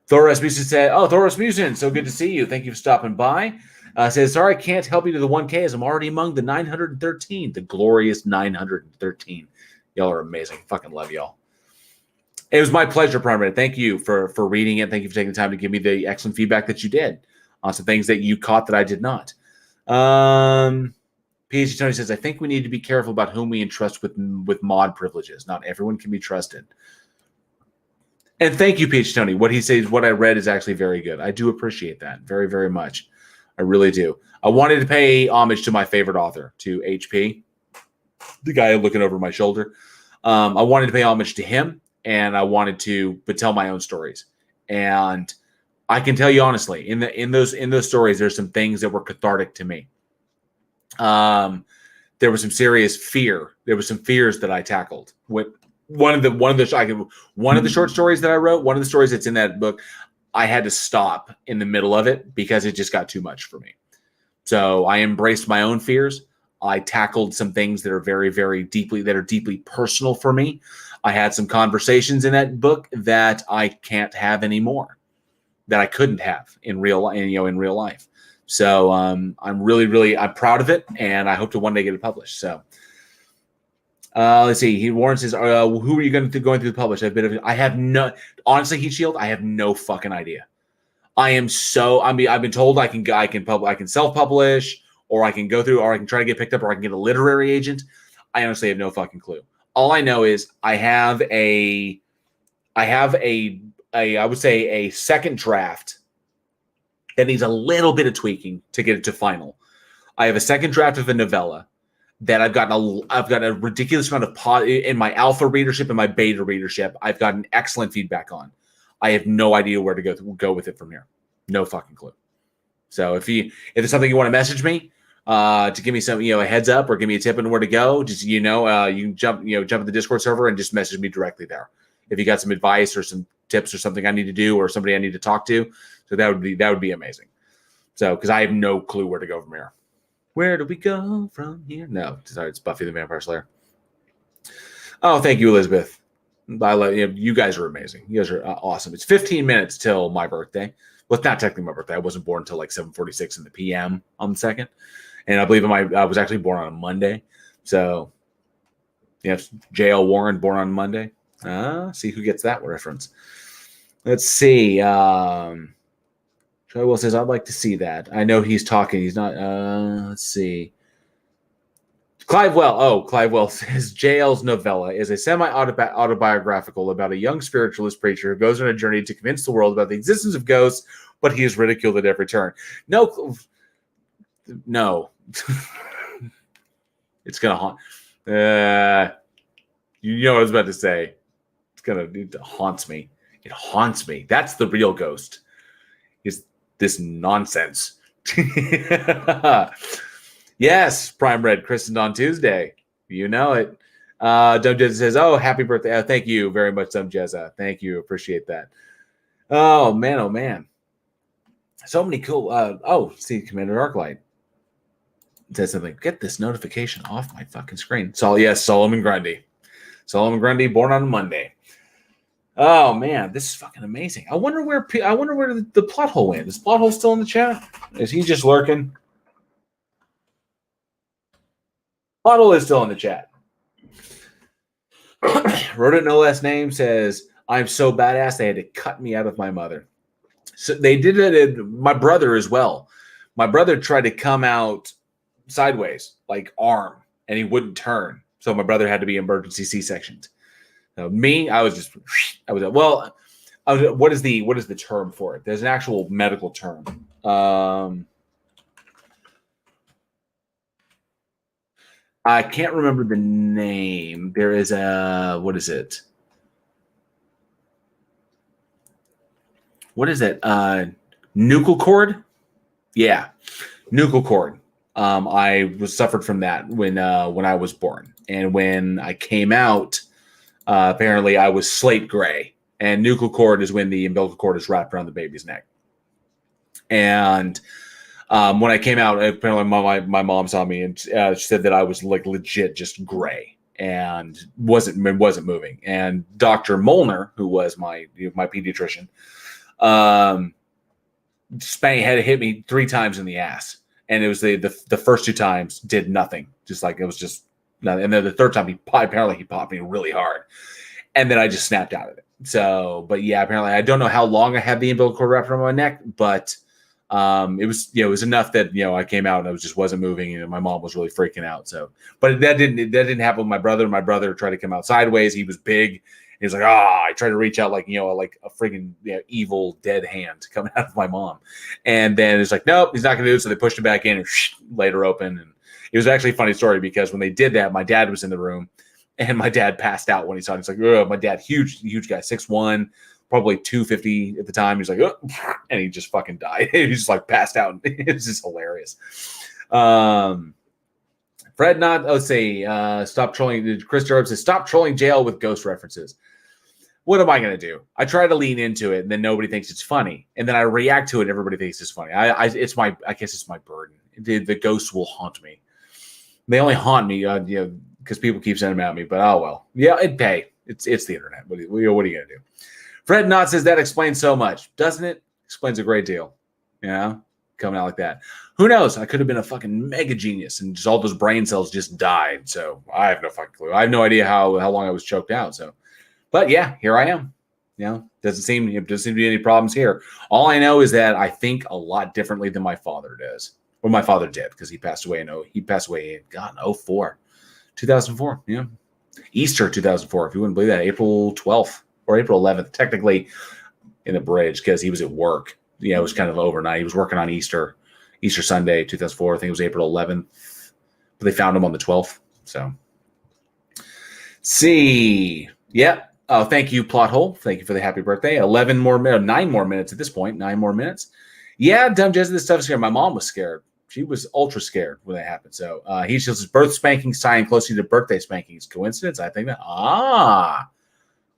Thor Rasmussen said, Thor Rasmussen, so good to see you. Thank you for stopping by. Says, sorry, I can't help you to the 1K as I'm already among the 913, the glorious 913. Y'all are amazing. Fucking love y'all. It was my pleasure, Primary. Thank you for reading it. Thank you for taking the time to give me the excellent feedback that you did on some things that you caught that I did not. PhD Tony says, I think we need to be careful about whom we entrust with mod privileges. Not everyone can be trusted. And thank you, PhD Tony. What he says, what I read is actually very good. I do appreciate that very, very much. I really do. I wanted to pay homage to my favorite author, to HP, the guy looking over my shoulder. I wanted to pay homage to him, and I wanted to tell my own stories. And I can tell you honestly, in those stories, there's some things that were cathartic to me. There was some serious fear. There was some fears that I tackled. With one of the short stories that I wrote, one of the stories that's in that book, I had to stop in the middle of it because it just got too much for me. So I embraced my own fears. I tackled some things that are very, very deeply personal for me. I had some conversations in that book that I can't have anymore, that I couldn't have in real life. So I'm really proud of it, and I hope to one day get it published. So let's see. He warns says, who are you going through the publish? Honestly, Heat Shield, I have no fucking idea. I've been told I can self-publish, or I can go through, or I can try to get picked up, or I can get a literary agent. I honestly have no fucking clue. All I know is I have a I would say a second draft that needs a little bit of tweaking to get it to final. I have a second draft of a novella that I've got a ridiculous amount of in my alpha readership and my beta readership. I've gotten excellent feedback on. I have no idea where to go with it from here. No fucking clue. So if there's something you want to message me to give me some a heads up or give me a tip on where to go, just you can jump in the Discord server and just message me directly there. If you got some advice or some tips or something I need to do or somebody I need to talk to, so that would be amazing. So because I have no clue where to go from here. Where do we go from here? No, sorry, it's Buffy the Vampire Slayer. Oh, thank you, Elizabeth. I love you guys are amazing. You guys are awesome. It's 15 minutes till my birthday. Well, it's not technically my birthday. I wasn't born until like 7:46 in the p.m. on the 2nd. And I believe I was actually born on a Monday. So, yes, J.L. Warren, born on Monday. See who gets that reference. Let's see. Troy Will says, I'd like to see that. I know he's talking. He's not. Let's see. Clive Well says JL's novella is a semi-autobiographical about a young spiritualist preacher who goes on a journey to convince the world about the existence of ghosts, but he is ridiculed at every turn. No. It's going to haunt. You know what I was about to say. It haunts me. It haunts me. That's the real ghost. Is this nonsense. Yes, Prime Red christened on Tuesday. You know it. Dumb Jezza says, oh, happy birthday. Thank you very much, Dumb Jezza. Thank you. Appreciate that. Oh, man. So many cool. See, Commander Arclight says something. Get this notification off my fucking screen. Solomon Grundy. Solomon Grundy, born on Monday. Oh man, this is fucking amazing. I wonder where the plot hole went. Is plot hole still in the chat? Is he just lurking? Plot hole is still in the chat. Wrote it no last name says, I'm so badass they had to cut me out of my mother. So they did it my brother as well. My brother tried to come out sideways, like arm, and he wouldn't turn. So my brother had to be emergency C-sectioned. Me, I was well. What is the term for it? There's an actual medical term. I can't remember the name. There is what is it? What is it? Nuchal cord? Yeah, nuchal cord. I suffered from that when I was born, and when I came out, apparently I was slate gray. And nuchal cord is when the umbilical cord is wrapped around the baby's neck. And when I came out, apparently my mom saw me and she said that I was like legit just gray and wasn't moving. And Dr. Molnar, who was my pediatrician, had hit me 3 times in the ass, and it was the first 2 times did nothing, just like it was just nothing. And then the third time he popped me really hard, and then I just snapped out of it. So, but yeah, apparently I don't know how long I had the umbilical cord wrapped around my neck, but it was enough that I came out and I wasn't moving, and my mom was really freaking out. So, but that didn't happen with my brother. My brother tried to come out sideways. He was big. He was like, I tried to reach out like a freaking evil dead hand coming out of my mom, and then it's like, nope, he's not going to do it. So they pushed him back in and laid her open. And it was actually a funny story because when they did that, my dad was in the room, and my dad passed out when he saw it. He's like, oh, my dad, huge guy, 6'1", probably 250 at the time. He's like, oh, and he just fucking died. He just like passed out. It's just hilarious. Fred, let's see. Stop trolling. Chris Durham says, stop trolling jail with ghost references. What am I going to do? I try to lean into it, and then nobody thinks it's funny. And then I react to it, and everybody thinks it's funny. I guess it's my burden. The ghosts will haunt me. They only haunt me, because people keep sending them at me. But oh well. Yeah, it's the internet. What are you going to do? Fred Knott says that explains so much, doesn't it? Explains a great deal. Coming out like that. Who knows? I could have been a fucking mega genius, and just all those brain cells just died. So I have no fucking clue. I have no idea how long I was choked out. So, but yeah, here I am. Doesn't seem to be any problems here. All I know is that I think a lot differently than my father does, or my father did, because he passed away in 2004. Yeah, Easter 2004. If you wouldn't believe that, April 12th. Or April 11th, technically in the bridge, because he was at work. It was kind of overnight. He was working on Easter Sunday, 2004. I think it was April 11th, but they found him on the 12th. So, see, yep. Oh, thank you, Plot Hole. Thank you for the happy birthday. 9 more minutes at this point. 9 more minutes. Yeah, Dumb Jesse, this stuff scared. My mom was scared. She was ultra scared when that happened. So he says birth spankings tying closely to birthday spankings. Coincidence? I think that.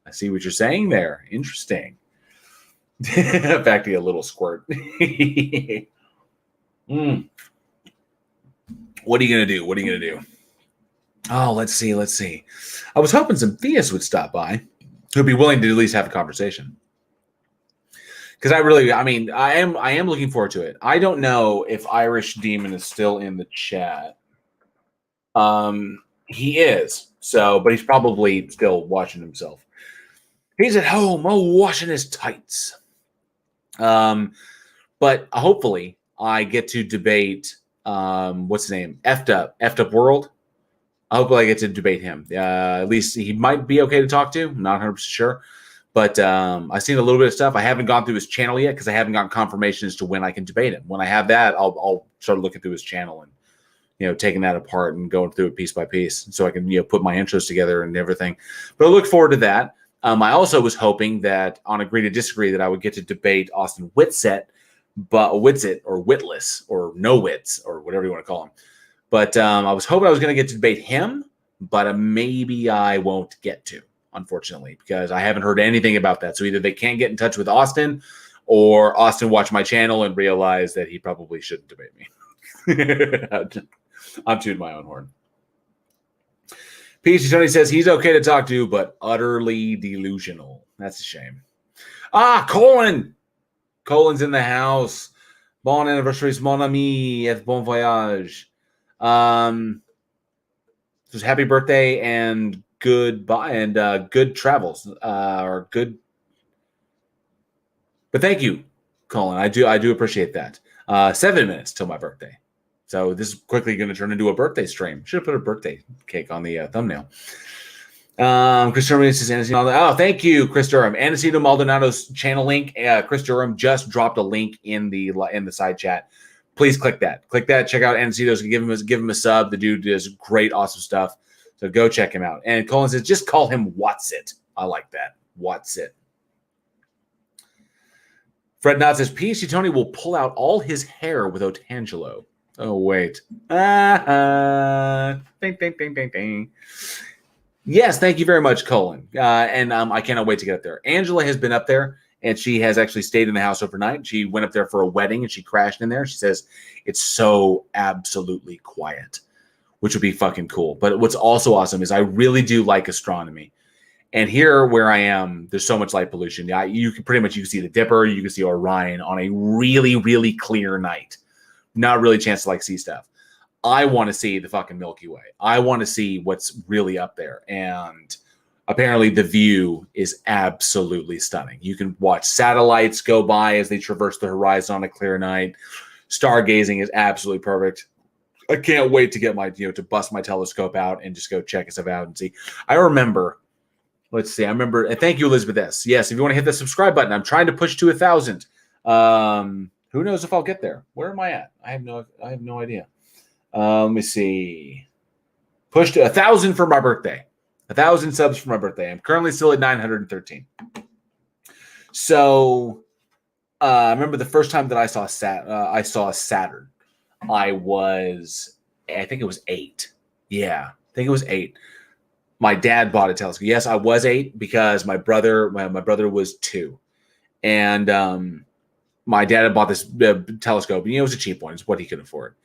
I see what you're saying there. Interesting. Back to you, a little squirt. What are you going to do? Oh, let's see. I was hoping some theists would stop by who'd be willing to at least have a conversation. Because I am looking forward to it. I don't know if Irish Demon is still in the chat. He is. So, but he's probably still watching himself. He's at home, washing his tights. But hopefully I get to debate, what's his name? Effed Up World. Hopefully I get to debate him. At least he might be okay to talk to. I'm not 100% sure. But I've seen a little bit of stuff. I haven't gone through his channel yet because I haven't gotten confirmation as to when I can debate him. When I have that, I'll start looking through his channel and taking that apart and going through it piece by piece so I can put my intros together and everything. But I look forward to that. I also was hoping that on Agree to Disagree that I would get to debate Austin Whitsett, or Witless, or No Wits, or whatever you want to call him. But I was hoping I was going to get to debate him, but maybe I won't get to, unfortunately, because I haven't heard anything about that. So either they can't get in touch with Austin, or Austin watched my channel and realized that he probably shouldn't debate me. I'm tooting my own horn. Peachy Tony says he's okay to talk to, but utterly delusional. That's a shame. Colin! Colin's in the house. Bon anniversaire, mon ami, et bon voyage. Just happy birthday and goodbye and good travels. But thank you, Colin. I do appreciate that. 7 minutes till my birthday. So this is quickly going to turn into a birthday stream. Should have put a birthday cake on the thumbnail. Chris Durham says, oh, thank you, Chris Durham. Anacito Maldonado's channel link. Chris Durham just dropped a link in the side chat. Please click that. Click that. Check out Anacito's. Give him a sub. The dude does great, awesome stuff. So go check him out. And Colin says, just call him Watsit. I like that. Watsit. Fred Knott says, PhD Tony will pull out all his hair with Otangelo. Oh, wait. Bing, bing, bing, bing, bing. Yes, thank you very much, Colin. And I cannot wait to get up there. Angela has been up there, and she has actually stayed in the house overnight. She went up there for a wedding, and she crashed in there. She says it's so absolutely quiet, which would be fucking cool. But what's also awesome is I really do like astronomy. And here where I am, there's so much light pollution. You can see the Dipper, you can see Orion on a really, really clear night. Not really a chance to see stuff. I want to see the fucking Milky Way. I want to see what's really up there. And apparently the view is absolutely stunning. You can watch satellites go by as they traverse the horizon on a clear night. Stargazing is absolutely perfect. I can't wait to get to bust my telescope out and just go check stuff out and see. I remember, and thank you, Elizabeth S. Yes, if you want to hit the subscribe button, I'm trying to push to 1,000. Who knows if I'll get there? Where am I at? I have no idea. Let me see. Push to 1,000 for my birthday. 1,000 subs for my birthday. I'm currently still at 913. So I remember the first time that I saw Saturn. I think it was 8. Yeah, I think it was 8. My dad bought a telescope. Yes, I was 8 because my brother was 2, and my dad had bought this telescope. It was a cheap one. It's what he could afford.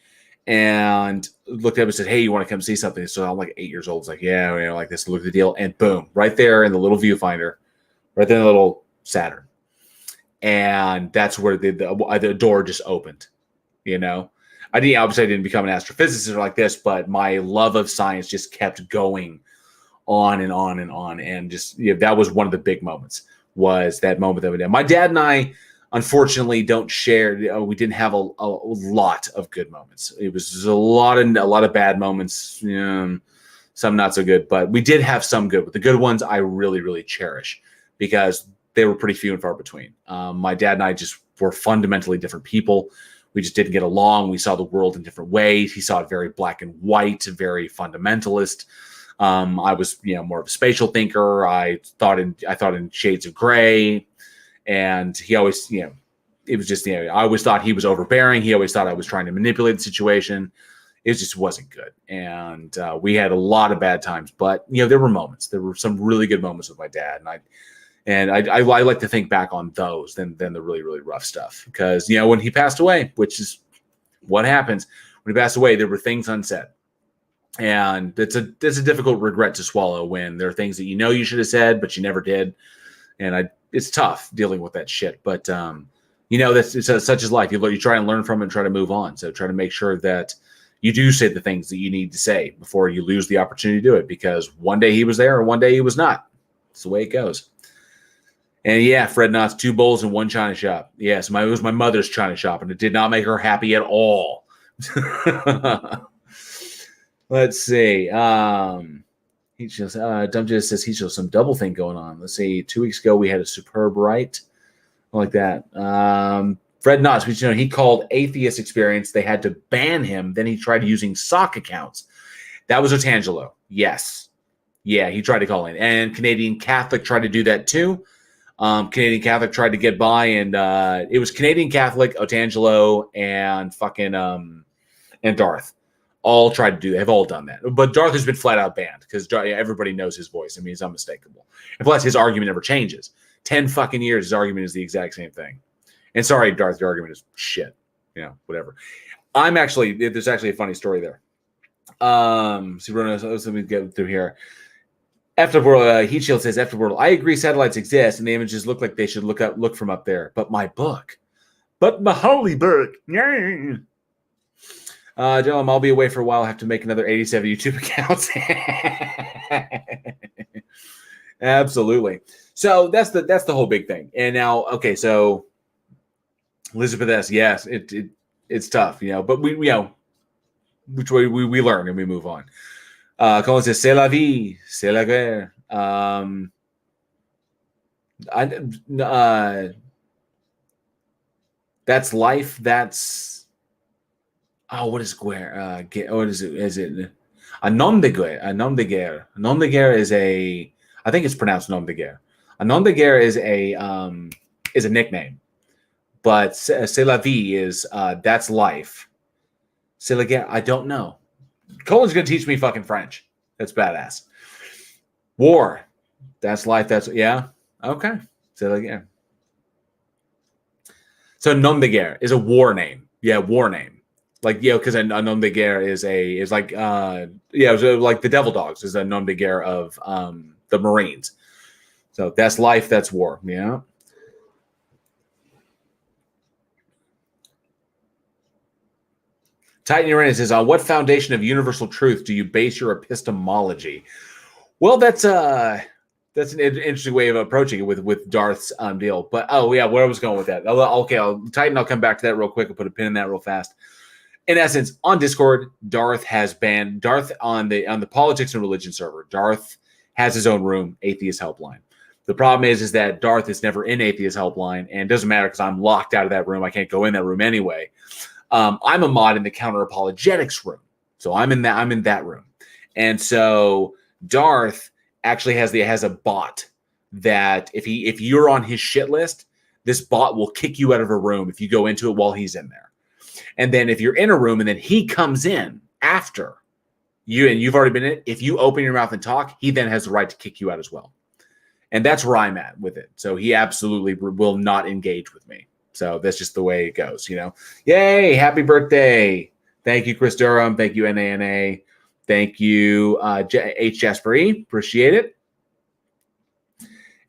And looked at him and said, hey, you want to come see something? So I'm 8 years old. It's this, look at the deal. And boom, right there in the little viewfinder, right there in the little Saturn. And that's where the door just opened, Obviously, I didn't become an astrophysicist or like this, but my love of science just kept going on and on and on. And just, that was one of the big moments, was that moment that we did. My dad and I, unfortunately, don't share. We didn't have a lot of good moments. It was just a lot of bad moments, some not so good, but we did have some good. But the good ones I really, really cherish because they were pretty few and far between. My dad and I just were fundamentally different people. We just didn't get along. We saw the world in different ways. He saw it very black and white, very fundamentalist. I was, more of a spatial thinker. I thought in shades of gray. And he always, it was just, I always thought he was overbearing. He always thought I was trying to manipulate the situation. It just wasn't good. And we had a lot of bad times, but there were moments. There were some really good moments with my dad, and I like to think back on those than the really, really rough stuff. Because when he passed away, which is what happens when he passed away, there were things unsaid, and it's a difficult regret to swallow when there are things that you should have said but you never did, and it's tough dealing with that shit. But that's such as life. You try and learn from it and try to move on. So try to make sure that you do say the things that you need to say before you lose the opportunity to do it, because one day he was there and one day he was not. It's the way it goes. And yeah, Fred Knott's 2 bowls in 1 china shop. Yes, it was my mother's china shop, and it did not make her happy at all. Let's see. He just Dumb says he shows some double thing going on. Let's see. 2 weeks ago we had a superb right, like that. Fred Knotts, which he called atheist experience. They had to ban him. Then he tried using sock accounts. That was Otangelo. Yes, yeah, he tried to call in, and Canadian Catholic tried to do that too. Canadian Catholic tried to get by, and it was Canadian Catholic, Otangelo, and fucking and Darth. All tried to do that. Have all done that. But Darth has been flat out banned because everybody knows his voice. I mean, he's unmistakable. And plus, his argument never changes. 10 fucking years, his argument is the exact same thing. And sorry, Darth, your argument is shit. Whatever. There's actually a funny story there. See, let me get through here. Afterworld, Heat Shield says, Afterworld, I agree satellites exist and the images look like they should look from up there. But my holy book. Dylan, I'll be away for a while. I have to make another 87 YouTube accounts. Absolutely. So that's the whole big thing. And now, okay, so Elizabeth S. Yes, it's tough, but we which way we learn and we move on. Colin says, c'est la vie, c'est la guerre. That's life. That's what is guerre? What is it? Is it a nom de guerre? A nom de guerre. A nom de guerre is a. I think it's pronounced nom de guerre. A nom de guerre is a nickname, but c'est la vie is that's life. C'est la guerre. I don't know. Colin's gonna teach me fucking French. That's badass. War. That's life. That's yeah. Okay. C'est la guerre. So nom de guerre is a war name. Yeah, war name. Like because a nom de guerre is like like the Devil Dogs is a nom de guerre of the Marines. So that's life. That's war. Yeah. Titan Uranus says, on what foundation of universal truth do you base your epistemology? Well, that's an interesting way of approaching it with Darth's deal. But where I was going with that. Titan, I'll come back to that real quick and put a pin in that real fast. In essence, on Discord, Darth has banned Darth on the politics and religion server. Darth has his own room, Atheist Helpline. The problem is that Darth is never in Atheist Helpline, and it doesn't matter because I'm locked out of that room. I can't go in that room anyway. I'm a mod in the counter apologetics room, so I'm in that room, and so Darth actually has a bot that if you're on his shit list, this bot will kick you out of a room if you go into it while he's in there, and then if you're in a room and then he comes in after you and you've already been in it, if you open your mouth and talk, he then has the right to kick you out as well, and that's where I'm at with it. So he absolutely will not engage with me. So that's just the way it goes, Yay, happy birthday. Thank you, Chris Durham. Thank you, NANA. Thank you, H. Jasper E. Appreciate it.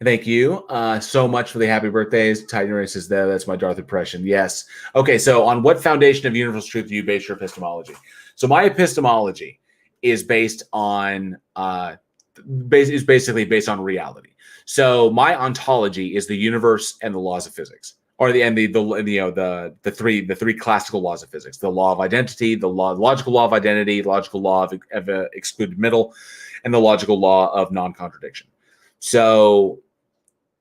Thank you so much for the happy birthdays. Titan Ray says that's my Darth impression. Yes. Okay, so on what foundation of universal truth do you base your epistemology? So my epistemology is based on basically based on reality. So my ontology is the universe and the laws of physics. Or the three classical laws of physics: the law of identity, the logical law of identity, logical law of excluded middle, and the logical law of non-contradiction. So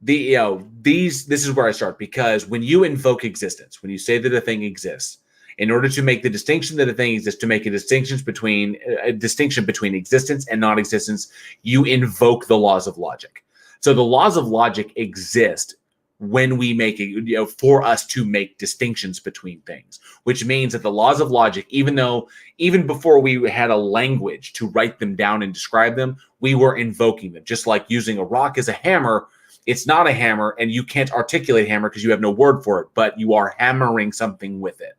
this is where I start, because when you invoke existence, when you say that a thing exists, in order to make the distinction that a thing exists, to make a distinction between existence and non-existence, you invoke the laws of logic. So the laws of logic exist when we make it, for us to make distinctions between things, which means that the laws of logic, even before we had a language to write them down and describe them, we were invoking them. Just like using a rock as a hammer, it's not a hammer, and you can't articulate hammer because you have no word for it, but you are hammering something with it.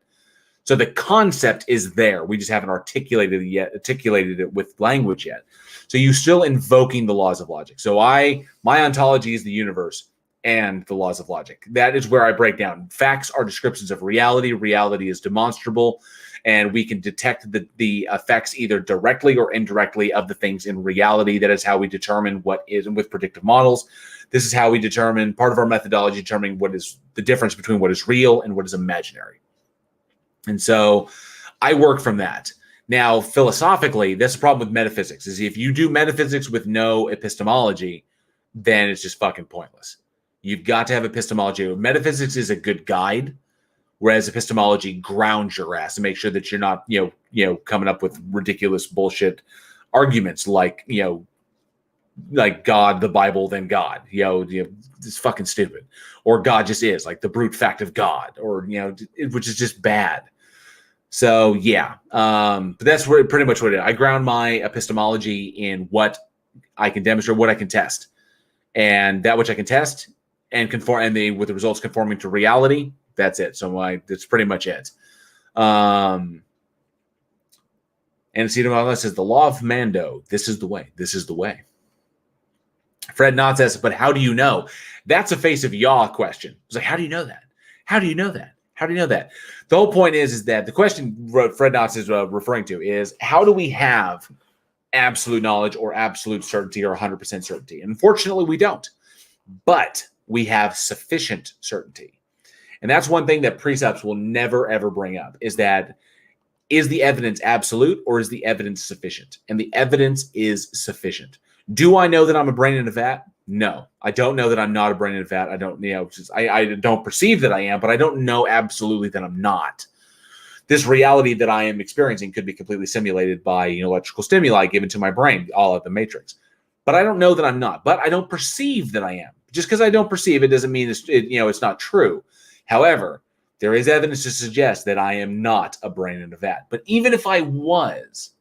So the concept is there. We just haven't articulated it with language yet. So you're still invoking the laws of logic. So my ontology is the universe and the laws of logic. That is where I break down. Facts are descriptions of reality. Reality is demonstrable, and we can detect the effects either directly or indirectly of the things in reality. That is how we determine what is, and with predictive models, this is how we determine, part of our methodology, determining what is the difference between what is real and what is imaginary. And so I work from that. Now, philosophically, that's the problem with metaphysics, is if you do metaphysics with no epistemology, then it's just fucking pointless. You've got to have epistemology. Metaphysics is a good guide, whereas epistemology grounds your ass to make sure that you're not, coming up with ridiculous bullshit arguments like God, the Bible, then God. It's fucking stupid. Or God just is, like the brute fact of God, or which is just bad. So yeah, but that's pretty much what it is. I ground my epistemology in what I can demonstrate, what I can test, and that which I can test and conform, and with the results conforming to reality. That's it. So that's pretty much it. And Cedar says the law of Mando. This is the way. This is the way. Fred Knott says, but how do you know? That's a face of Yah question. It's like, how do you know that? How do you know that? How do you know that? The whole point is that the question Fred Knott is referring to is, how do we have absolute knowledge or absolute certainty or 100% certainty? And unfortunately, we don't. But we have sufficient certainty. And that's one thing that precepts will never, ever bring up, is that Is the evidence absolute or is the evidence sufficient? And the evidence is sufficient. Do I know that I'm a brain in a vat? No, I don't know that I'm not a brain in a vat. I don't, I don't perceive that I am, but I don't know absolutely that I'm not. This reality that I am experiencing could be completely simulated by electrical stimuli given to my brain, all of the Matrix. But I don't know that I'm not. But I don't perceive that I am. Just because I don't perceive it doesn't mean it's not true. However, there is evidence to suggest that I am not a brain in a vat. But even if I was,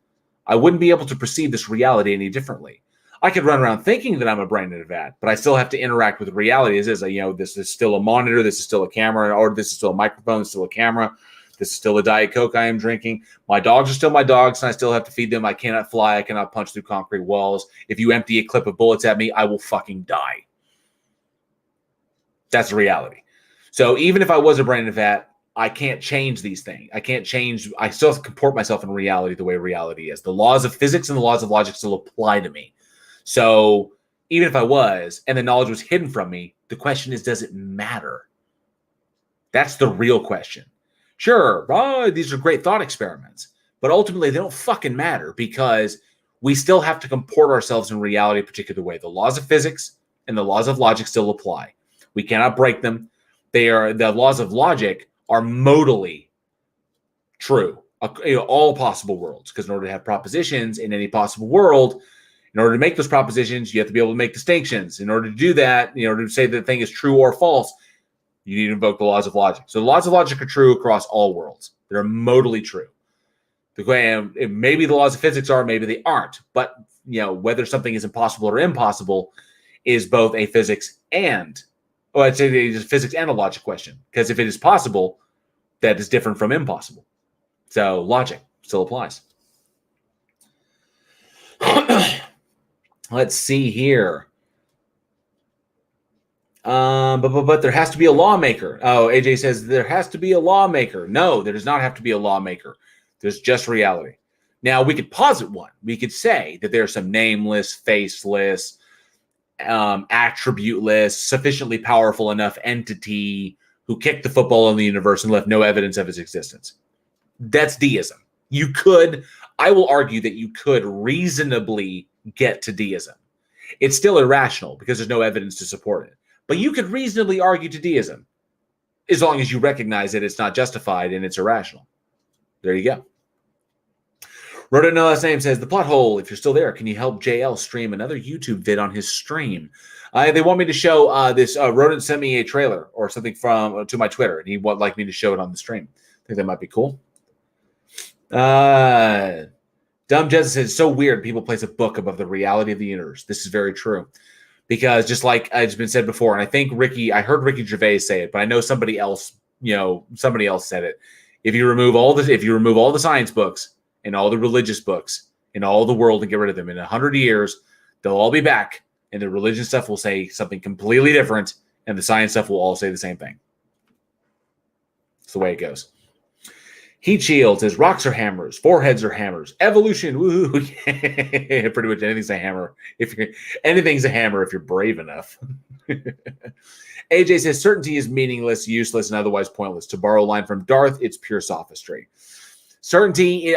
I wouldn't be able to perceive this reality any differently. I could run around thinking that I'm a brain in a vat, but I still have to interact with reality as is. This is still a monitor, this is still a camera, or this is still a microphone, this is still a camera, this is still a Diet Coke I am drinking. My dogs are still my dogs, and I still have to feed them. I cannot fly, I cannot punch through concrete walls. If you empty a clip of bullets at me, I will fucking die. That's the reality. So even if I was a brain in a vat, I can't change these things. I still have to comport myself in reality the way reality is. The laws of physics and the laws of logic still apply to me. So even if I was, and the knowledge was hidden from me, the question is, does it matter? That's the real question. Sure, these are great thought experiments, but ultimately they don't fucking matter because we still have to comport ourselves in reality a particular way. The laws of physics and the laws of logic still apply. We cannot break them. The laws of logic are modally true, all possible worlds, because in order to have propositions in any possible world, in order to make those propositions, you have to be able to make distinctions. In order to do that, in order to say that the thing is true or false, you need to invoke the laws of logic. So the laws of logic are true across all worlds. They're modally true. Maybe the laws of physics are, maybe they aren't. But whether something is impossible or impossible is both a physics and, I'd say it's a physics and a logic question. Because if it is possible, that is different from impossible. So logic still applies. Let's see here. But there has to be a lawmaker. Oh, AJ says there has to be a lawmaker. No, there does not have to be a lawmaker. There's just reality. Now, we could posit one. We could say that there's some nameless, faceless, attributeless, sufficiently powerful enough entity who kicked the football in the universe and left no evidence of its existence. That's deism. I will argue that you could reasonably get to deism. It's still irrational because there's no evidence to support it. But you could reasonably argue to deism as long as you recognize that it's not justified and it's irrational. There you go. Rodent No Last Name says, the plot hole, if you're still there, can you help JL stream another YouTube vid on his stream? They want me to show this. Rodent sent me a trailer or something to my Twitter, and he would like me to show it on the stream. I think that might be cool. Dumb Jez says, it's so weird people place a book above the reality of the universe. This is very true. Because just like it's been said before, and I think I heard Ricky Gervais say it, but I know somebody else said it. If you remove all the science books and all the religious books in all the world and get rid of them in 100 years, they'll all be back, and the religion stuff will say something completely different, and the science stuff will all say the same thing. That's the way it goes. Heat Shield says, rocks are hammers, foreheads are hammers, evolution, woohoo. Yeah, pretty much anything's a hammer. Anything's a hammer if you're brave enough. AJ says, certainty is meaningless, useless, and otherwise pointless. To borrow a line from Darth, it's pure sophistry. Certainty,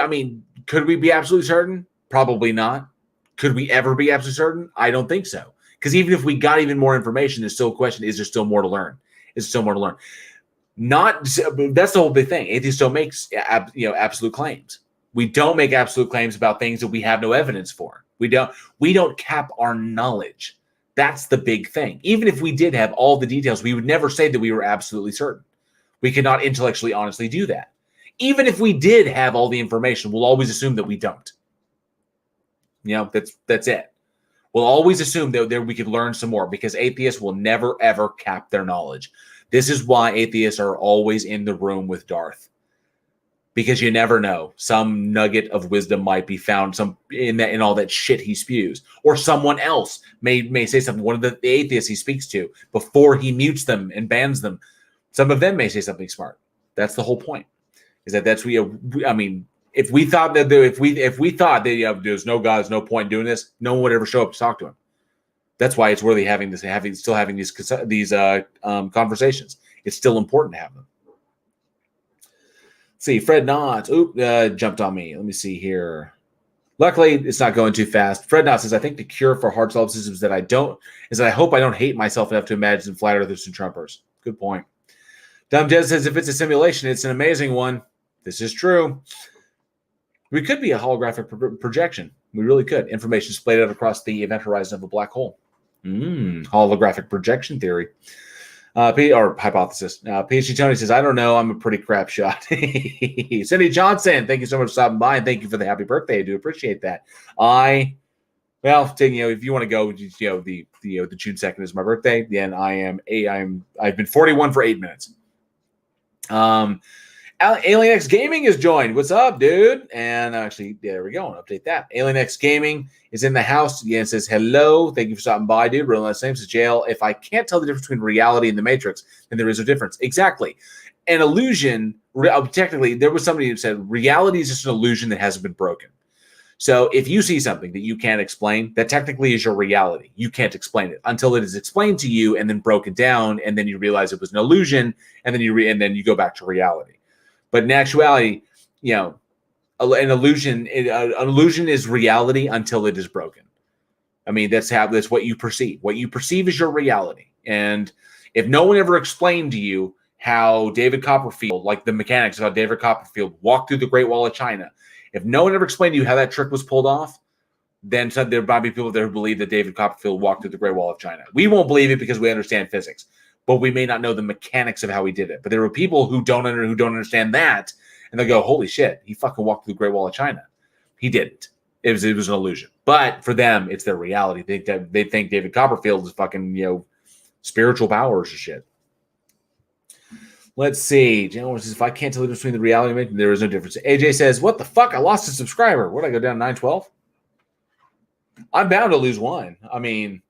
could we be absolutely certain? Probably not. Could we ever be absolutely certain? I don't think so. Because even if we got even more information, there's still a question, is there still more to learn? Is there still more to learn? That's the whole big thing. Atheists don't make absolute claims. We don't make absolute claims about things that we have no evidence for. We don't cap our knowledge. That's the big thing. Even if we did have all the details, we would never say that we were absolutely certain. We cannot intellectually honestly do that. Even if we did have all the information, we'll always assume that we don't. That's it. We'll always assume that we could learn some more because atheists will never, ever cap their knowledge. This is why atheists are always in the room with Darth, because you never know. Some nugget of wisdom might be found in all that shit he spews, or someone else may say something. One of the atheists he speaks to before he mutes them and bans them, some of them may say something smart. That's the whole point. Is that's if we thought that there's no God, there's no point in doing this, no one would ever show up to talk to him. That's why it's worthy having these conversations. It's still important to have them. see, Fred Knott. Jumped on me. Let me see here. Luckily, it's not going too fast. Fred Knott says, I think the cure for hard solipsism is that I hope I don't hate myself enough to imagine flat earthers and Trumpers. Good point. Dumb Jez says, if it's a simulation, it's an amazing one. This is true. We could be a holographic projection. We really could. Information splayed out across the event horizon of a black hole. Holographic projection theory. Or hypothesis. PhD Tony says, I don't know. I'm a pretty crap shot. Cindy Johnson, thank you so much for stopping by, and thank you for the happy birthday. I do appreciate that. If you want to go, the June 2nd is my birthday. Then I've been 41 for 8 minutes. Alien X Gaming is joined. What's up, dude? And actually, there we go. I'll update that. Alien X Gaming is in the house. Yeah, it says hello. Thank you for stopping by, dude. Real last name says jail. If I can't tell the difference between reality and the Matrix, then there is a difference. Exactly. An illusion. Technically, there was somebody who said reality is just an illusion that hasn't been broken. So if you see something that you can't explain, that technically is your reality. You can't explain it until it is explained to you and then broken down, and then you realize it was an illusion, and then you go back to reality. But in actuality, an illusion is reality until it is broken. I mean, that's what you perceive. What you perceive is your reality. And if no one ever explained to you how David Copperfield, like the mechanics of how David Copperfield walked through the Great Wall of China, if no one ever explained to you how that trick was pulled off, then there might be people there who believe that David Copperfield walked through the Great Wall of China. We won't believe it because we understand physics, but we may not know the mechanics of how he did it. But there are people who don't understand that, and they go, "Holy shit, he fucking walked through the Great Wall of China." He didn't. It was an illusion. But for them, it's their reality. They think David Copperfield is fucking spiritual powers or shit. Let's see. General says, if I can't tell the difference between the reality and there is no difference. AJ says, what the fuck? I lost a subscriber. What did I go down 912? I'm bound to lose one. I mean,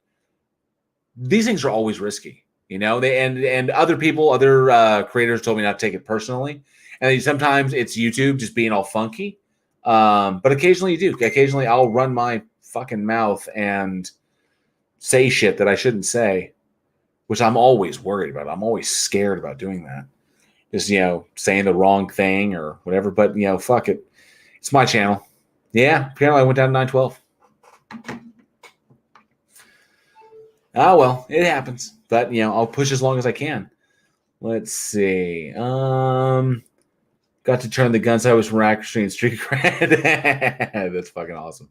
these things are always risky, and other creators told me not to take it personally. And sometimes it's YouTube just being all funky. But occasionally you do. Occasionally I'll run my fucking mouth and say shit that I shouldn't say, which I'm always worried about. I'm always scared about doing that. Just, saying the wrong thing or whatever. But, fuck it. It's my channel. Yeah, apparently I went down to 912. Oh, well, it happens. But, I'll push as long as I can. Let's see. Got to turn the guns I was from Rackstream and Street Cred. That's fucking awesome.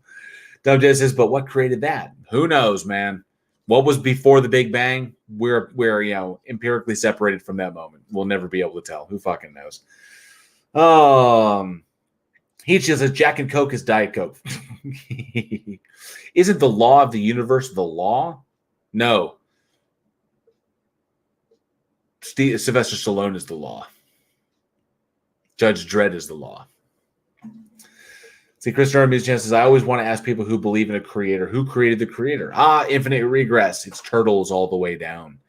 Dumb Jay says, but what created that? Who knows, man? What was before the Big Bang? We're empirically separated from that moment. We'll never be able to tell. Who fucking knows? He just says Jack and Coke is Diet Coke. Isn't the law of the universe the law? No. Sylvester Stallone is the law. Judge Dredd is the law. See, Chris Durham says, I always want to ask people who believe in a creator, who created the creator? Infinite Regress. It's turtles all the way down.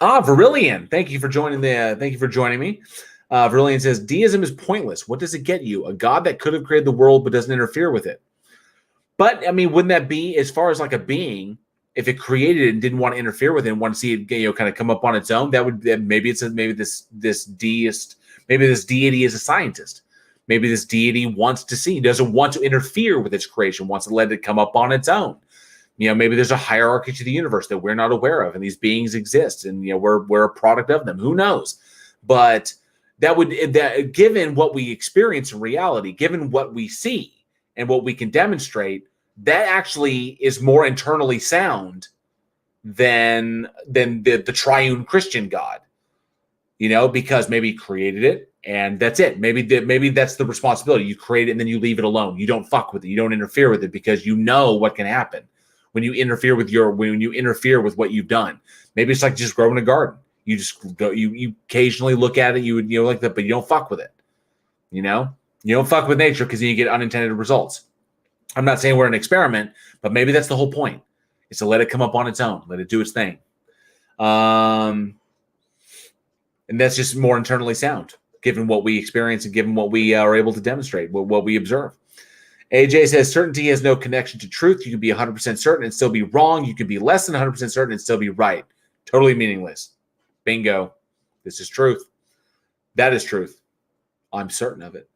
Virillian. Thank you for joining me. Virillian says, deism is pointless. What does it get you? A god that could have created the world but doesn't interfere with it. But, I mean, wouldn't that be, as far as like a being, if it created it and didn't want to interfere with it and want to see it, kind of come up on its own, maybe this deity is a scientist. Maybe this deity doesn't want to interfere with its creation, wants to let it come up on its own. Maybe there's a hierarchy to the universe that we're not aware of, and these beings exist, and we're a product of them. Who knows? But that given what we experience in reality, given what we see and what we can demonstrate, that actually is more internally sound than the triune Christian God. Because maybe he created it. And that's it. Maybe that's the responsibility. You create it and then you leave it alone. You don't fuck with it. You don't interfere with it because you know what can happen when you interfere with what you've done. Maybe it's like just growing a garden. You just go. You occasionally look at it. You like that, but you don't fuck with it. You don't fuck with nature because you get unintended results. I'm not saying we're an experiment, but maybe that's the whole point. Is to let it come up on its own. Let it do its thing. And that's just more internally sound, given what we experience and given what we are able to demonstrate, what we observe. AJ says, certainty has no connection to truth. You can be 100% certain and still be wrong. You can be less than 100% certain and still be right. Totally meaningless. Bingo. This is truth. That is truth. I'm certain of it.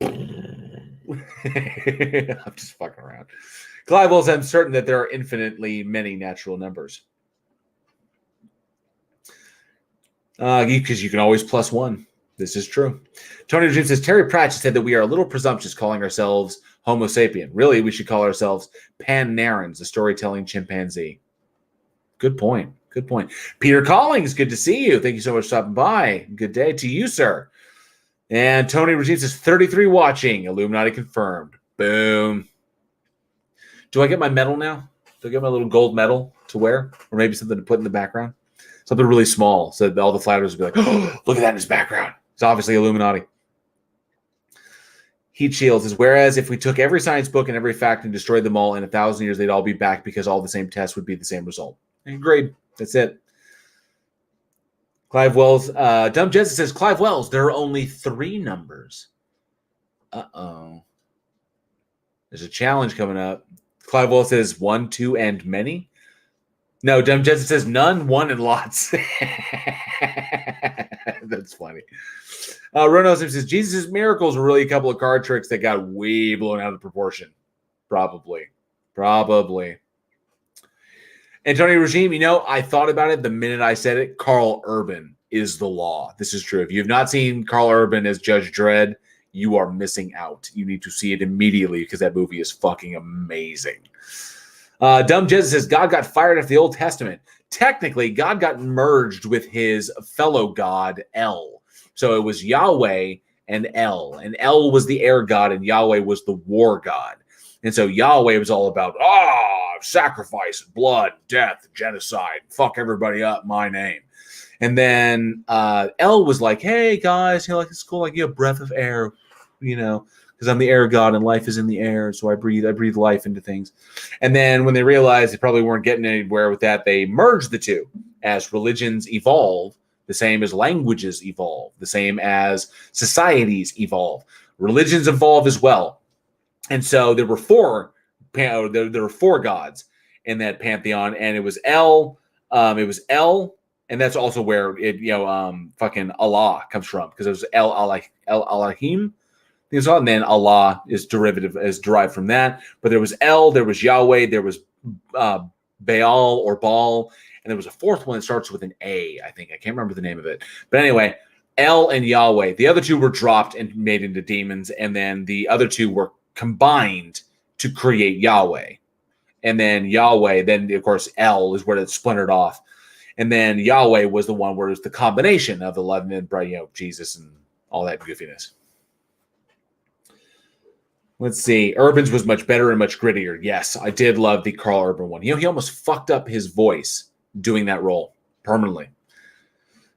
I'm just fucking around. Clive Wells, I'm certain that there are infinitely many natural numbers. Because you can always plus one. This is true. Tony Regime says, Terry Pratchett said that we are a little presumptuous calling ourselves Homo sapien. Really, we should call ourselves Pan-Narans, the storytelling chimpanzee. Good point. Good point. Peter Collings, good to see you. Thank you so much for stopping by. Good day to you, sir. And Tony Regime says, 33 watching. Illuminati confirmed. Boom. Do I get my medal now? Do I get my little gold medal to wear? Or maybe something to put in the background? Something really small so that all the flatters would be like, oh, look at that in his background. It's obviously Illuminati. Heat Shields is, whereas if we took every science book and every fact and destroyed them all in 1,000 years, they'd all be back because all the same tests would be the same result. Agreed. That's it. Clive Wells. Dumb Jensen says, Clive Wells, there are only 3 numbers. Uh-oh. There's a challenge coming up. Clive Wells says 1, 2, and many. No, Dumb Jensen says none, 1, and lots. That's funny. Rono says, Jesus' miracles were really a couple of card tricks that got way blown out of proportion. Probably. Antonio Regime, I thought about it the minute I said it. Carl Urban is the law. This is true. If you've not seen Carl Urban as Judge Dredd, you are missing out. You need to see it immediately because that movie is fucking amazing. Dumb Jesus says, God got fired after the Old Testament. Technically, God got merged with his fellow god, El. So it was Yahweh and El. And El was the air god and Yahweh was the war god. And so Yahweh was all about, sacrifice, blood, death, genocide, fuck everybody up, my name. And then El was like, hey, guys, it's cool, like you have breath of air, because I'm the air god and life is in the air, so I breathe life into things. And then when they realized they probably weren't getting anywhere with that, they merged the two as religions evolve, the same as languages evolve, the same as societies evolve. Religions evolve as well. And so there were 4 gods in that pantheon, and it was El, and that's also where fucking Allah comes from, because it was El Elohim. And then Allah is derived from that. But there was El, there was Yahweh, there was Baal or Baal, and there was a 4th one that starts with an A, I think. I can't remember the name of it. But anyway, El and Yahweh. The other 2 were dropped and made into demons, and then the other 2 were combined to create Yahweh. And then Yahweh, then of course El is where it splintered off. And then Yahweh was the one where it was the combination of the 11 and Jesus and all that goofiness. Let's see. Urban's was much better and much grittier. Yes, I did love the Carl Urban one. He almost fucked up his voice doing that role permanently.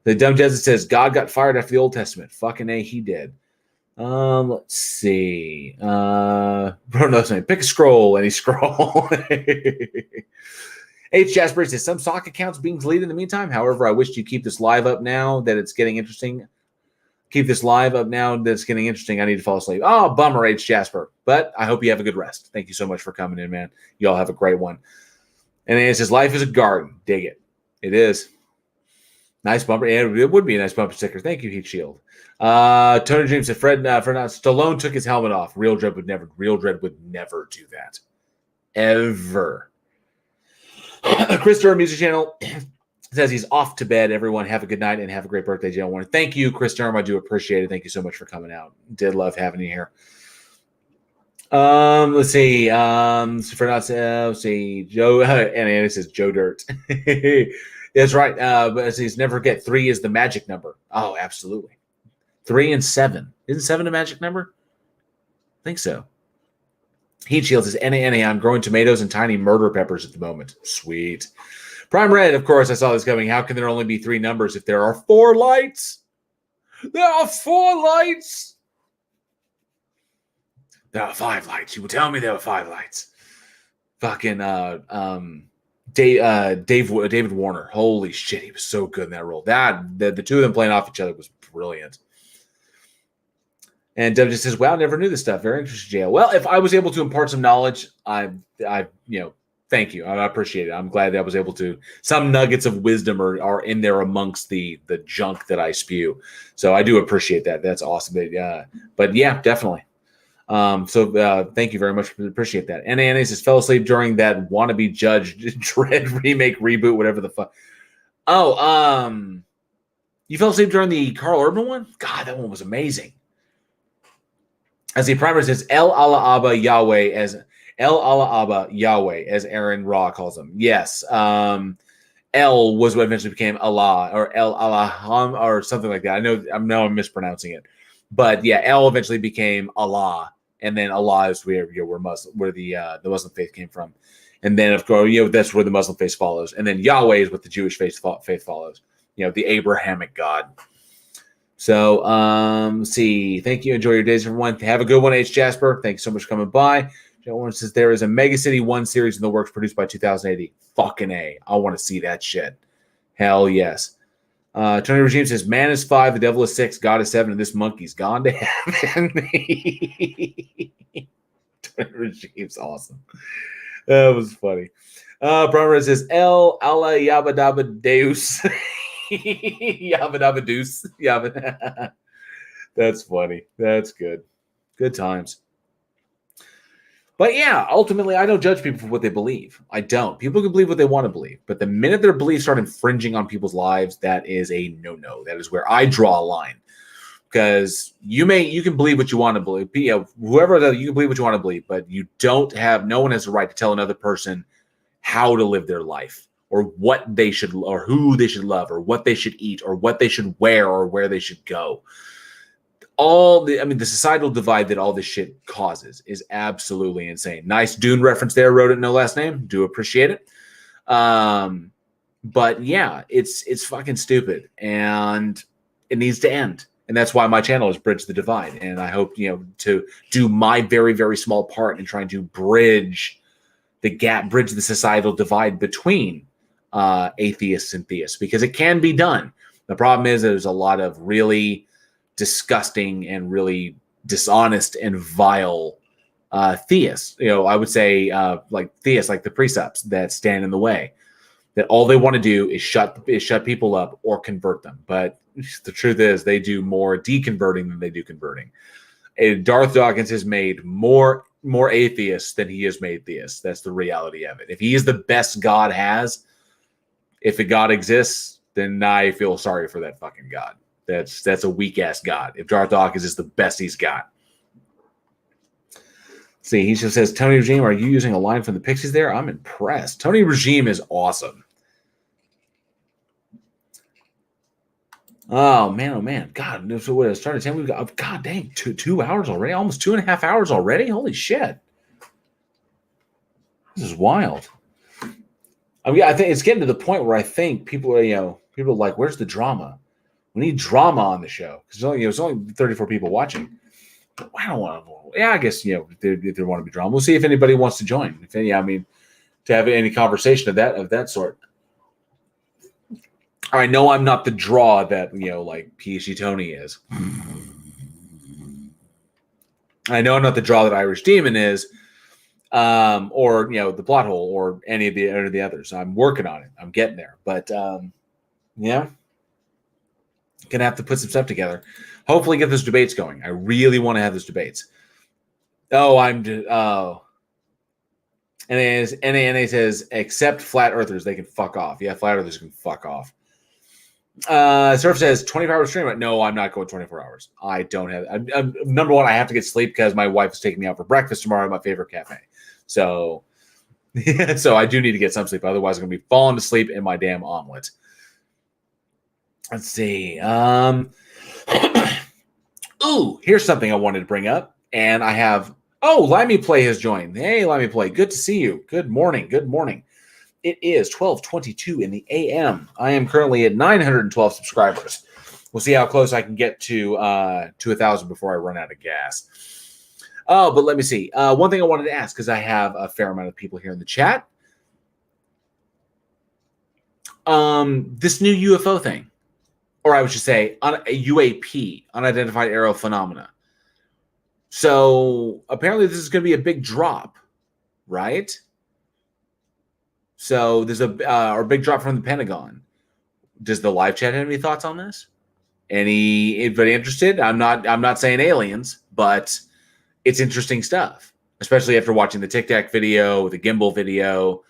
The Dumb Desert says, God got fired after the Old Testament. Fucking A, he did. Let's see. Bruno's name. Pick a scroll, any scroll. H. Jasper says, some sock accounts being deleted in the meantime. However, I wish you keep this live up now that it's getting interesting. Keep this live up now that's getting interesting. I need to fall asleep. Oh, bummer, H. Jasper. But I hope you have a good rest. Thank you so much for coming in, man. You all have a great one. And then it says, life is a garden. Dig it. It is. Nice bumper. And it would be a nice bumper sticker. Thank you, Heat Shield. Tony Dreams said, Stallone took his helmet off. Real Dread would never do that. Ever. Chris Durham Music Channel says he's off to bed. Everyone have a good night and have a great birthday, Joe Warner. Thank you, Chris Durham. I do appreciate it. Thank you so much for coming out. Did love having you here. Let's see. Let's see. Joe, and Annie says Joe Dirt. That's right. But as he's never forget, 3 is the magic number. Oh, absolutely. 3 and 7. Isn't 7 a magic number? I think so. Heat Shield says, NA, I'm growing tomatoes and tiny murder peppers at the moment. Sweet. Prime Red, of course, I saw this coming. How can there only be 3 numbers if there are 4 lights? There are 4 lights. There are 5 lights. You would tell me there were 5 lights. Fucking David Warner. Holy shit, he was so good in that role. The 2 of them playing off each other was brilliant. And Deb just says, wow, never knew this stuff. Very interesting, JL. Well, if I was able to impart some knowledge, I Thank you. I appreciate it. I'm glad that I was able to. Some nuggets of wisdom are in there amongst the junk that I spew. So I do appreciate that. That's awesome. But yeah, definitely. So thank you very much. Appreciate that. And Annie says, fell asleep during that wannabe Judge Dredd remake, reboot, whatever the fuck. Oh, you fell asleep during the Carl Urban one? God, that one was amazing. As the primer says, El Allah Abba Yahweh as Aaron Ra calls him. Yes. El was what eventually became Allah or El Allaham or something like that. I know I'm mispronouncing it. But yeah, El eventually became Allah. And then Allah is where the Muslim faith came from. And then, of course, that's where the Muslim faith follows. And then Yahweh is what the Jewish faith follows. The Abrahamic God. So, see. Thank you. Enjoy your days, everyone. Have a good one, H. Jasper. Thanks so much for coming by. Joe Warren says there is a Mega City 1 series in the works produced by 2080. Fucking A. I want to see that shit. Hell yes. Tony Regime says, man is 5, the devil is 6, God is 7, and this monkey's gone to heaven. Tony Regime's awesome. That was funny. Brian says, El Allah Yabba Deus. Yabba Deuce. Yabba. That's funny. That's good. Good times. But yeah, ultimately, I don't judge people for what they believe. I don't. People can believe what they want to believe. But the minute their beliefs start infringing on people's lives, that is a no-no. That is where I draw a line. Because you can believe what you want to believe. You can believe what you want to believe, but no one has the right to tell another person how to live their life or what they should, or who they should love, or what they should eat, or what they should wear, or where they should go. The societal divide that all this shit causes is absolutely insane. Nice Dune reference there. Wrote it, no last name. Do appreciate it. But yeah, it's fucking stupid, and it needs to end. And that's why my channel is Bridge the Divide. And I hope, to do my very, very small part in trying to bridge the gap, bridge the societal divide between atheists and theists, because it can be done. The problem is there's a lot of really disgusting and really dishonest and vile theists. I would say like theists, like the precepts that stand in the way, that all they want to do is shut people up or convert them. But the truth is they do more deconverting than they do converting. And Darth Dawkins has made more atheists than he has made theists. That's the reality of it. If he is the best God has, if a God exists, then I feel sorry for that fucking God. That's a weak ass God. If Darth Dawkins is the best he's got. See, he just says, Tony Regime, are you using a line from the Pixies there? I'm impressed. Tony Regime is awesome. Oh man. God, so what I started saying, we've got, God dang, 2 hours already, almost 2.5 hours already. Holy shit. This is wild. I think it's getting to the point where I think people are like, where's the drama? We need drama on the show because there's only 34 people watching. I don't want to. Yeah, I guess if they want to be drama, we'll see if anybody wants to join. To have any conversation of that sort. I know I'm not the draw that like PhD Tony is. I know I'm not the draw that Irish Demon is, or the Plot Hole or any of the others. I'm working on it. I'm getting there, but yeah. Gonna have to put some stuff together. Hopefully get those debates going. I really want to have those debates. And NA says, except flat earthers, they can fuck off. Yeah, flat earthers can fuck off. Surf says 24-hour stream. No, I'm not going 24 hours. I don't have. Number one, I have to get sleep because my wife is taking me out for breakfast tomorrow at my favorite cafe. So, so I do need to get some sleep. Otherwise, I'm gonna be falling to sleep in my damn omelet. Let's see. Ooh, here's something I wanted to bring up. And I have, Limey Play has joined. Hey, Limey Play. Good to see you. Good morning. It is 12:22 in the a.m. I am currently at 912 subscribers. We'll see how close I can get to 1,000 before I run out of gas. But let me see. One thing I wanted to ask, because I have a fair amount of people here in the chat. This new UFO thing. Or I would just say a UAP, unidentified aerial phenomena. So apparently this is going to be a big drop, right? So there's a big drop from the Pentagon. Does the live chat have any thoughts on this? Anybody interested? I'm not saying aliens, but it's interesting stuff, especially after watching the Tic Tac video, the gimbal video.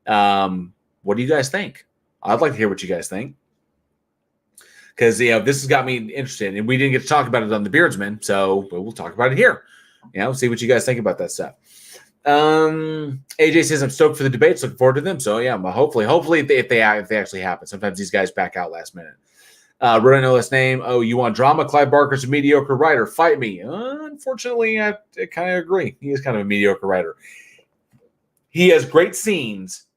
What do you guys think? I'd like to hear what you guys think, because this has got me interested, and we didn't get to talk about it on the Beardsman, so we'll talk about it here. See what you guys think about that stuff. AJ says I'm stoked for the debates, looking forward to them. So yeah, hopefully if they actually happen. Sometimes these guys back out last minute. Wrote no last name. Oh, you want drama? Clive Barker's a mediocre writer. Fight me. Unfortunately, I kind of agree. He is kind of a mediocre writer. He has great scenes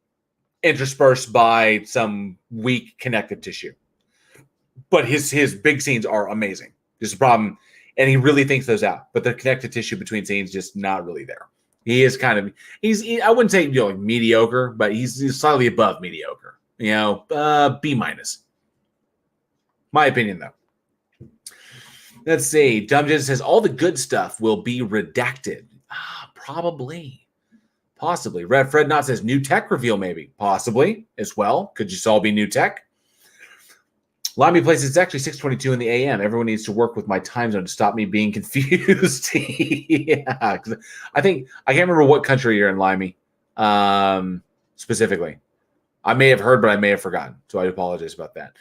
interspersed by some weak connective tissue, but his big scenes are amazing. There's a problem, and he really thinks those out. But the connective tissue between scenes just not really there. He is kind of I wouldn't say like mediocre, but he's slightly above mediocre. B minus. My opinion, though. Let's see. Dumb says all the good stuff will be redacted. Probably. Possibly. Red Fred Knott says new tech reveal, maybe. Possibly as well. Could just all be new tech? Limey Place, it's actually 6:22 in the a.m. Everyone needs to work with my time zone to stop me being confused. Yeah. I can't remember what country you're in, Limey, specifically. I may have heard, but I may have forgotten. So I apologize about that.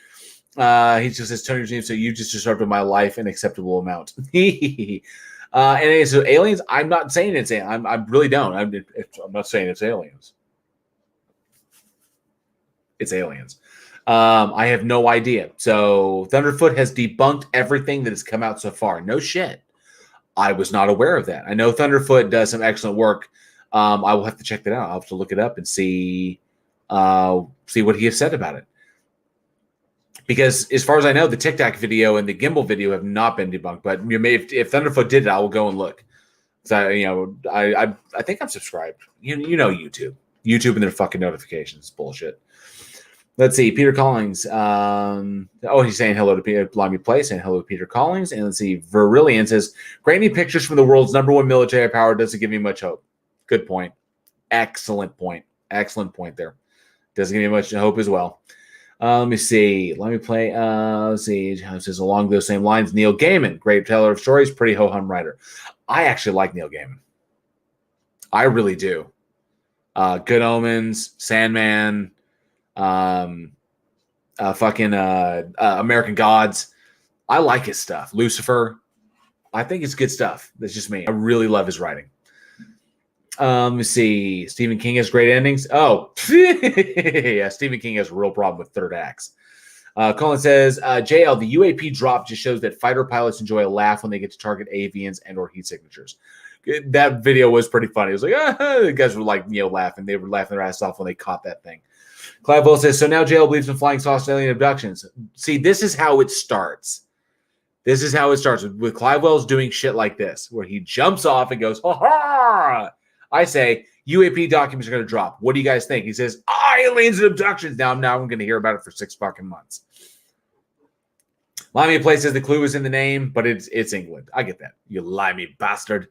He just says, Tony James, so you just disrupted my life an acceptable amount. And so aliens, I'm not saying it's aliens. I really don't. I'm not saying it's aliens. It's aliens. I have no idea. So Thunderfoot has debunked everything that has come out so far. No shit. I was not aware of that. I know Thunderfoot does some excellent work. I will have to check that out. I'll have to look it up and see what he has said about it. Because as far as I know, the Tic Tac video and the gimbal video have not been debunked. But if Thunderfoot did it, I will go and look. So I think I'm subscribed. YouTube and their fucking notifications. Bullshit. Let's see. Peter Collins. He's saying hello to Peter Limey Place and hello to Peter Collins. And let's see. Verillion says, grainy pictures from the world's #1 military power doesn't give me much hope. Good point. Excellent point. Excellent point there. Doesn't give me much hope as well. Let me see. Let me play. Let's see. It says along those same lines, Neil Gaiman, great teller of stories, pretty ho-hum writer. I actually like Neil Gaiman. I really do. Good Omens, Sandman, American Gods. I like his stuff. Lucifer. I think it's good stuff. That's just me. I really love his writing. Let me see. Stephen King has great endings. Oh, yeah. Stephen King has a real problem with third acts. Colin says, JL, the UAP drop just shows that fighter pilots enjoy a laugh when they get to target avians and or heat signatures. That video was pretty funny. It was like, the guys were like, laughing. They were laughing their ass off when they caught that thing. Clive Will says, so now JL believes in flying saucer alien abductions. See, this is how it starts. This is how it starts with Clive Wells doing shit like this, where he jumps off and goes, ha ha. I say, UAP documents are going to drop. What do you guys think? He says, aliens and abductions. Now I'm going to hear about it for 6 fucking months. Limey Place says the clue is in the name, but it's England. I get that. You limey bastard.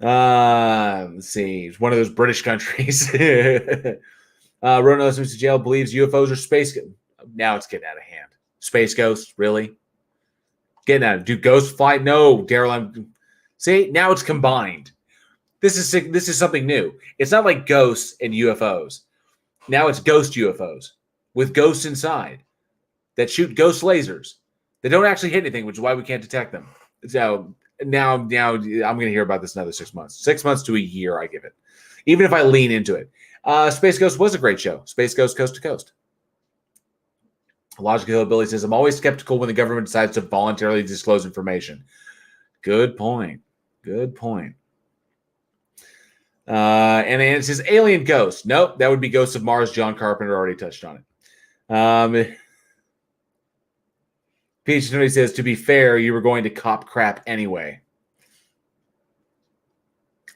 Let's see. It's one of those British countries. Ronos Mr. Jail believes UFOs are space. Now it's getting out of hand. Space ghosts, really? Getting out of. Do ghosts fly? No, Daryl. See, now it's combined. This is something new. It's not like ghosts and UFOs. Now it's ghost UFOs with ghosts inside that shoot ghost lasers that don't actually hit anything, which is why we can't detect them. So now I'm going to hear about this another 6 months. 6 months to a year, I give it. Even if I lean into it. Space Ghost was a great show. Space Ghost Coast to Coast. Logical Hillbilly says, I'm always skeptical when the government decides to voluntarily disclose information. Good point. Good point. And it says Alien Ghost. Nope, that would be Ghosts of Mars. John Carpenter already touched on it. Peach Tony says, to be fair, you were going to cop crap anyway.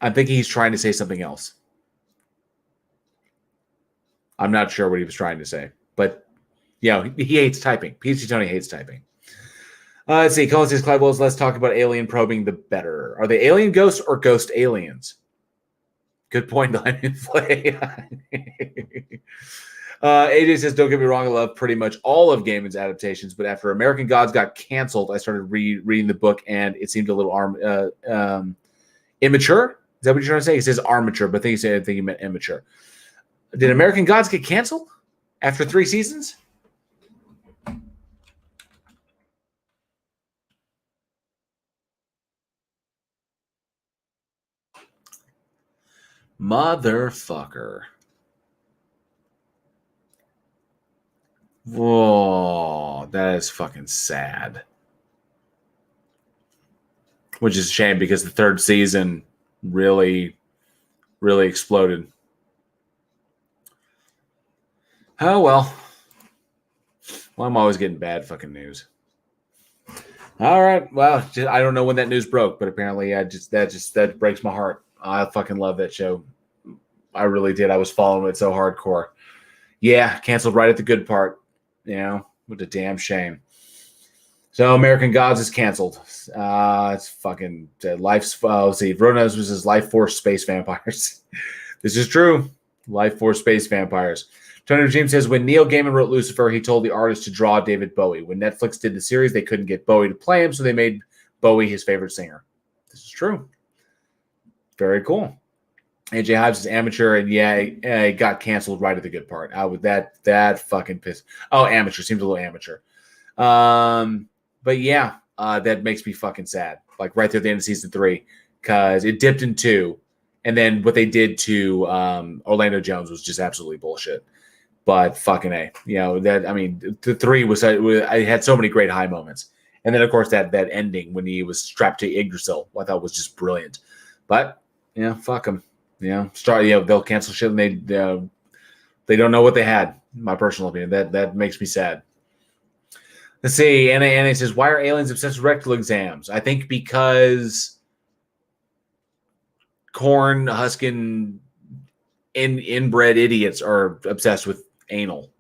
I'm thinking he's trying to say something else. I'm not sure what he was trying to say, but he hates typing. Peach Tony hates typing. Let's see. Colin says, Clive Wells, let's talk about alien probing the better. Are they alien ghosts or ghost aliens? Good point. Let me play. AJ says, don't get me wrong, I love pretty much all of Gaiman's adaptations, but after American Gods got canceled, I started reading the book, and it seemed a little immature. Is that what you're trying to say? He says armature, but I think he meant immature. Did American Gods get canceled after 3 seasons? Motherfucker. Whoa, that is fucking sad. Which is a shame because the 3rd season really, really exploded. Oh, well. Well, I'm always getting bad fucking news. All right. Well, I don't know when that news broke, but apparently that breaks my heart. I fucking love that show. I really did. I was following it so hardcore. Yeah, canceled right at the good part. You know, what a damn shame. So American Gods is canceled. It's fucking Life's. Let's see. Ronos was his Life Force Space Vampires. This is true. Life Force Space Vampires. Tony Regime says, when Neil Gaiman wrote Lucifer, he told the artist to draw David Bowie. When Netflix did the series, they couldn't get Bowie to play him, so they made Bowie his favorite singer. This is true. Very cool. AJ Hives is amateur, and yeah, it got canceled right at the good part. I would that fucking piss. Oh, amateur seems a little amateur. But yeah, that makes me fucking sad. Like right there at the end of season 3, because it dipped in 2, and then what they did to Orlando Jones was just absolutely bullshit. But fucking A, you know that. I mean, the 3 was I had so many great high moments, and then of course that ending when he was strapped to Yggdrasil, I thought was just brilliant. But fuck them. They'll cancel shit, and they don't know what they had. In my personal opinion, that makes me sad. Let's see. Anna says, why are aliens obsessed with rectal exams? I think because corn husking inbred idiots are obsessed with anal.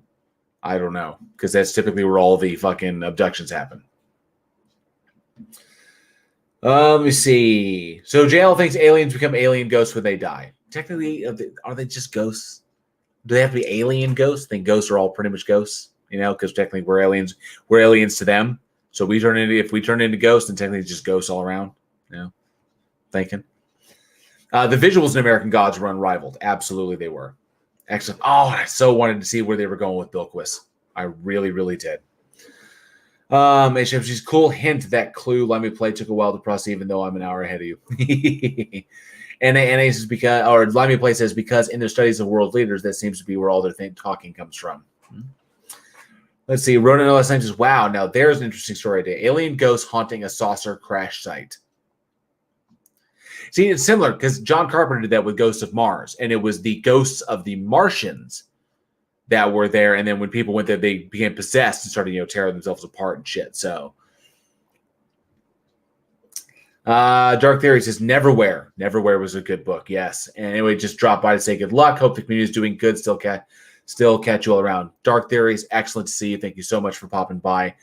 I don't know, because that's typically where all the fucking abductions happen. Let me see. So JL thinks aliens become alien ghosts when they die. Technically, are they just ghosts? Do they have to be alien ghosts? I think ghosts are all pretty much ghosts, because technically we're aliens. We're aliens to them. So if we turn into ghosts, then technically it's just ghosts all around. Thinking. The visuals in American Gods were unrivaled. Absolutely, they were. Excellent. Oh, I so wanted to see where they were going with Bilquis. I really, really did. HFG's cool hint that Clue Let Me Play took a while to process, even though I'm an hour ahead of you. And Ace is because, or Let Me Play says, because in their studies of world leaders, that seems to be where all their talking comes from. Let's see. Ronan Ellis says, wow, now there's an interesting story today. Alien ghosts haunting a saucer crash site. See, it's similar because John Carpenter did that with Ghosts of Mars, and it was the ghosts of the Martians that were there, and then when people went there, they became possessed and started, tearing themselves apart and shit. So, Dark Theory says Neverwhere. Neverwhere was a good book, yes. And anyway, just drop by to say good luck. Hope the community is doing good. Still catch you all around. Dark Theory is excellent to see you. Thank you so much for popping by.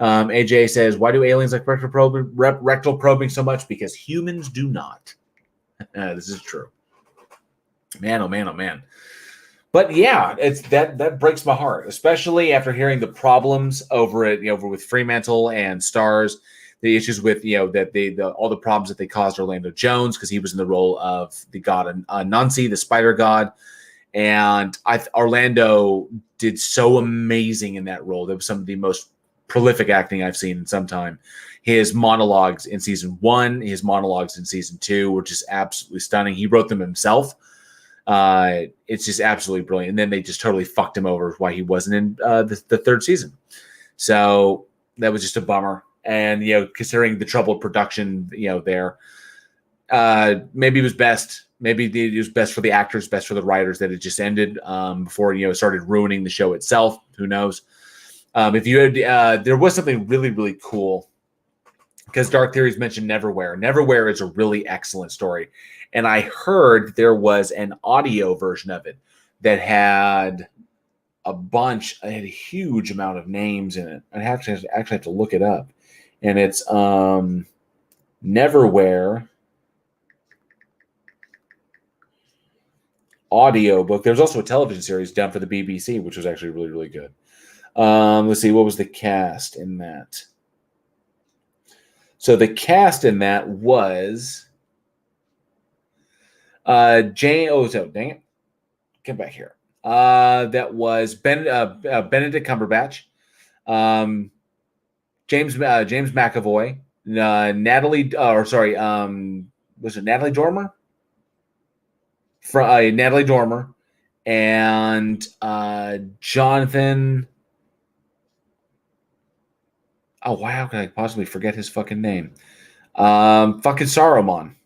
AJ says, why do aliens like rectal probing so much? Because humans do not. This is true. Man, oh man, oh man. But yeah, it's that breaks my heart, especially after hearing the problems over with Fremantle and Stars, the issues with all the problems that they caused Orlando Jones because he was in the role of the god Anansi, the spider god, and Orlando did so amazing in that role. That was some of the most prolific acting I've seen in some time. His monologues in season 1, his monologues in season 2 were just absolutely stunning. He wrote them himself. It's just absolutely brilliant. And then they just totally fucked him over why he wasn't in the 3rd season. So that was just a bummer. And, considering the troubled production, there, maybe it was best. Maybe it was best for the actors, best for the writers that it just ended before, it started ruining the show itself. Who knows? If you had, there was something really, really cool because Dark Theories mentioned Neverwhere. Neverwhere is a really excellent story. And I heard there was an audio version of it that had a huge amount of names in it. I actually have to look it up. And it's Neverwhere. audio book. There's also a television series done for the BBC, which was actually really, really good. Let's see, what was the cast in that? So the cast in that was Jane. Oh, so dang it, get back here. That was Benedict Cumberbatch, James McAvoy, Natalie, was it Natalie Dormer? Natalie Dormer, and Jonathan. Oh wow, how can I possibly forget his fucking name? Fucking Saruman.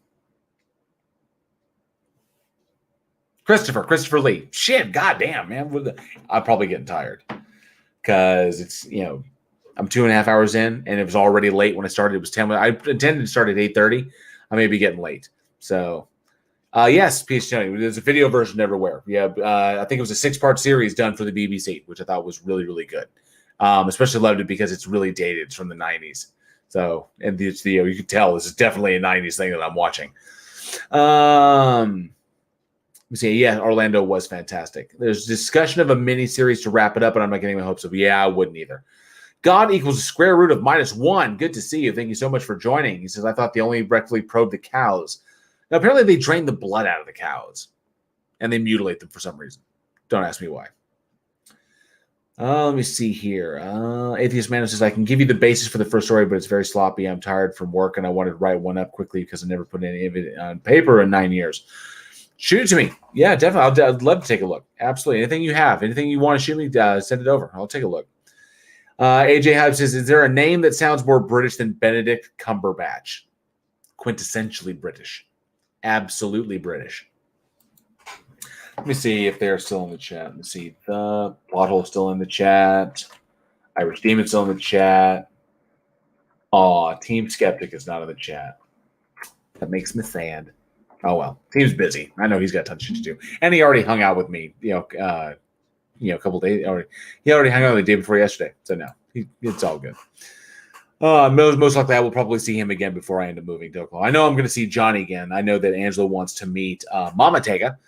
Christopher Lee. Shit, goddamn, man. I'm probably getting tired because it's I'm 2.5 hours in, and it was already late when I started. It was 10. I intended to start at 8:30. I may be getting late. So, yes, Peace Tony. There's a video version everywhere. Yeah, I think it was a 6-part series done for the BBC, which I thought was really, really good. Especially loved it because it's really dated. It's from the 90s. So, and you can tell this is definitely a 90s thing that I'm watching. Yeah, Orlando was fantastic. There's discussion of a mini series to wrap it up, and I'm not getting my hopes up. Yeah, I wouldn't either. God equals the square root of -1. Good to see you. Thank you so much for joining. He says, I thought they only rectally probed the cows. Now, apparently they drain the blood out of the cows, and they mutilate them for some reason. Don't ask me why. Let me see here. Atheist Man says, I can give you the basis for the first story, but it's very sloppy. I'm tired from work, and I wanted to write one up quickly because I never put any of it on paper in 9 years. Shoot it to me. Yeah, definitely. I'd love to take a look. Absolutely. Anything you have, anything you want to shoot me, send it over. I'll take a look. AJ Hyde says, is there a name that sounds more British than Benedict Cumberbatch? Quintessentially British. Absolutely British. Let me see if they're still in the chat. Let me see. The Plothole still in the chat. Irish Demon still in the chat. Aw, Team Skeptic is not in the chat. That makes me sad. Oh well, team's busy. I know he's got tons of shit to do, and he already hung out with me. A couple days. He already hung out the day before yesterday. So no, it's all good. Most likely, I will probably see him again before I end up moving to Oklahoma. I know I'm going to see Johnny again. I know that Angela wants to meet Mama Tega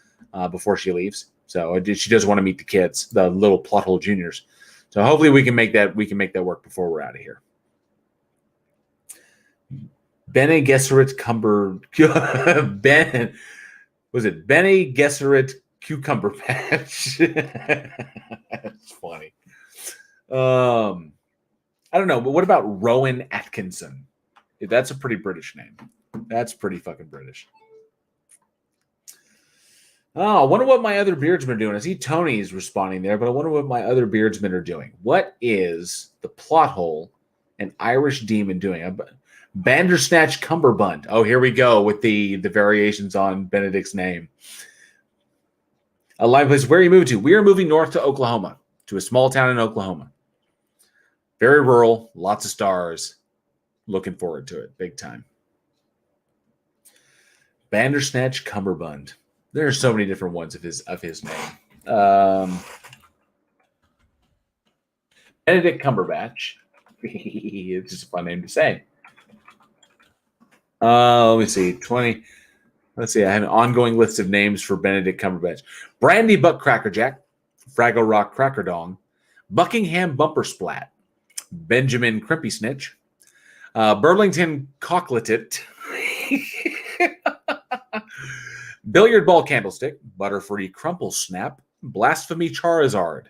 before she leaves. So she does want to meet the kids, the little Plothole Juniors. So hopefully we can make that work before we're out of here. Bene Gesserit Bene Gesserit Cucumber Patch? That's funny. I don't know, but what about Rowan Atkinson? That's a pretty British name. That's pretty fucking British. Oh, I wonder what my other beardsmen are doing. I see Tony's responding there, but I wonder what my other beardsmen are doing. What is the Plothole and Irish Demon doing? Bandersnatch Cumberbund. Oh, here we go with the variations on Benedict's name. A live place. Where are you moving to? We are moving north to Oklahoma, to a small town in Oklahoma. Very rural, lots of stars. Looking forward to it, big time. Bandersnatch Cumberbund. There are so many different ones of his name. Benedict Cumberbatch. It's just a fun name to say. Let me see. 20. Let's see. I have an ongoing list of names for Benedict Cumberbatch. Brandy Buck Crackerjack, Fraggle Rock Crackerdong, Buckingham Bumper Splat, Benjamin Crimpy Snitch, Burlington Cockletit, Billiard Ball Candlestick, Butterfree Crumple Snap, Blasphemy Charizard,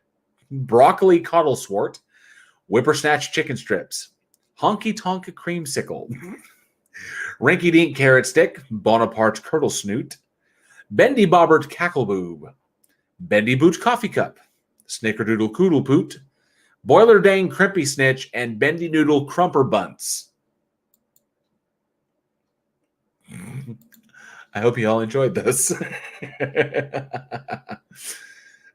Broccoli Coddleswort, Whippersnatch Chicken Strips, Honky Tonk Creamsicle, Rinky Dink Carrot Stick, Bonaparte Curdle Snoot, Bendy Bobbert Cackleboob, Bendy Boot Coffee Cup, Snickerdoodle Coodle Poot, Boiler Dang Crimpy Snitch, and Bendy Noodle Crumper Bunts. I hope you all enjoyed this.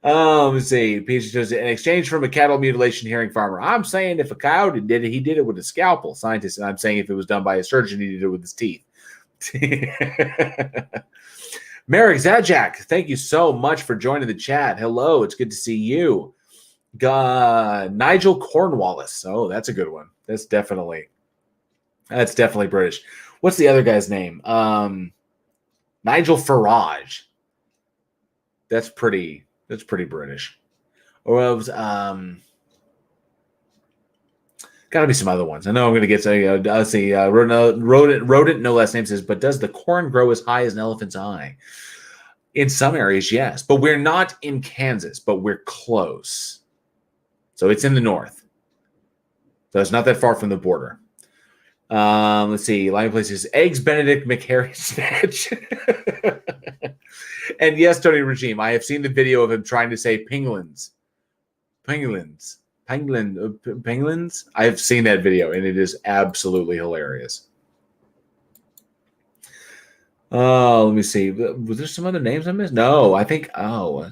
Let's see. Peach says, in exchange from a cattle mutilation hearing farmer, I'm saying if a cow did it, he did it with a scalpel. Scientist, and I'm saying if it was done by a surgeon, he did it with his teeth. Merrick Zajac, thank you so much for joining the chat. Hello, it's good to see you. Nigel Cornwallis. Oh, that's a good one. That's definitely British. What's the other guy's name? Nigel Farage. That's pretty British. Or it was got to be some other ones. I know I'm going to get to. Let's see. Rodent, no last name says, but does the corn grow as high as an elephant's eye? In some areas, yes, but we're not in Kansas, but we're close. So it's in the north. So it's not that far from the border. Let's see. Lion Places Eggs Benedict McHarry Snatch. And yes, Tony Regime, I have seen the video of him trying to say penguins. Penguins. I have seen that video, and it is absolutely hilarious. Oh, let me see. Was there some other names I missed? No, I think. Oh,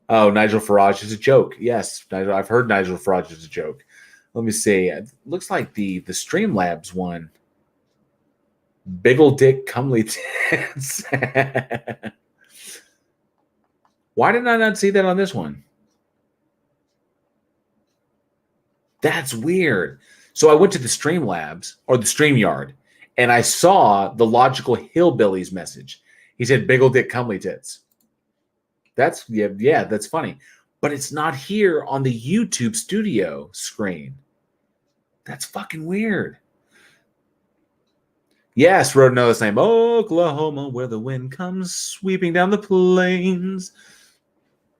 Nigel Farage is a joke. Yes, I've heard Nigel Farage is a joke. Let me see. It looks like the Streamlabs one. Big ol' dick, comely tits. Why did I not see that on this one? That's weird. So I went to the Streamlabs or the StreamYard, and I saw the Logical Hillbillies message. He said, "Big ol' dick, comely tits." That's that's funny, but it's not here on the YouTube Studio screen. That's fucking weird. Yes, wrote another name. Oklahoma, where the wind comes sweeping down the plains.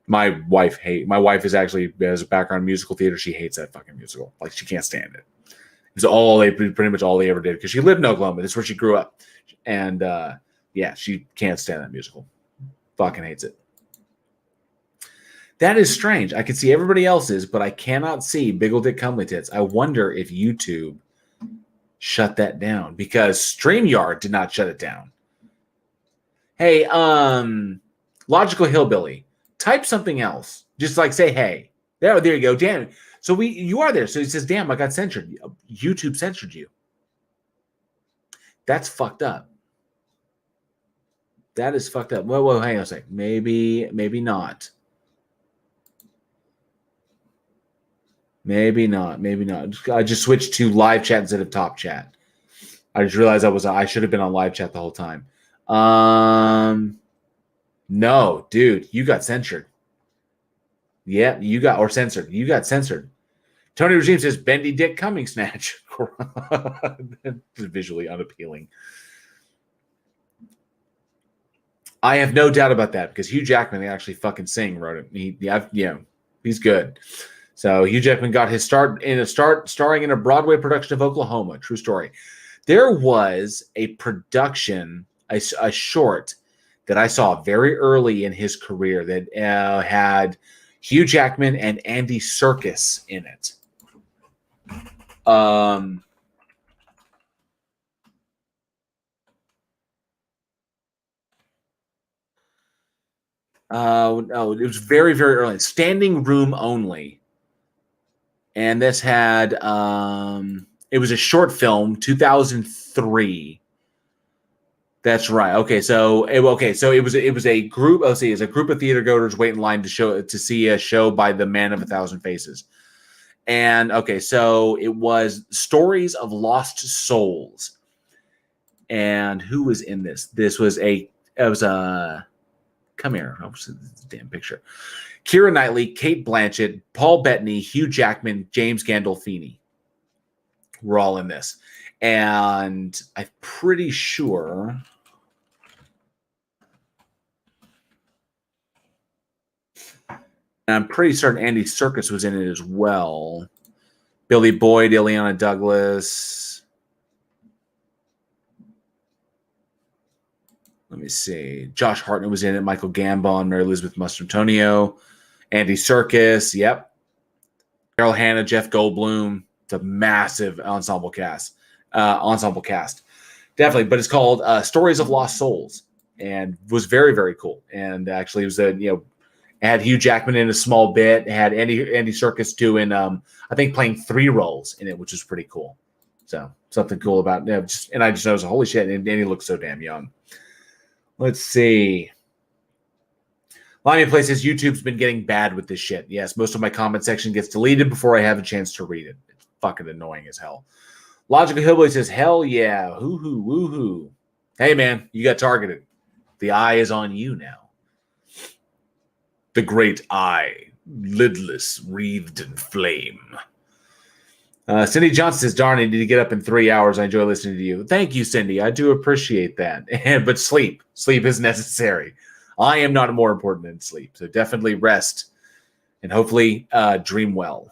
My wife is actually has a background in musical theater. She hates that fucking musical. Like, she can't stand it. It's pretty much all they ever did, because she lived in Oklahoma. That's where she grew up. And she can't stand that musical. Fucking hates it. That is strange. I can see everybody else's, but I cannot see Big Ol' Dick Comely Tits. I wonder if YouTube shut that down, because StreamYard did not shut it down. Hey, Logical Hillbilly, type something else. Just like say, hey. There you go. Damn. So you are there. So he says, damn, I got censored. YouTube censored you. That's fucked up. That is fucked up. Whoa, hang on a sec. Maybe not. Maybe not. I just switched to live chat instead of top chat. I just realized I should have been on live chat the whole time. No, dude, you got censored. Yeah, you got censored. You got censored. Tony Regime says, "Bendy Dick Coming Snatch." Visually unappealing. I have no doubt about that, because Hugh Jackman actually fucking wrote it. He's good. So Hugh Jackman got his start starring in a Broadway production of Oklahoma. True story. There was a production, a short that I saw very early in his career that had Hugh Jackman and Andy Serkis in it. It was very, very early. Standing Room Only. And this had it was a short film, 2003. That's right. Okay, so it was a group. Let's see, it's a group of theater goers wait in line to see a show by the Man of a Thousand Faces. And okay, so it was Stories of Lost Souls. And who was in this? Come here. Oh, this damn picture. Keira Knightley, Kate Blanchett, Paul Bettany, Hugh Jackman, James Gandolfini were all in this. And I'm pretty sure certain Andy Serkis was in it as well. Billy Boyd, Ileana Douglas. Let me see. Josh Hartnett was in it. Michael Gambon, Mary Elizabeth Mastrantonio, Andy Serkis. Yep. Carol Hannah, Jeff Goldblum. It's a massive ensemble cast. Definitely. But it's called Stories of Lost Souls, and was very, very cool. And actually, it was had Hugh Jackman in a small bit. It had Andy Serkis doing, I think, playing 3 roles in it, which was pretty cool. So something cool about it. And I just noticed, holy shit, and he looks so damn young. Let's see. Lion Play says, YouTube's been getting bad with this shit. Yes, most of my comment section gets deleted before I have a chance to read it. It's fucking annoying as hell. Logical Hillbilly says, hell yeah. Hoo-hoo, woo-hoo. Hey, man, you got targeted. The eye is on you now. The great eye, lidless, wreathed in flame. Cindy Johnson says, darn, I need to get up in 3 hours. I enjoy listening to you. Thank you, Cindy. I do appreciate that. But sleep is necessary. I am not more important than sleep. So definitely rest and hopefully dream well.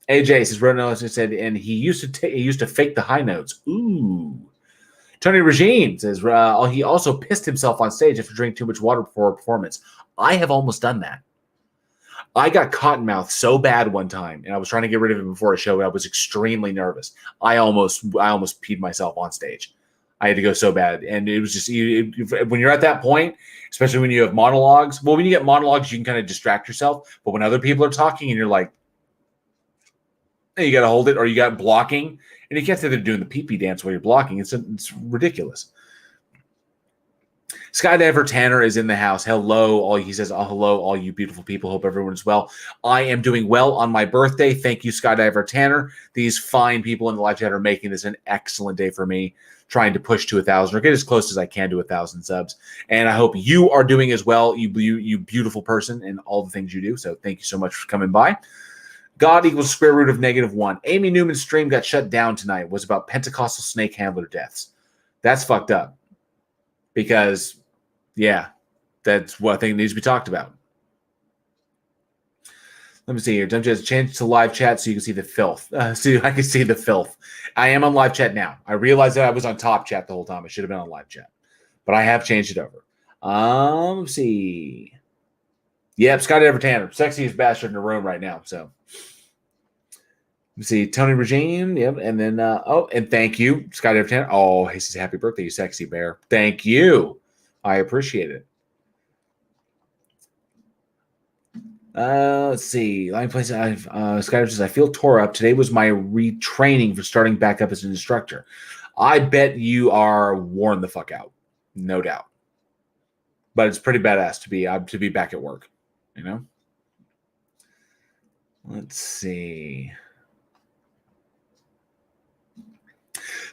AJ says, Ronan said, and he used to fake the high notes. Ooh. Tony Regime says, he also pissed himself on stage after drinking too much water before a performance. I have almost done that. I got cottonmouth so bad one time, and I was trying to get rid of it before a show. I was extremely nervous. I almost peed myself on stage. I had to go so bad, and it was just when you're at that point, especially when you have monologues. Well, when you get monologues, you can kind of distract yourself. But when other people are talking, and you're like, hey, you got to hold it, or you got blocking, and you can't say they're doing the pee-pee dance while you're blocking. It's ridiculous. Skydiver Tanner is in the house. Hello, he says, hello, all you beautiful people. Hope everyone is well. I am doing well on my birthday. Thank you, Skydiver Tanner. These fine people in the live chat are making this an excellent day for me, trying to push to 1,000 or get as close as I can to 1,000 subs. And I hope you are doing as well, you beautiful person, and all the things you do. So thank you so much for coming by. God equals square root of -1. Amy Newman's stream got shut down tonight. It was about Pentecostal snake handler deaths. That's fucked up. Because, yeah, that's what I think needs to be talked about. Let me see here. Don't just change to live chat so you can see the filth. So I can see the filth. I am on live chat now. I realized that I was on top chat the whole time. I should have been on live chat. But I have changed it over. Let's see. Yep, Skydiver Tanner. Sexiest bastard in the room right now. So. Let's see, Tony Regime, yep, and then and thank you, Skydiver Tanner. Oh, he says happy birthday, you sexy bear. Thank you, I appreciate it. Let's see, line place. Skydiver says I feel tore up. Today was my retraining for starting back up as an instructor. I bet you are worn the fuck out, no doubt. But it's pretty badass to be back at work, you know. Let's see.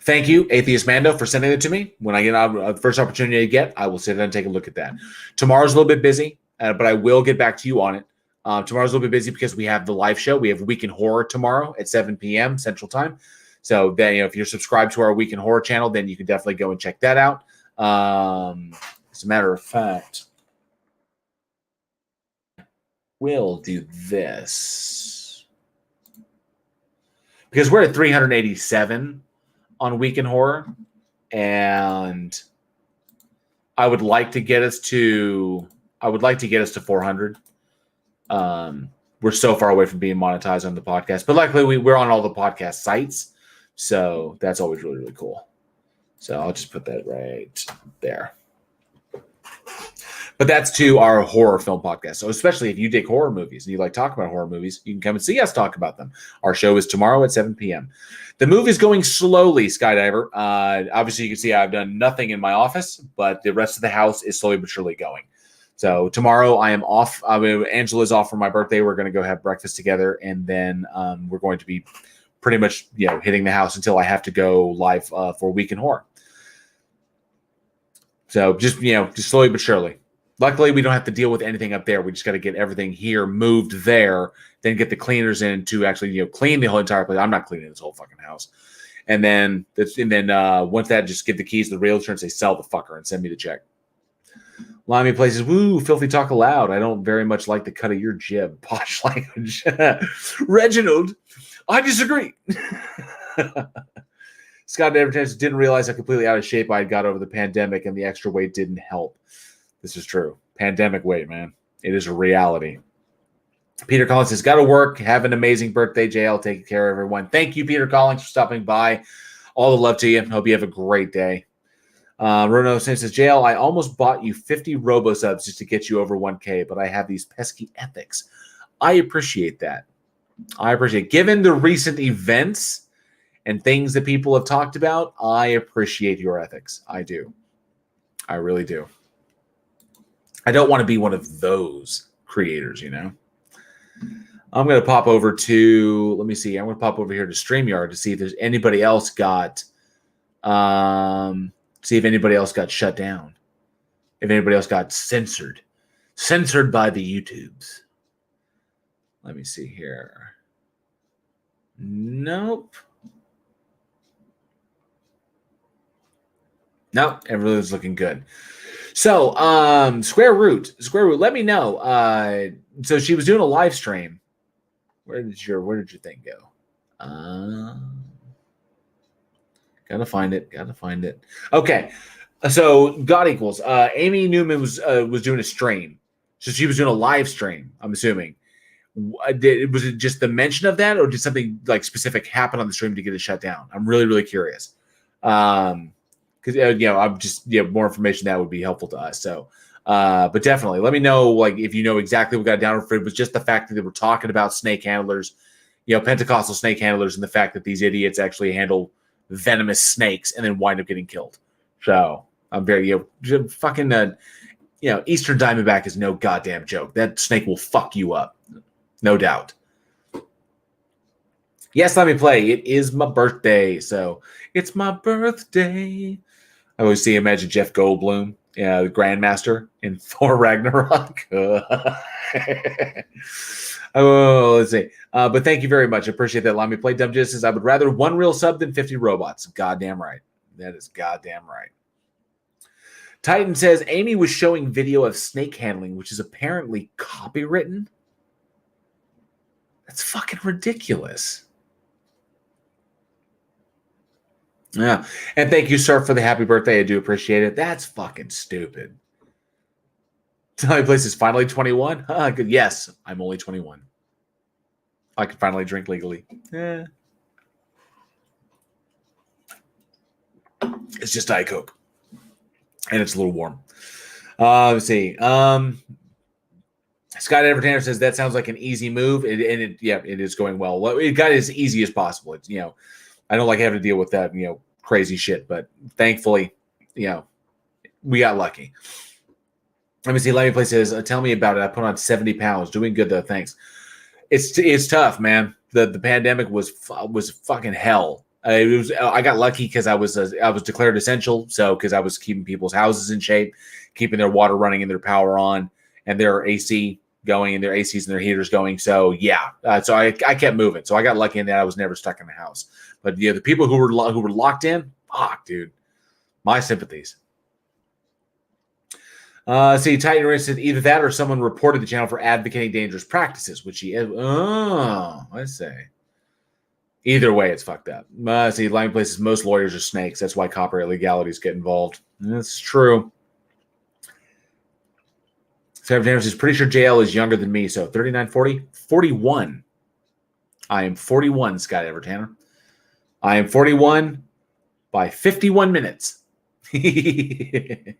Thank you, Atheist Mando, for sending it to me. When I get the first opportunity I get, I will sit down and take a look at that. Tomorrow's a little bit busy, but I will get back to you on it. Tomorrow's a little bit busy because we have the live show. We have Week in Horror tomorrow at 7 p.m. Central Time. So then, if you're subscribed to our Week in Horror channel, then you can definitely go and check that out. As a matter of fact, we'll do this because we're at 387 on Week in Horror, and I would like to get us to 400. We're so far away from being monetized on the podcast, but luckily we're on all the podcast sites, so that's always really, really cool. So I'll just put that right there. But that's to our horror film podcast. So especially if you dig horror movies and you like talk about horror movies, you can come and see us talk about them. Our show is tomorrow at 7 p.m. The move is going slowly, Skydiver. Obviously, you can see I've done nothing in my office, but the rest of the house is slowly but surely going. So tomorrow I am off. Angela's off for my birthday. We're going to go have breakfast together, and then we're going to be pretty much hitting the house until I have to go live for Week in Horror. So just slowly but surely. Luckily, we don't have to deal with anything up there. We just got to get everything here moved there, then get the cleaners in to actually clean the whole entire place. I'm not cleaning this whole fucking house. And then once that, just give the keys to the realtor and say sell the fucker and send me the check. Limey Places, woo, filthy talk aloud. I don't very much like the cut of your jib. Posh language. Reginald, I disagree. Scott Advertisers didn't realize how completely out of shape I had got over the pandemic, and the extra weight didn't help. This is true. Pandemic weight, man. It is a reality. Peter Collins says, got to work. Have an amazing birthday, JL. Take care of everyone. Thank you, Peter Collins, for stopping by. All the love to you. Hope you have a great day. Rono says, JL, I almost bought you 50 robo-subs just to get you over 1K, but I have these pesky ethics. I appreciate that. Given the recent events and things that people have talked about, I appreciate your ethics. I do. I really do. I don't want to be one of those creators, I'm going to pop over to, let me see. I'm going to pop over here to StreamYard to see if there's anybody else got, shut down. If anybody else got censored. Censored by the YouTubes. Let me see here. Nope. Nope. Everything's looking good. So, Square Root, let me know. So she was doing a live stream. Where did your thing go? Gotta find it. Okay. So God equals. Amy Newman was doing a stream. So she was doing a live stream, I'm assuming. Was it just the mention of that, or did something like specific happen on the stream to get it shut down? I'm really, really curious. Because I'm just more information that would be helpful to us. So, but definitely let me know, like, if you know exactly what got down. If it was just the fact that they were talking about snake handlers, Pentecostal snake handlers, and the fact that these idiots actually handle venomous snakes and then wind up getting killed. So I'm very fucking Eastern Diamondback is no goddamn joke. That snake will fuck you up, no doubt. Yes, let me play. It is my birthday, so it's my birthday. I always imagine Jeff Goldblum, the Grandmaster in Thor Ragnarok. Oh, let's see. But thank you very much. I appreciate that. Let me play. Dumb Justice. I would rather one real sub than 50 robots. Goddamn right. That is goddamn right. Titan says Amy was showing video of snake handling, which is apparently copywritten. That's fucking ridiculous. Yeah. And thank you, sir, for the happy birthday. I do appreciate it. That's fucking stupid. My place is finally 21. Good. Yes, I'm only 21. I can finally drink legally. Yeah. It's just Diet Coke. And it's a little warm. Let's see. Scott Evertander says that sounds like an easy move. It is going well. It got as easy as possible. It's, I don't like having to deal with that, crazy shit. But thankfully, we got lucky. Let me see. Let me play says, tell me about it. I put on 70 pounds. Doing good though. Thanks. It's tough, man. The pandemic was fucking hell. I got lucky because I was declared essential. So because I was keeping people's houses in shape, keeping their water running and their power on, and their AC going, and their ACs and their heaters going. So yeah, so I kept moving. So I got lucky in that I was never stuck in the house. But the people who were locked in, fuck, dude, my sympathies. See, Titan Race said either that or someone reported the channel for advocating dangerous practices, which he is. Oh, I say. Either way, it's fucked up. See, Lying Places, most lawyers are snakes. That's why copyright legalities get involved. That's true. Sarah Davis is pretty sure JL is younger than me, so 39, 40, 41. I am 41, Scott Evertander. I am 41 by 51 minutes. See,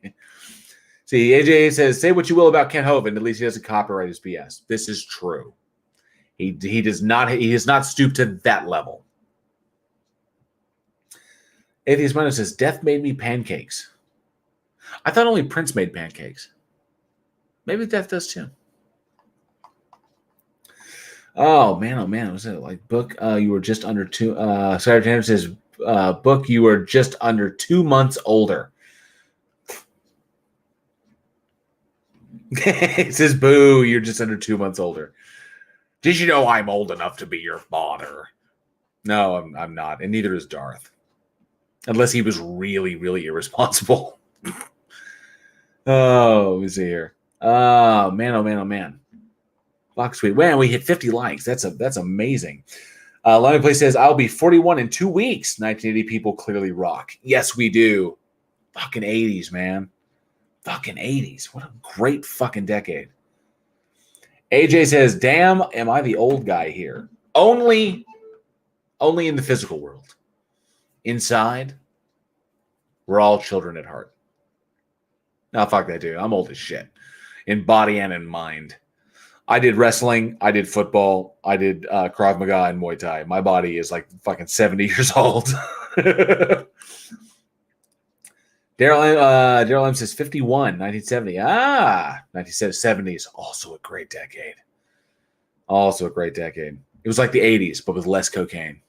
AJ says, say what you will about Kent Hovind, at least he doesn't copyright his BS. This is true. He has not stooped to that level. Atheist Minor says, death made me pancakes. I thought only Prince made pancakes. Maybe death does too. Oh man, was it like book? You were just under two. Sarah Tanner says, book, you were just under 2 months older. It says, boo, you're just under 2 months older. Did you know I'm old enough to be your father? No, I'm not. And neither is Darth. Unless he was really, really irresponsible. Oh, let me see here. Oh, man. Box Sweet. Man, we hit 50 likes. That's amazing. Lonnie Play says, I'll be 41 in 2 weeks. 1980 people clearly rock. Yes, we do. Fucking 80s, man. Fucking 80s. What a great fucking decade. AJ says, damn, am I the old guy here? Only in the physical world. Inside, we're all children at heart. No, fuck that, dude. I'm old as shit. In body and in mind. I did wrestling. I did football. I did Krav Maga and Muay Thai. My body is like fucking 70 years old. Daryl M says 51, 1970. 1970 is also a great decade. Also a great decade. It was like the 80s, but with less cocaine.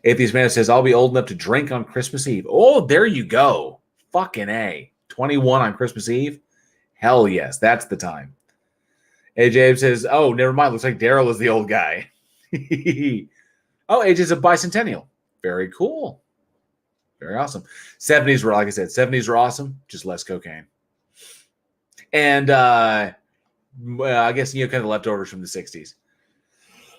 Atheist Man says, I'll be old enough to drink on Christmas Eve. Oh, there you go. Fucking A. 21 on Christmas Eve. Hell yes, that's the time. AJ says, oh, never mind. Looks like Daryl is the old guy. Oh, AJ's a bicentennial. Very cool. Very awesome. 70s were, like I said, 70s were awesome, just less cocaine. And well, I guess, kind of leftovers from the 60s.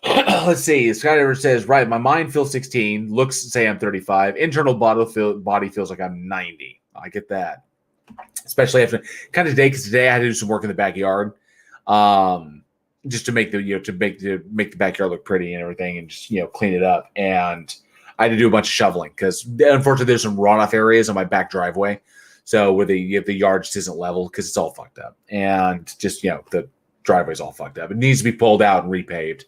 Let's see. Scott Edwards says, right, my mind feels 16. Looks say I'm 35. Internal body feels like I'm 90. I get that. Especially after kind of today, because today I had to do some work in the backyard. Just to make the make the backyard look pretty and everything, and just clean it up. And I had to do a bunch of shoveling because unfortunately there's some runoff areas on my back driveway. So where the yard just isn't level because it's all fucked up, and just the driveway's all fucked up. It needs to be pulled out and repaved.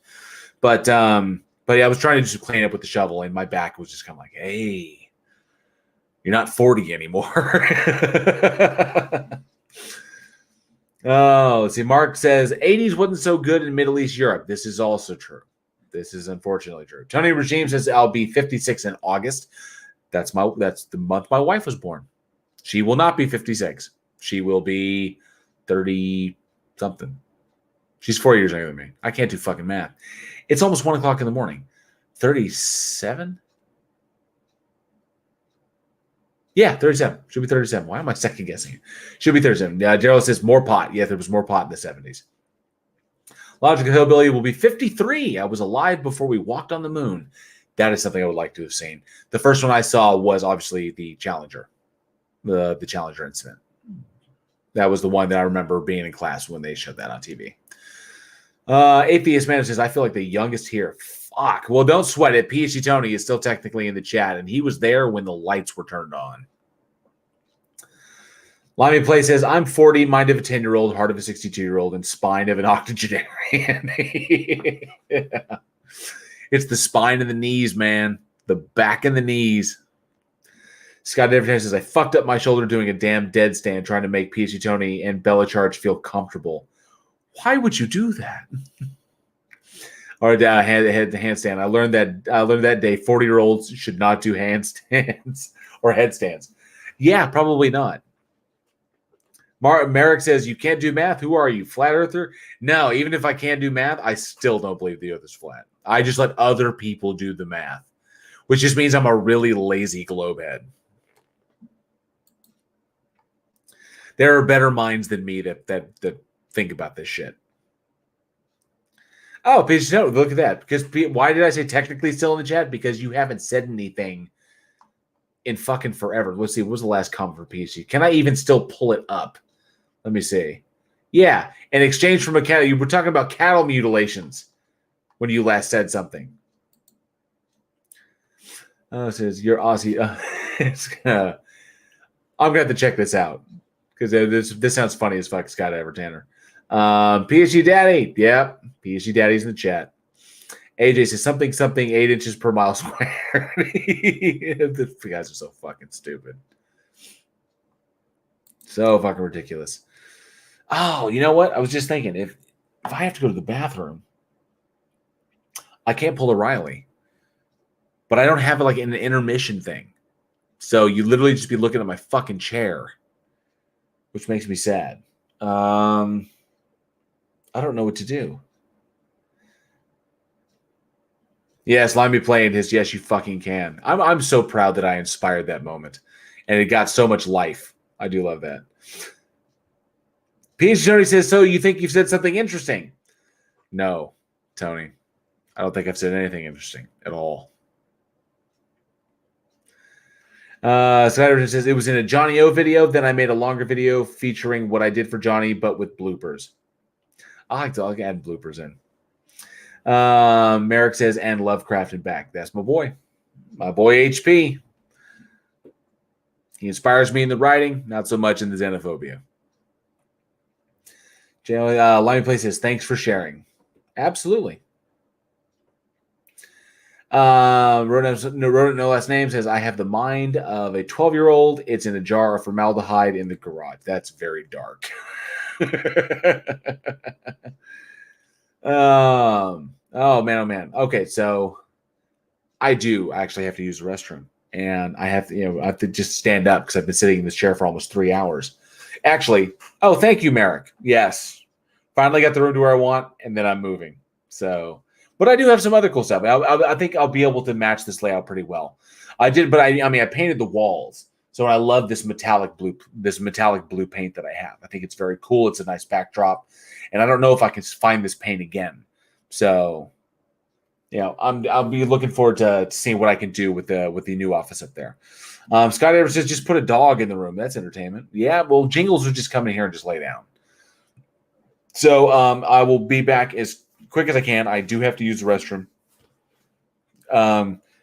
But yeah, I was trying to just clean up with the shovel, and my back was just kind of like, hey, you're not 40 anymore. Oh, let's see. Mark says 80s wasn't so good in Middle East Europe. This is also true. This is unfortunately true. Tony Regime says I'll be 56 in August. That's the month my wife was born. She will not be 56. She will be 30 something. She's 4 years younger than me. I can't do fucking math. It's almost 1 o'clock in the morning. 37? Yeah, 37. Should be 37. Why am I second guessing? Should be 37. Daryl says more pot. Yeah, there was more pot in the 70s. Logical Hillbilly will be 53. I was alive before we walked on the moon. That is something I would like to have seen. The first one I saw was obviously the Challenger, the Challenger incident. That was the one that I remember being in class when they showed that on TV. Atheist Man says, I feel like the youngest here. Fuck. Well, don't sweat it. PhD Tony is still technically in the chat, and he was there when the lights were turned on. Limey Play says, I'm 40, mind of a 10-year-old, heart of a 62-year-old, and spine of an octogenarian. Yeah. It's the spine and the knees, man. The back and the knees. Scott Everton says, I fucked up my shoulder doing a damn dead stand trying to make PhD Tony and Bella Charge feel comfortable. Why would you do that? Or handstand. I learned that day 40-year-olds should not do handstands or headstands. Yeah, probably not. Merrick says, you can't do math? Who are you, flat earther? No, even if I can't do math, I still don't believe the earth is flat. I just let other people do the math, which just means I'm a really lazy globehead. There are better minds than me that think about this shit. Oh, PhD Tony, look at that. Because why did I say technically still in the chat? Because you haven't said anything in fucking forever. Let's see. What was the last comment for PhD? Can I even still pull it up? Let me see. Yeah. In exchange for cattle, you were talking about cattle mutilations when you last said something. Oh, it says you're Aussie. I'm gonna have to check this out because this sounds funny as fuck. Scott Evertanner. PhD Daddy. Yep. PhD Daddy's in the chat. AJ says something 8 inches per mile square. The guys are so fucking stupid. So fucking ridiculous. Oh, you know what? I was just thinking, if I have to go to the bathroom, I can't pull a Riley. But I don't have like an intermission thing. So you literally just be looking at my fucking chair, which makes me sad. I don't know what to do. Yes, Limey playing his yes, you fucking can. I'm so proud that I inspired that moment. And it got so much life. I do love that. PhD Tony says, so you think you've said something interesting? No, Tony. I don't think I've said anything interesting at all. Scott says, it was in a Johnny O video. Then I made a longer video featuring what I did for Johnny, but with bloopers. I'll add bloopers in. Merrick says, and Lovecraft and back. That's my boy. My boy HP. He inspires me in the writing, not so much in the xenophobia. Limey Play says, thanks for sharing. Absolutely. Wrote no last name says, I have the mind of a 12-year-old. It's in a jar of formaldehyde in the garage. That's very dark. Oh man. Okay, so I do actually have to use the restroom, and I have to just stand up because I've been sitting in this chair for almost 3 hours. Actually, oh, thank you, Merrick. Yes, finally got the room to where I want, and then I'm moving. So, but I do have some other cool stuff. I think I'll be able to match this layout pretty well. I did, but I mean, I painted the walls, so I love this metallic blue paint that I have. I think it's very cool. It's a nice backdrop, and I don't know if I can find this paint again. So, I'll be looking forward to seeing what I can do with the new office up there. Scott Evers says just put a dog in the room. That's entertainment. Yeah, well, Jingles would just come in here and just lay down. So I will be back as quick as I can. I do have to use the restroom.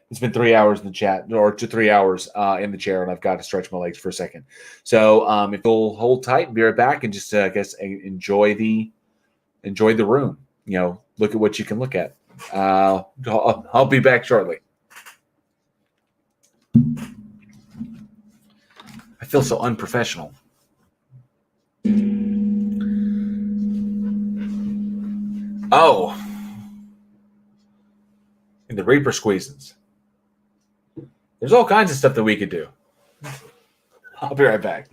It's been 3 hours in the chat, or 3 hours in the chair, and I've got to stretch my legs for a second. So if you'll hold tight, be right back, and just I guess enjoy the room. Look at what you can look at. I'll be back shortly. I feel so unprofessional. Oh, and the Reaper squeezins. There's all kinds of stuff that we could do. I'll be right back.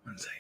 One second.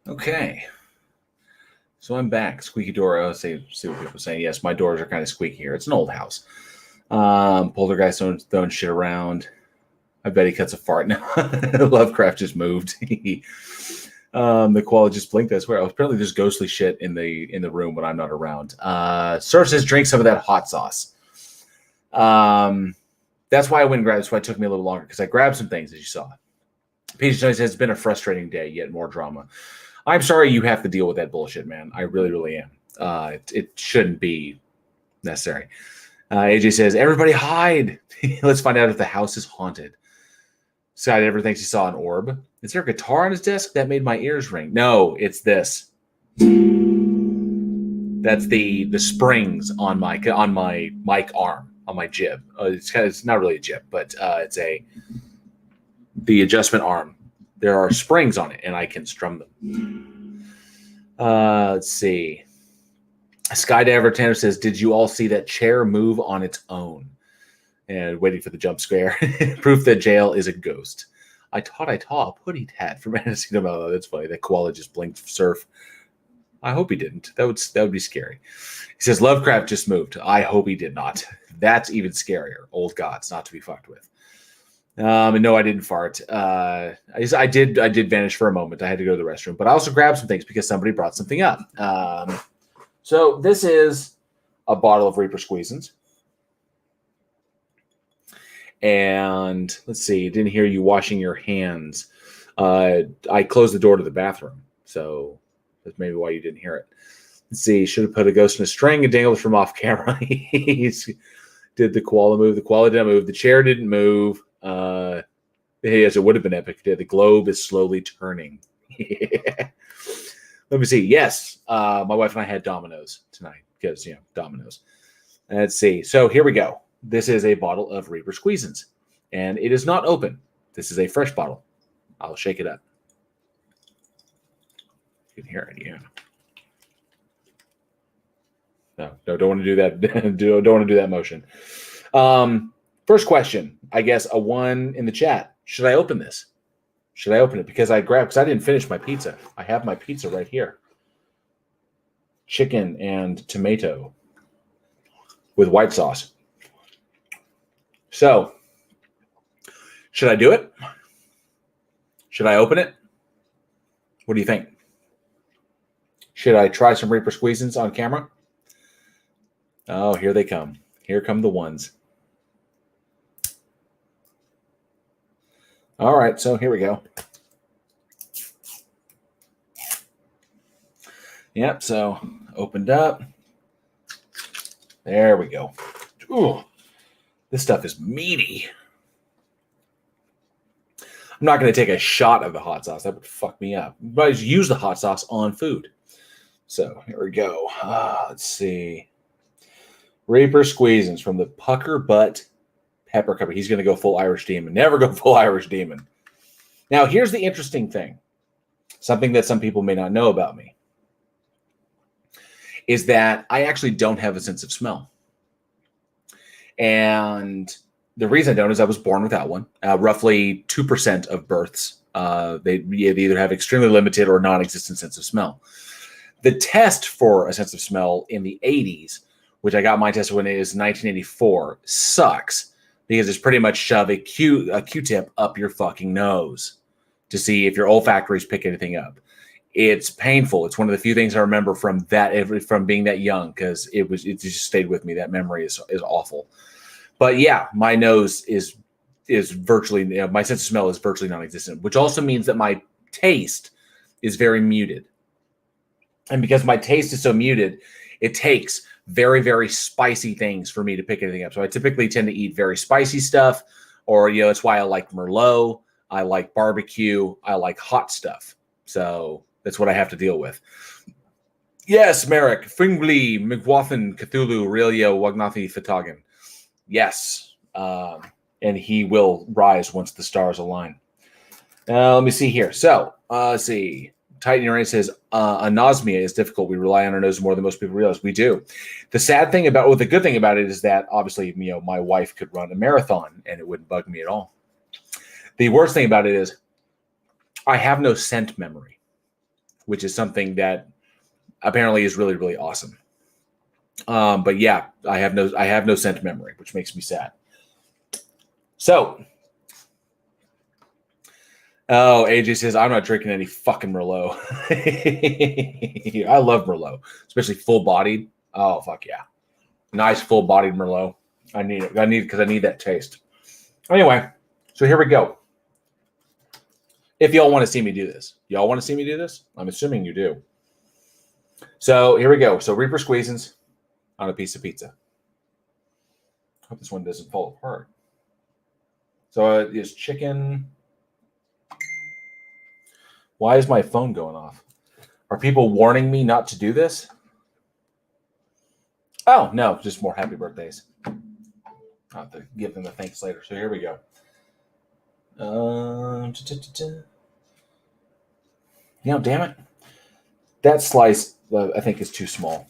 Okay. So I'm back. Squeaky door. Oh, see what people are saying. Yes, my doors are kind of squeaky here. It's an old house. Poltergeist throwing shit around. I bet he cuts a fart now. Lovecraft just moved. The koala just blinked. I swear. Apparently, there's ghostly shit in the room when I'm not around. Surf says drink some of that hot sauce. That's why I went and grabbed. That's why it took me a little longer because I grabbed some things as you saw. Peach says it's been a frustrating day. Yet more drama. I'm sorry you have to deal with that bullshit, man. I really, really am. It shouldn't be necessary. AJ says, everybody hide. Let's find out if the house is haunted. Scott ever thinks he saw an orb. Is there a guitar on his desk? That made my ears ring. No, it's this. That's the springs on my mic arm, on my jib. It's not really a jib, but it's the adjustment arm. There are springs on it, and I can strum them. Let's see. Skydiver Tanner says, did you all see that chair move on its own? And waiting for the jump scare. Proof that jail is a ghost. I taught a putty tat from Fantasy Mellow. That's funny. That koala just blinked surf. I hope he didn't. That would be scary. He says, Lovecraft just moved. I hope he did not. That's even scarier. Old gods, not to be fucked with. And no, I didn't fart. I did vanish for a moment. I had to go to the restroom, but I also grabbed some things because somebody brought something up. So this is a bottle of Reaper Squeezins. And let's see, didn't hear you washing your hands. I closed the door to the bathroom, so that's maybe why you didn't hear it. Let's see, should have put a ghost in a string and dangled from off camera. Did the koala move? The koala didn't move. The chair didn't move. Yes, it would have been epic. The globe is slowly turning. Let me see. Yes, my wife and I had Domino's tonight because, Domino's. Let's see. So here we go. This is a bottle of Reaper Squeezins, and it is not open. This is a fresh bottle. I'll shake it up. You can hear it, yeah. No, don't want to do that. Don't want to do that motion. First question, I guess a 1 in the chat. Should I open this? Should I open it? Because I didn't finish my pizza. I have my pizza right here. Chicken and tomato with white sauce. So, should I do it? Should I open it? What do you think? Should I try some Reaper Squeezins on camera? Oh, here they come. Here come the ones. All right, so here we go. Yep, so opened up. There we go. Ooh, this stuff is meaty. I'm not going to take a shot of the hot sauce. That would fuck me up. But I just use the hot sauce on food. So here we go. Let's see. Reaper Squeezins from the Pucker Butt Pepper Company. He's going to go full Irish Demon. Never go full Irish Demon. Now, here's the interesting thing. Something that some people may not know about me is that I actually don't have a sense of smell. And the reason I don't is I was born without one. Roughly 2% of births, they either have extremely limited or non-existent sense of smell. The test for a sense of smell in the 80s, which I got my test when it was 1984, sucks because it's pretty much shove a Q-tip up your fucking nose to see if your olfactories pick anything up. It's painful. It's one of the few things I remember from being that young because it just stayed with me. That memory is awful. But yeah, my nose is virtually, my sense of smell is virtually non-existent, which also means that my taste is very muted. And because my taste is so muted, it takes very, very spicy things for me to pick anything up. So I typically tend to eat very spicy stuff, or, that's why I like Merlot. I like barbecue. I like hot stuff. So that's what I have to deal with. Yes, Merrick, Fingli, McWathan, Cthulhu, Aurelia, Wagnathi, Fatagan. Yes. And he will rise once the stars align. Let me see here. So, let's see. Titan Uranus says, anosmia is difficult. We rely on our nose more than most people realize. We do. The good thing about it is that obviously, my wife could run a marathon and it wouldn't bug me at all. The worst thing about it is I have no scent memory, which is something that apparently is really, really awesome. But yeah, I have no scent memory, which makes me sad. So, AJ says I'm not drinking any fucking Merlot. I love Merlot, especially full bodied. Oh fuck yeah, nice full bodied Merlot. I need it. I need that taste. Anyway, so here we go. If y'all want to see me do this, I'm assuming you do. So here we go. So Reaper squeezins on a piece of pizza. Hope this one doesn't fall apart. So it's chicken. Why is my phone going off? Are people warning me not to do this? Oh, no, just more happy birthdays. I'll have to give them the thanks later. So here we go. Damn it. That slice, I think, is too small.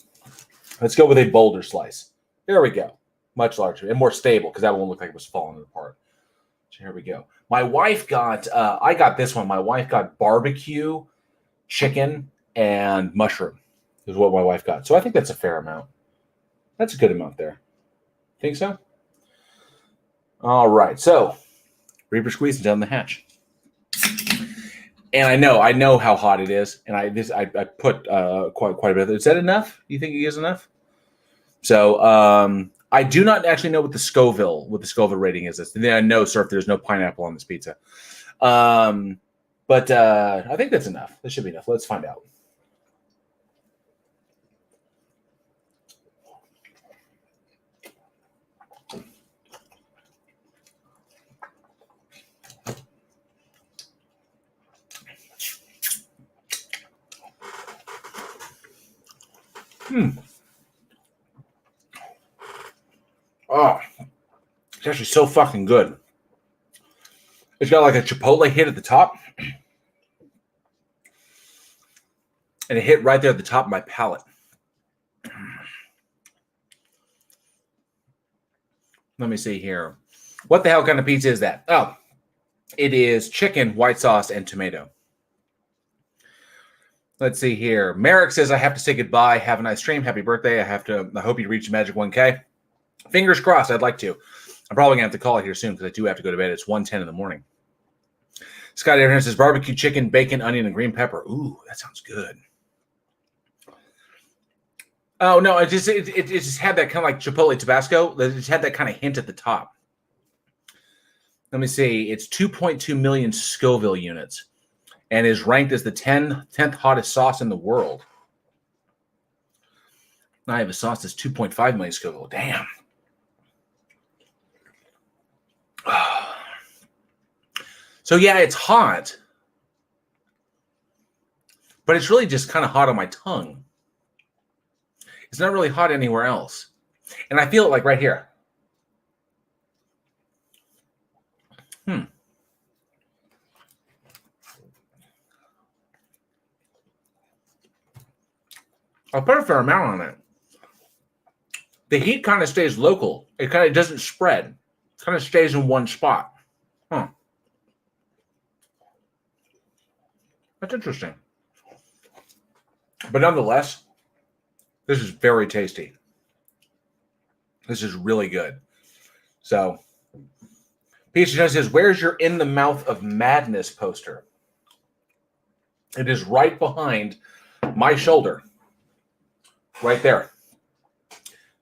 Let's go with a bolder slice. There we go. Much larger and more stable because that won't look like it was falling apart. So here we go. My wife got, I got this one. My wife got barbecue, chicken, and mushroom is what my wife got. So I think that's a fair amount. That's a good amount there. Think so? All right. So Reaper squeezing down the hatch. And I know how hot it is. And I put quite a bit. Is that enough? You think it is enough? So I do not actually know what the Scoville rating is. And then I know, sir, if there's no pineapple on this pizza. But I think that's enough. That should be enough. Let's find out. Oh, it's actually so fucking good. It's got like a chipotle hit at the top. And it hit right there at the top of my palate. Let me see here. What the hell kind of pizza is that? Oh, it is chicken, white sauce, and tomato. Let's see here. Merrick says, I have to say goodbye. Have a nice stream. Happy birthday. I hope you reach the magic 1K. Fingers crossed. I'd like to. I'm probably going to have to call it here soon because I do have to go to bed. It's 1:10 in the morning. Scott Aaron says, barbecue chicken, bacon, onion, and green pepper. Ooh, that sounds good. Oh, no, it just had that kind of like Chipotle Tabasco. It just had that kind of hint at the top. Let me see. It's 2.2 million Scoville units and is ranked as the 10th hottest sauce in the world. Now I have a sauce that's 2.5 million Scoville. Damn. So, yeah, it's hot. But it's really just kind of hot on my tongue. It's not really hot anywhere else. And I feel it like right here. I put a fair amount on it. The heat kind of stays local. It kind of doesn't spread. It kind of stays in one spot. Huh. That's interesting. But nonetheless, this is very tasty. This is really good. So, Peach says, where's your In the Mouth of Madness poster? It is right behind my shoulder. Right there.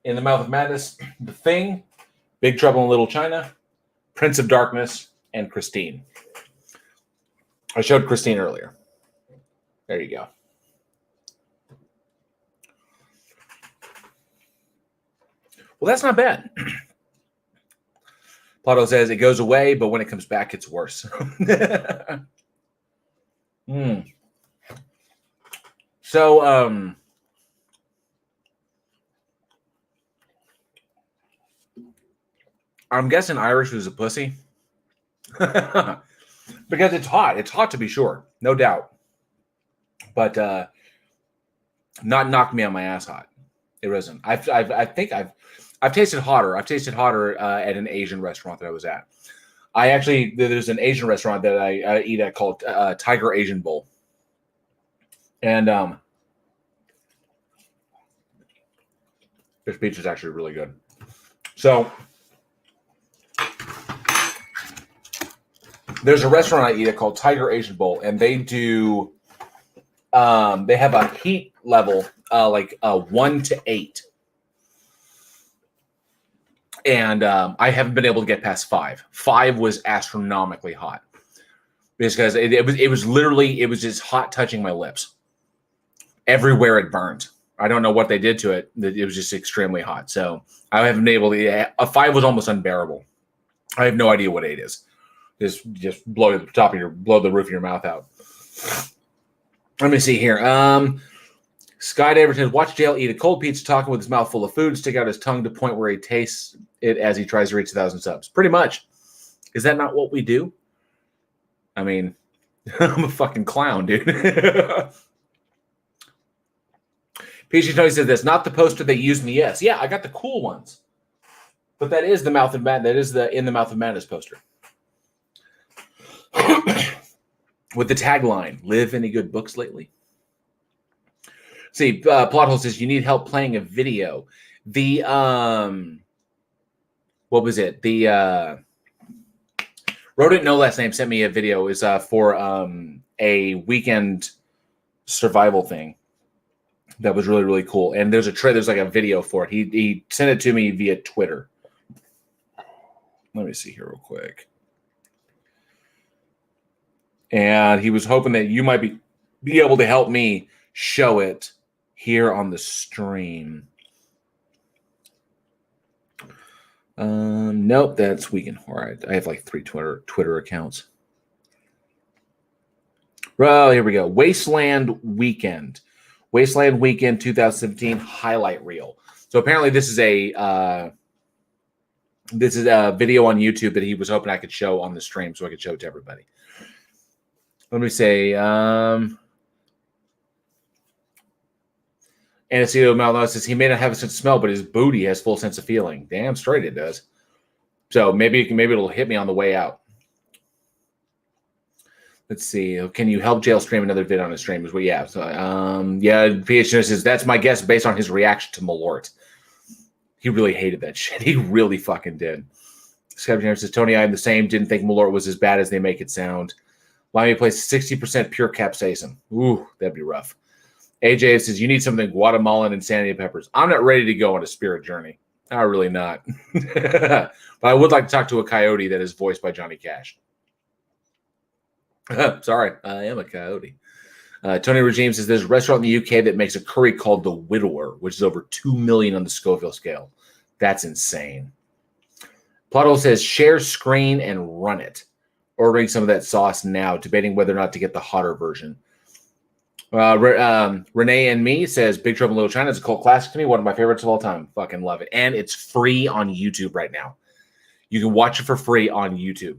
In the Mouth of Madness, The Thing, Big Trouble in Little China, Prince of Darkness, and Christine. I showed Christine earlier. There you go. Well, that's not bad. Plato says it goes away, but when it comes back, it's worse. So, I'm guessing Irish was a pussy. Because it's hot. It's hot to be sure. No doubt. But not knocked me on my ass hot. It wasn't. I think I've tasted hotter. I've tasted hotter at an Asian restaurant that I was at. There's an Asian restaurant that I eat at called Tiger Asian Bowl. And This pizza is actually really good. So there's a restaurant I eat at called Tiger Asian Bowl, and they do they have a heat level like 1 to 8. And I haven't been able to get past 5. 5 was astronomically hot because it was literally, it was just hot touching my lips. Everywhere it burned. I don't know what they did to it. It was just extremely hot. So I haven't been able to. A 5 was almost unbearable. I have no idea what 8 is. Just blow the roof of your mouth out. Let me see here. Skydiver says, watch JL eat a cold pizza, talking with his mouth full of food, stick out his tongue to point where he tastes it as he tries to reach 1,000 subs. Pretty much. Is that not what we do? I mean, I'm a fucking clown, dude. Peachy Tony says, that's not the poster they used in the S. Yeah, I got the cool ones. But that is the Mouth of Madness. That is the In the Mouth of Madness poster. With the tagline, live any good books lately? See, Plothole says, you need help playing a video. The, what was it? The, Rodent No Last Name sent me a video. Is for a weekend survival thing that was really, really cool. And there's like a video for it. He sent it to me via Twitter. Let me see here real quick. And he was hoping that you might be able to help me show it here on the stream. Nope, that's Weekend Horror. I have like 3 Twitter accounts. Well, here we go. Wasteland Weekend 2017 highlight reel. So apparently this is a video on YouTube that he was hoping I could show on the stream so I could show it to everybody. Let me say, Anastasia Maldonado says he may not have a sense of smell, but his booty has full sense of feeling. Damn straight it does. So maybe it'll hit me on the way out. Let's see. Can you help Jail stream another vid on his stream? Well, yeah. So, yeah. PH says that's my guess based on his reaction to Malort. He really hated that shit. He really fucking did. Scavenger says Tony, I'm the same. Didn't think Malort was as bad as they make it sound. Why me place 60% pure capsaicin? Ooh, that'd be rough. AJ says, you need something Guatemalan insanity peppers. I'm not ready to go on a spirit journey. I'm really not. But I would like to talk to a coyote that is voiced by Johnny Cash. Sorry, I am a coyote. Tony Regime says, there's a restaurant in the UK that makes a curry called The Widower, which is over 2 million on the Scoville scale. That's insane. Plotto says, share screen and run it. Ordering some of that sauce now, debating whether or not to get the hotter version. Renee and Me says, Big Trouble in Little China is a cult classic to me, one of my favorites of all time. Fucking love it. And it's free on YouTube right now. You can watch it for free on YouTube.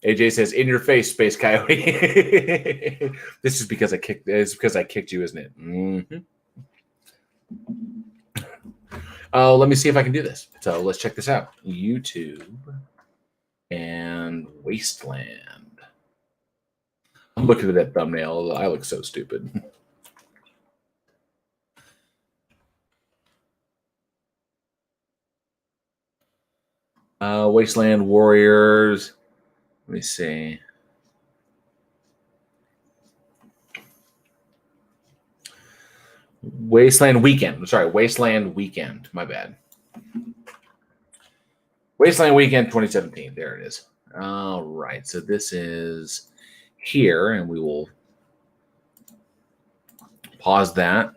AJ says, in your face, Space Coyote. This is because I kicked you, isn't it? Mm-hmm. Oh, let me see if I can do this. So let's check this out. YouTube and Wasteland. I'm looking at that thumbnail. I look so stupid. Wasteland Warriors. Let me see. Wasteland Weekend. I'm sorry, Wasteland Weekend. My bad. Wasteland Weekend 2017. There it is. All right. So this is here, and we will pause that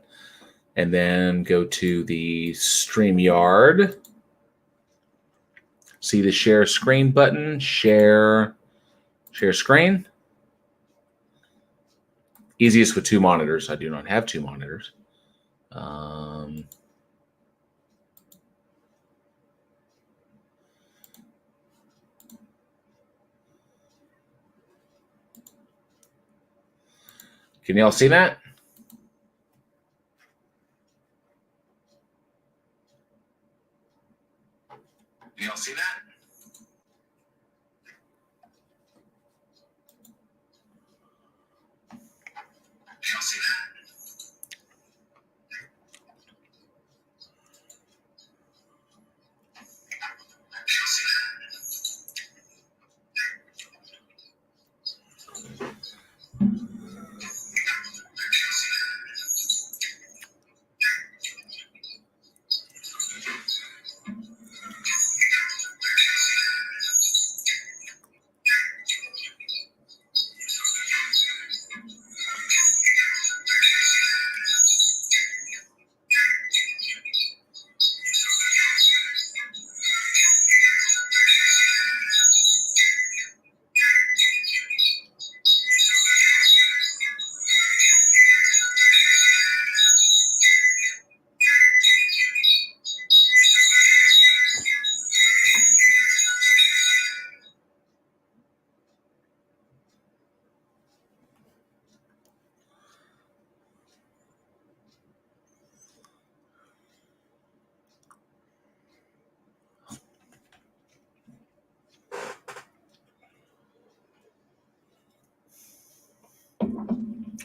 and then go to the StreamYard. See the share screen button. Share screen. Easiest with 2 monitors. I do not have 2 monitors. Can y'all see that? Can y'all see that? Can y'all see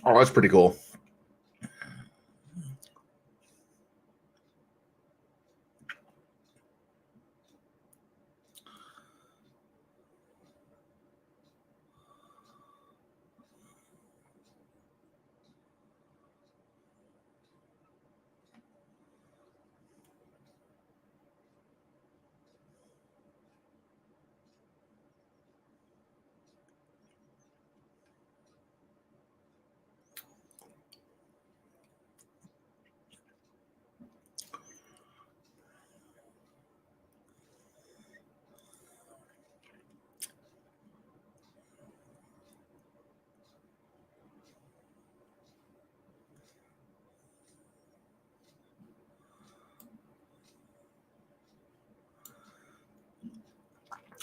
Oh, that's pretty cool.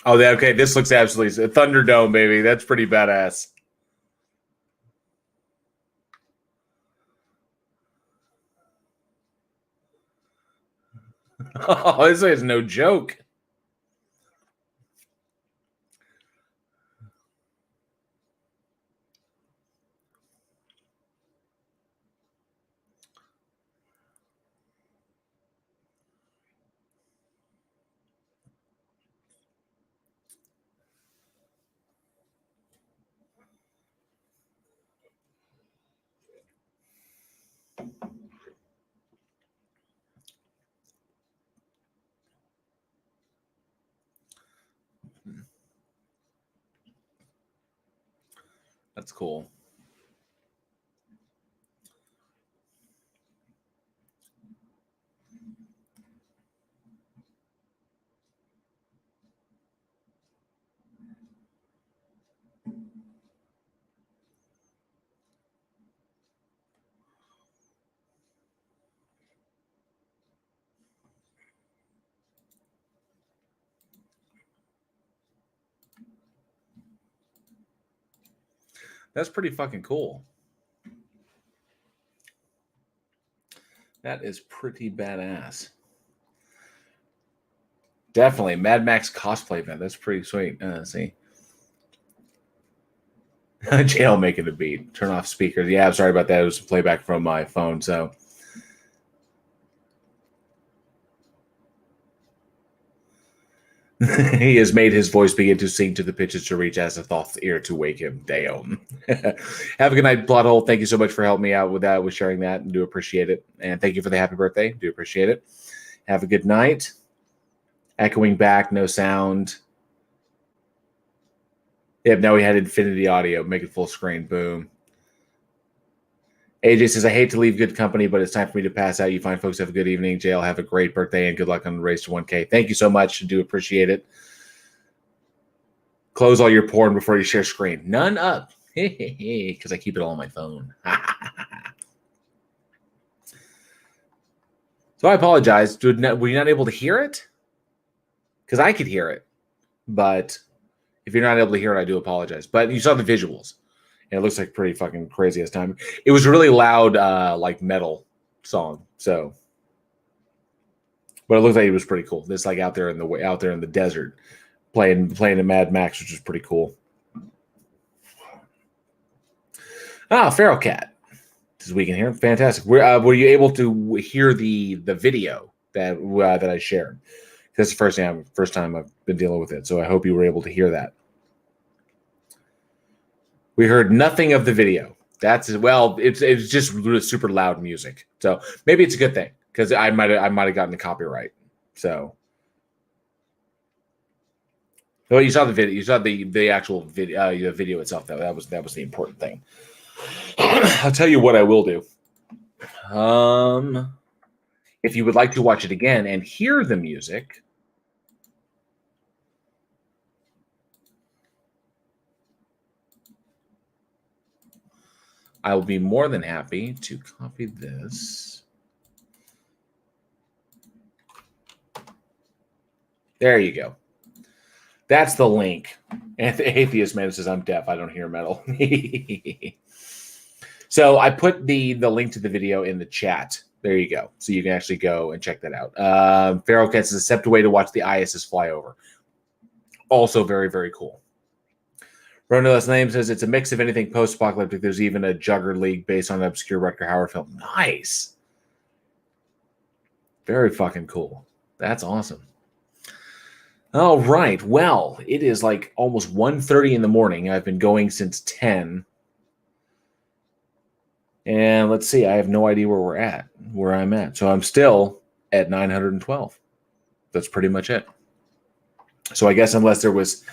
Oh, okay. This looks absolutely Thunderdome, baby. That's pretty badass. Oh, this is no joke. That's cool. That's pretty fucking cool. That is pretty badass. Definitely. Mad Max cosplay event. That's pretty sweet. See. Jail making a beat. Turn off speakers. Yeah, I'm sorry about that. It was playback from my phone. So he has made his voice begin to sing to the pitches to reach Azathoth's ear to wake him. Damn. Have a good night, Plot Thank you so much for helping me out with that, with sharing that, and do appreciate it. And thank you for the happy birthday. Do appreciate it. Have a good night. Echoing back, no sound. Yep, now we had infinity audio. Make it full screen. Boom. AJ says, I hate to leave good company, but it's time for me to pass out. You fine folks have a good evening. JL, have a great birthday and good luck on the race to 1K. Thank you so much. Do appreciate it. Close all your porn before you share screen. None up. Because I keep it all on my phone. So I apologize. Were you not able to hear it? Because I could hear it. But if you're not able to hear it, I do apologize. But you saw the visuals. And it looks like pretty fucking crazy as time. It was a really loud, like metal song. So, but it looks like it was pretty cool. This like out there in the desert, playing a Mad Max, which is pretty cool. Ah, Feral Cat. This week in here, fantastic. Were you able to hear the video that that I shared? That's the first time I've been dealing with it. So I hope you were able to hear that. We heard nothing of the video. That's well, it's just super loud music. So maybe it's a good thing because I might have gotten the copyright. So, well, you saw the video. You saw the actual video, the video itself. That was the important thing. I'll tell you what I will do. If you would like to watch it again and hear the music. I will be more than happy to copy this. There you go. That's the link. And the Atheist Man says, I'm deaf. I don't hear metal. So I put the link to the video in the chat. There you go. So you can actually go and check that out. Feral Cat says, accept a way to watch the ISS fly over. Also very, very cool. Rono Last Name says it's a mix of anything post-apocalyptic. There's even a Jugger League based on an obscure Rutger Hauer film. Nice. Very fucking cool. That's awesome. All right. Well, it is like almost 1:30 in the morning. I've been going since 10. And let's see. I have no idea where I'm at. So I'm still at 912. That's pretty much it. So I guess unless there was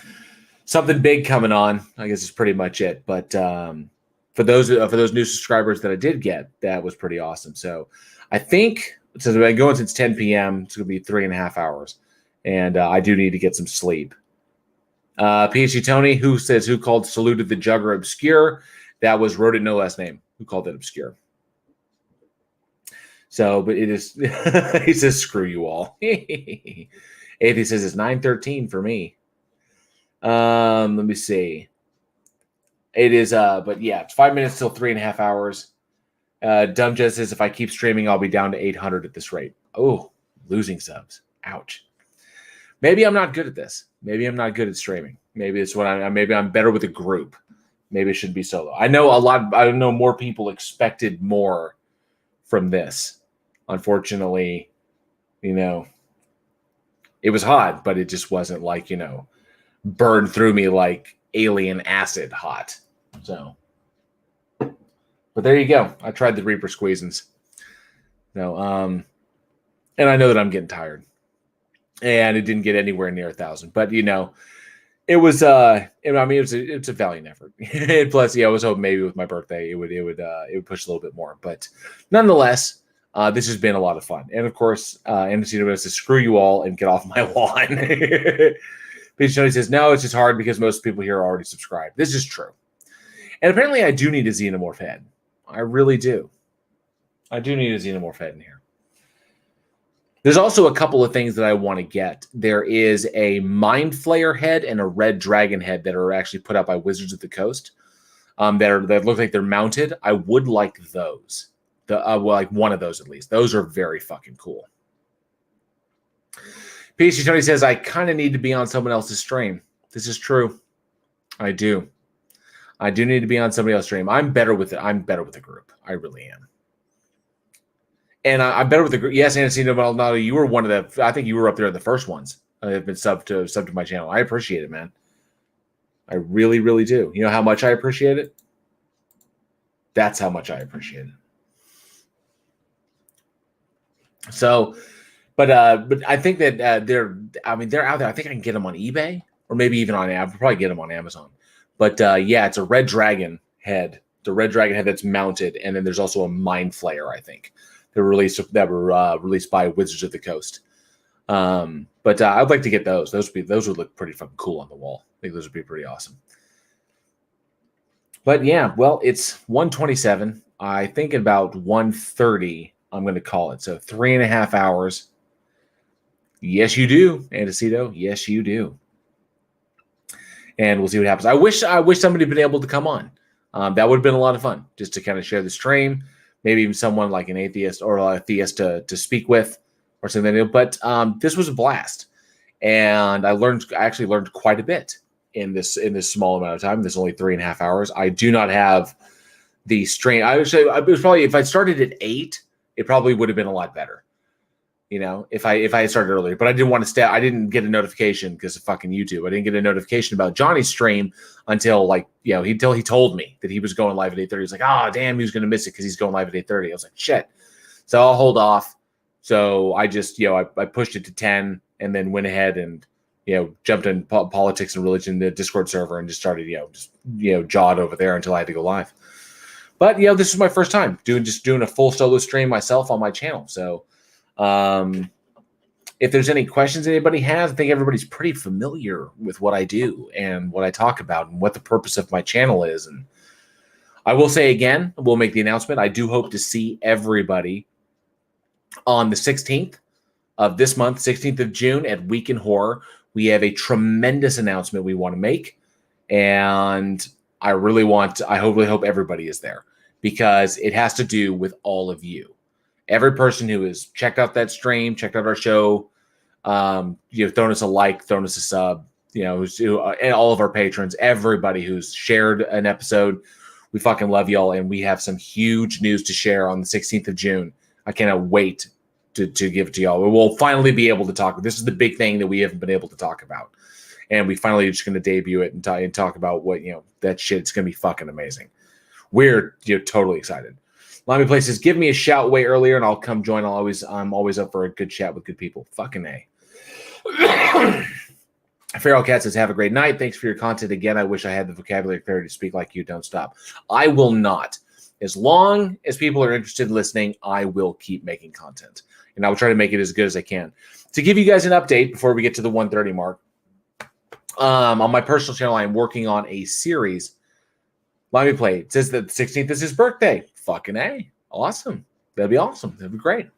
something big coming on, I guess it's pretty much it. But for those new subscribers that I did get, that was pretty awesome. So I think since I've been going since 10 p.m., it's going to be 3.5 hours. And I do need to get some sleep. PhD Tony, who called Saluted the Jugger obscure? That was Wrote It No Last Name, who called it obscure. So, but it is, he says, screw you all. Atheist says it's 9:13 for me. Let me see. It is, but yeah, it's 5 minutes till 3.5 hours. Dumb Jess says if I keep streaming, I'll be down to 800 at this rate. Oh, losing subs. Ouch. Maybe I'm not good at this. Maybe I'm not good at streaming. Maybe it's what maybe I'm better with a group. Maybe it should be solo. I know more people expected more from this. Unfortunately, it was hot, but it just wasn't like, burned through me like alien acid hot. So, but there you go. I tried the Reaper Squeezins. And I know that I'm getting tired. And it didn't get anywhere near 1,000, but it was it's a valiant effort. And plus, I was hoping maybe with my birthday it would push a little bit more, but nonetheless, this has been a lot of fun. And of course, Anderson says screw you all and get off my lawn. Peter Tony says no, it's just hard because most people here are already subscribed. This is true, and apparently I do need a Xenomorph head. I really do. I do need a Xenomorph head in here. There's also a couple of things that I want to get. There is a Mind Flayer head and a Red Dragon head that are actually put out by Wizards of the Coast. That look like they're mounted. I would like those. Like one of those at least. Those are very fucking cool. PhD Tony says I kind of need to be on someone else's stream. This is true. I do. I do need to be on somebody else's stream. I'm better with it. I'm better with the group. I really am. And I'm better with the group. Yes, Anacino Maldonado, you were one of the. I think you were up there in the first ones that have been sub to my channel. I appreciate it, man. I really, really do. You know how much I appreciate it? That's how much I appreciate it. So, but I think that they're out there. I think I can get them on eBay or maybe even on. I'll probably get them on Amazon. But yeah, it's a Red Dragon head. It's a Red Dragon head that's mounted, and then there's also a Mind Flayer, I think. That were released by Wizards of the Coast. But I'd like to get those. Those would look pretty fucking cool on the wall. I think those would be pretty awesome. But yeah, well, it's 1:27. I think about 1:30, I'm going to call it. So 3.5 hours. Yes, you do, Antecito. Yes, you do. And we'll see what happens. I wish somebody had been able to come on. That would have been a lot of fun, just to kind of share the stream. Maybe even someone like an atheist or a theist to speak with or something. But this was a blast. And I actually learned quite a bit in this small amount of time. This is only 3.5 hours. I do not have the strain. I would say it was probably, if I started at 8, it probably would have been a lot better. If I had started earlier, but I didn't want to stay. I didn't get a notification because of fucking YouTube. I didn't get a notification about Johnny's stream until he told me that he was going live at 8:30. He's like, oh damn, he was going to miss it because he's going live at 8:30. I was like, shit. So I'll hold off. So I just, I pushed it to 10 and then went ahead and, jumped in politics and religion, the Discord server, and just started, jawed over there until I had to go live. But, this is my first time doing a full solo stream myself on my channel. So, if there's any questions anybody has, I think everybody's pretty familiar with what I do and what I talk about and what the purpose of my channel is. And I will say again, we'll make the announcement. I do hope to see everybody on the 16th of this month, 16th of June at Week in Horror. We have a tremendous announcement we want to make. And I hopefully hope everybody is there because it has to do with all of you. Every person who has checked out that stream, checked out our show, thrown us a like, thrown us a sub, and all of our patrons, everybody who's shared an episode. We fucking love y'all, and we have some huge news to share on the 16th of June. I cannot wait to give it to y'all. We'll finally be able to talk. This is the big thing that we haven't been able to talk about. And we finally are just going to debut it and talk about what, that shit. It's going to be fucking amazing. We're totally excited. Limey Play says, give me a shout way earlier and I'll come join. I'm always up for a good chat with good people. Fucking A. Feral Cat says, have a great night. Thanks for your content again. I wish I had the vocabulary clarity to speak like you. Don't stop. I will not. As long as people are interested in listening, I will keep making content. And I will try to make it as good as I can. To give you guys an update before we get to the 1:30 mark, on my personal channel, I'm working on a series. Let me play. It says that the 16th is his birthday. Fucking A. Awesome. That'd be awesome. That'd be great.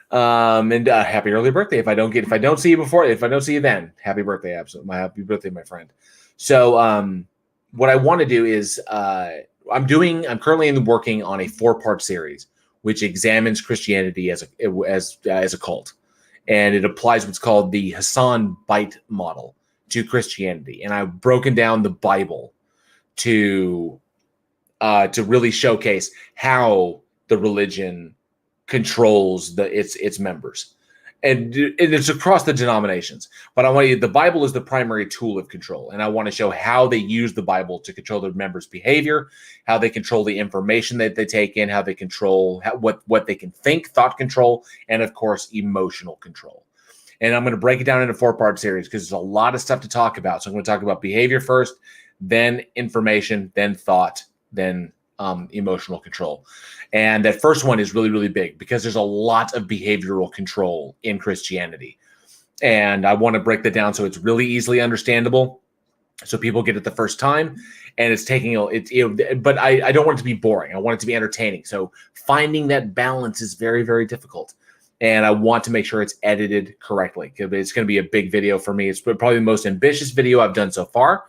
And happy early birthday. If I don't see you before, if I don't see you then, happy birthday. Absolutely. Happy birthday, my friend. So what I want to do is I'm currently working on a 4-part series which examines Christianity as a cult. And it applies what's called the Hassan Bite model to Christianity. And I've broken down the Bible to really showcase how the religion controls its members. And it's across the denominations. But the Bible is the primary tool of control. And I want to show how they use the Bible to control their members' behavior, how they control the information that they take in, how they control what they can think, thought control, and of course, emotional control. And I'm going to break it down into 4-part series because there's a lot of stuff to talk about. So I'm going to talk about behavior first, then information, then thought, then emotional control. And that first one is really, really big because there's a lot of behavioral control in Christianity. And I want to break that down so it's really easily understandable, so people get it the first time. And it's but I don't want it to be boring. I want it to be entertaining. So finding that balance is very, very difficult. And I want to make sure it's edited correctly. It's going to be a big video for me. It's probably the most ambitious video I've done so far.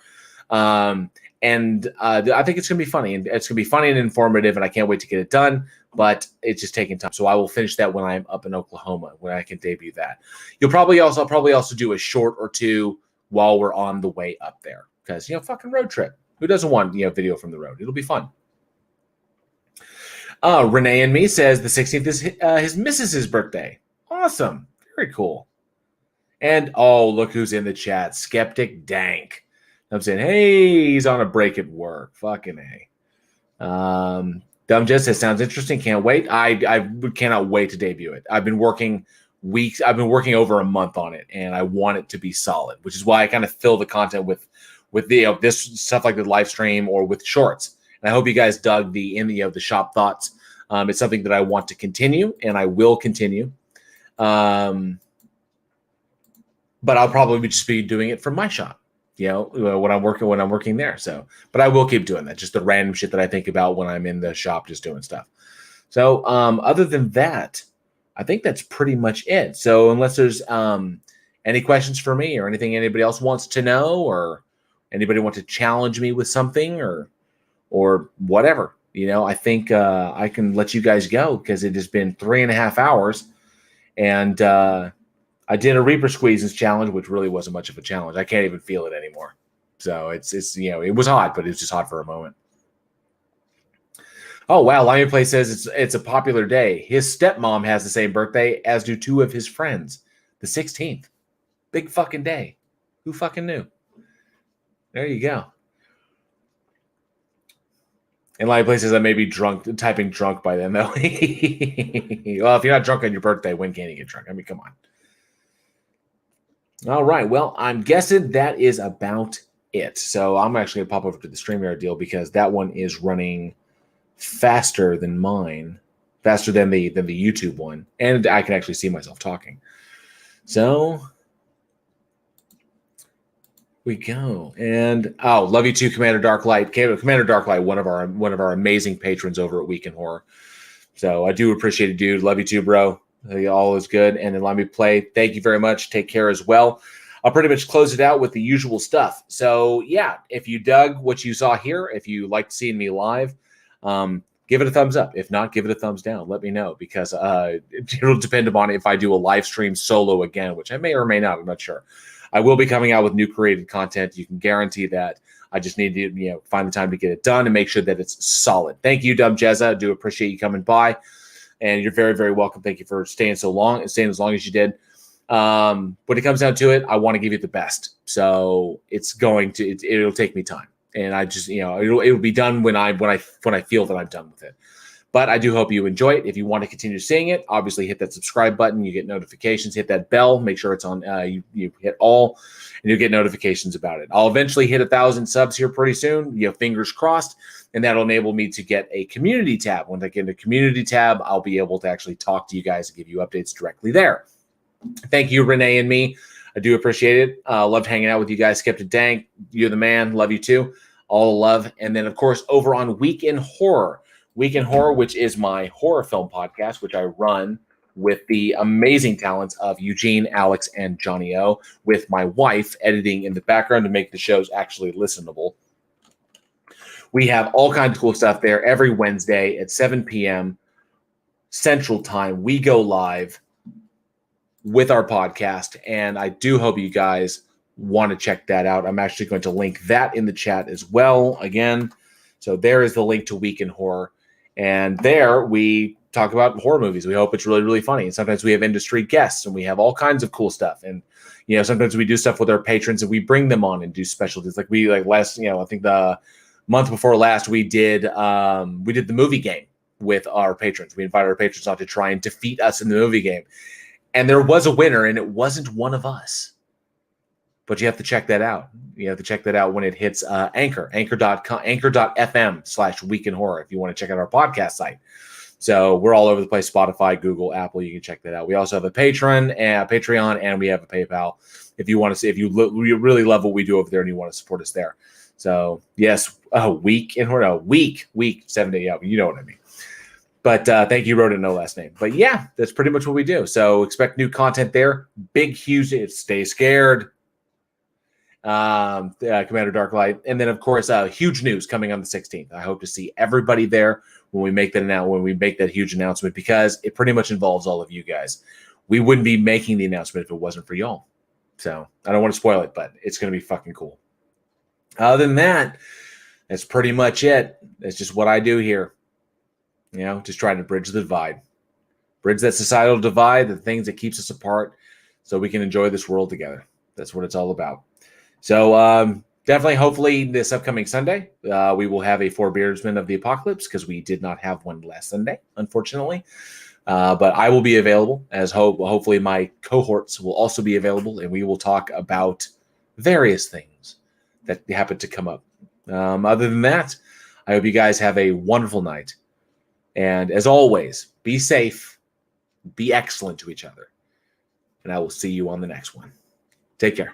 And I think it's going to be funny, and it's going to be funny and informative, and I can't wait to get it done, but it's just taking time. So I will finish that when I'm up in Oklahoma, when I can debut that. I'll probably also do a short or two while we're on the way up there because, fucking road trip. Who doesn't want, video from the road? It'll be fun. Renee and Me says the 16th is his missus's birthday. Awesome. Very cool. And, look who's in the chat. Skeptic Dank. I'm saying, hey, he's on a break at work. Fucking A. Dumb Jess says, sounds interesting. Can't wait. I cannot wait to debut it. I've been working weeks. I've been working over a month on it, and I want it to be solid, which is why I kind of fill the content with this stuff like the live stream or with shorts. And I hope you guys dug the shop thoughts. It's something that I want to continue, and I will continue. But I'll probably just be doing it from my shop. When I'm working there. So, but I will keep doing that. Just the random shit that I think about when I'm in the shop, just doing stuff. So, other than that, I think that's pretty much it. So, unless there's any questions for me or anything anybody else wants to know, or anybody want to challenge me with something or whatever, I think I can let you guys go because it has been 3.5 hours, and I did a Reaper Squeezes challenge, which really wasn't much of a challenge. I can't even feel it anymore. So it's it was hot, but it was just hot for a moment. Oh, wow. Lion Play says it's a popular day. His stepmom has the same birthday, as do 2 of his friends. The 16th. Big fucking day. Who fucking knew? There you go. And Lion Play says I may be typing drunk by then, though. Well, if you're not drunk on your birthday, when can you get drunk? I mean, come on. All right. Well, I'm guessing that is about it. So I'm actually going to pop over to the StreamYard deal because that one is running faster than mine, faster than the YouTube one. And I can actually see myself talking. So we go. And love you too, Commander Darklight. Commander Darklight, one of our amazing patrons over at Week in Horror. So I do appreciate it, dude. Love you too, bro. All is good. And then Let Me Play. Thank you very much. Take care as well. I'll pretty much close it out with the usual stuff. So yeah, if you dug what you saw here, if you liked seeing me live, give it a thumbs up. If not, give it a thumbs down. Let me know because it'll depend upon if I do a live stream solo again, which I may or may not. I'm not sure. I will be coming out with new created content. You can guarantee that. I just need to, find the time to get it done and make sure that it's solid. Thank you, Dub Jezza. I do appreciate you coming by, and you're very, very welcome. Thank you for staying so long and staying as long as you did. When it comes down to it, I want to give you the best. So it'll take me time, and I just, it'll be done when I feel that I'm done with it. But I do hope you enjoy it. If you want to continue seeing it, obviously hit that subscribe button. You get notifications. Hit that bell. Make sure it's on. You hit all, and you'll get notifications about it. I'll eventually hit 1,000 subs here pretty soon. Fingers crossed, and that'll enable me to get a community tab. When I get into community tab, I'll be able to actually talk to you guys and give you updates directly there. Thank you, Renee and me. I do appreciate it. Loved hanging out with you guys. Skeptic Dank, you're the man. Love you too. All the love. And then, of course, over on Week in Horror. Week in Horror, which is my horror film podcast, which I run with the amazing talents of Eugene, Alex, and Johnny O, with my wife editing in the background to make the shows actually listenable. We have all kinds of cool stuff there every Wednesday at 7 p.m. Central Time. We go live with our podcast, and I do hope you guys want to check that out. I'm actually going to link that in the chat as well again. So there is the link to Week in Horror. And there we talk about horror movies. We hope it's really, really funny. And sometimes we have industry guests, and we have all kinds of cool stuff. And, sometimes we do stuff with our patrons, and we bring them on and do specialties. Like last, I think the month before last, we did the movie game with our patrons. We invited our patrons on to try and defeat us in the movie game. And there was a winner, and it wasn't one of us. But you have to check that out. You have to check that out when it hits anchor.fm/weekinhorror if you want to check out our podcast site. So we're all over the place, Spotify, Google, Apple. You can check that out. We also have a Patreon, and we have a PayPal if you want to see, if you really love what we do over there and you want to support us there. So yes, week 7 day. Yeah, you know what I mean. But thank you, wrote it no last name. But yeah, that's pretty much what we do. So expect new content there. Big, huge. Stay scared. Commander Darklight, and then of course huge news coming on the 16th. I hope to see everybody there when we make that huge announcement, because it pretty much involves all of you guys. We wouldn't be making the announcement if it wasn't for y'all. So I don't want to spoil it, but it's going to be fucking cool. Other than that, that's pretty much it. That's just what I do here. Just trying to bridge the divide, bridge that societal divide, the things that keeps us apart, so we can enjoy this world together. That's what it's all about. So definitely, hopefully, this upcoming Sunday, we will have a Four Beardsmen of the Apocalypse, because we did not have one last Sunday, unfortunately. But I will be available, as hopefully my cohorts will also be available, and we will talk about various things that happen to come up. Other than that, I hope you guys have a wonderful night. And as always, be safe, be excellent to each other. And I will see you on the next one. Take care.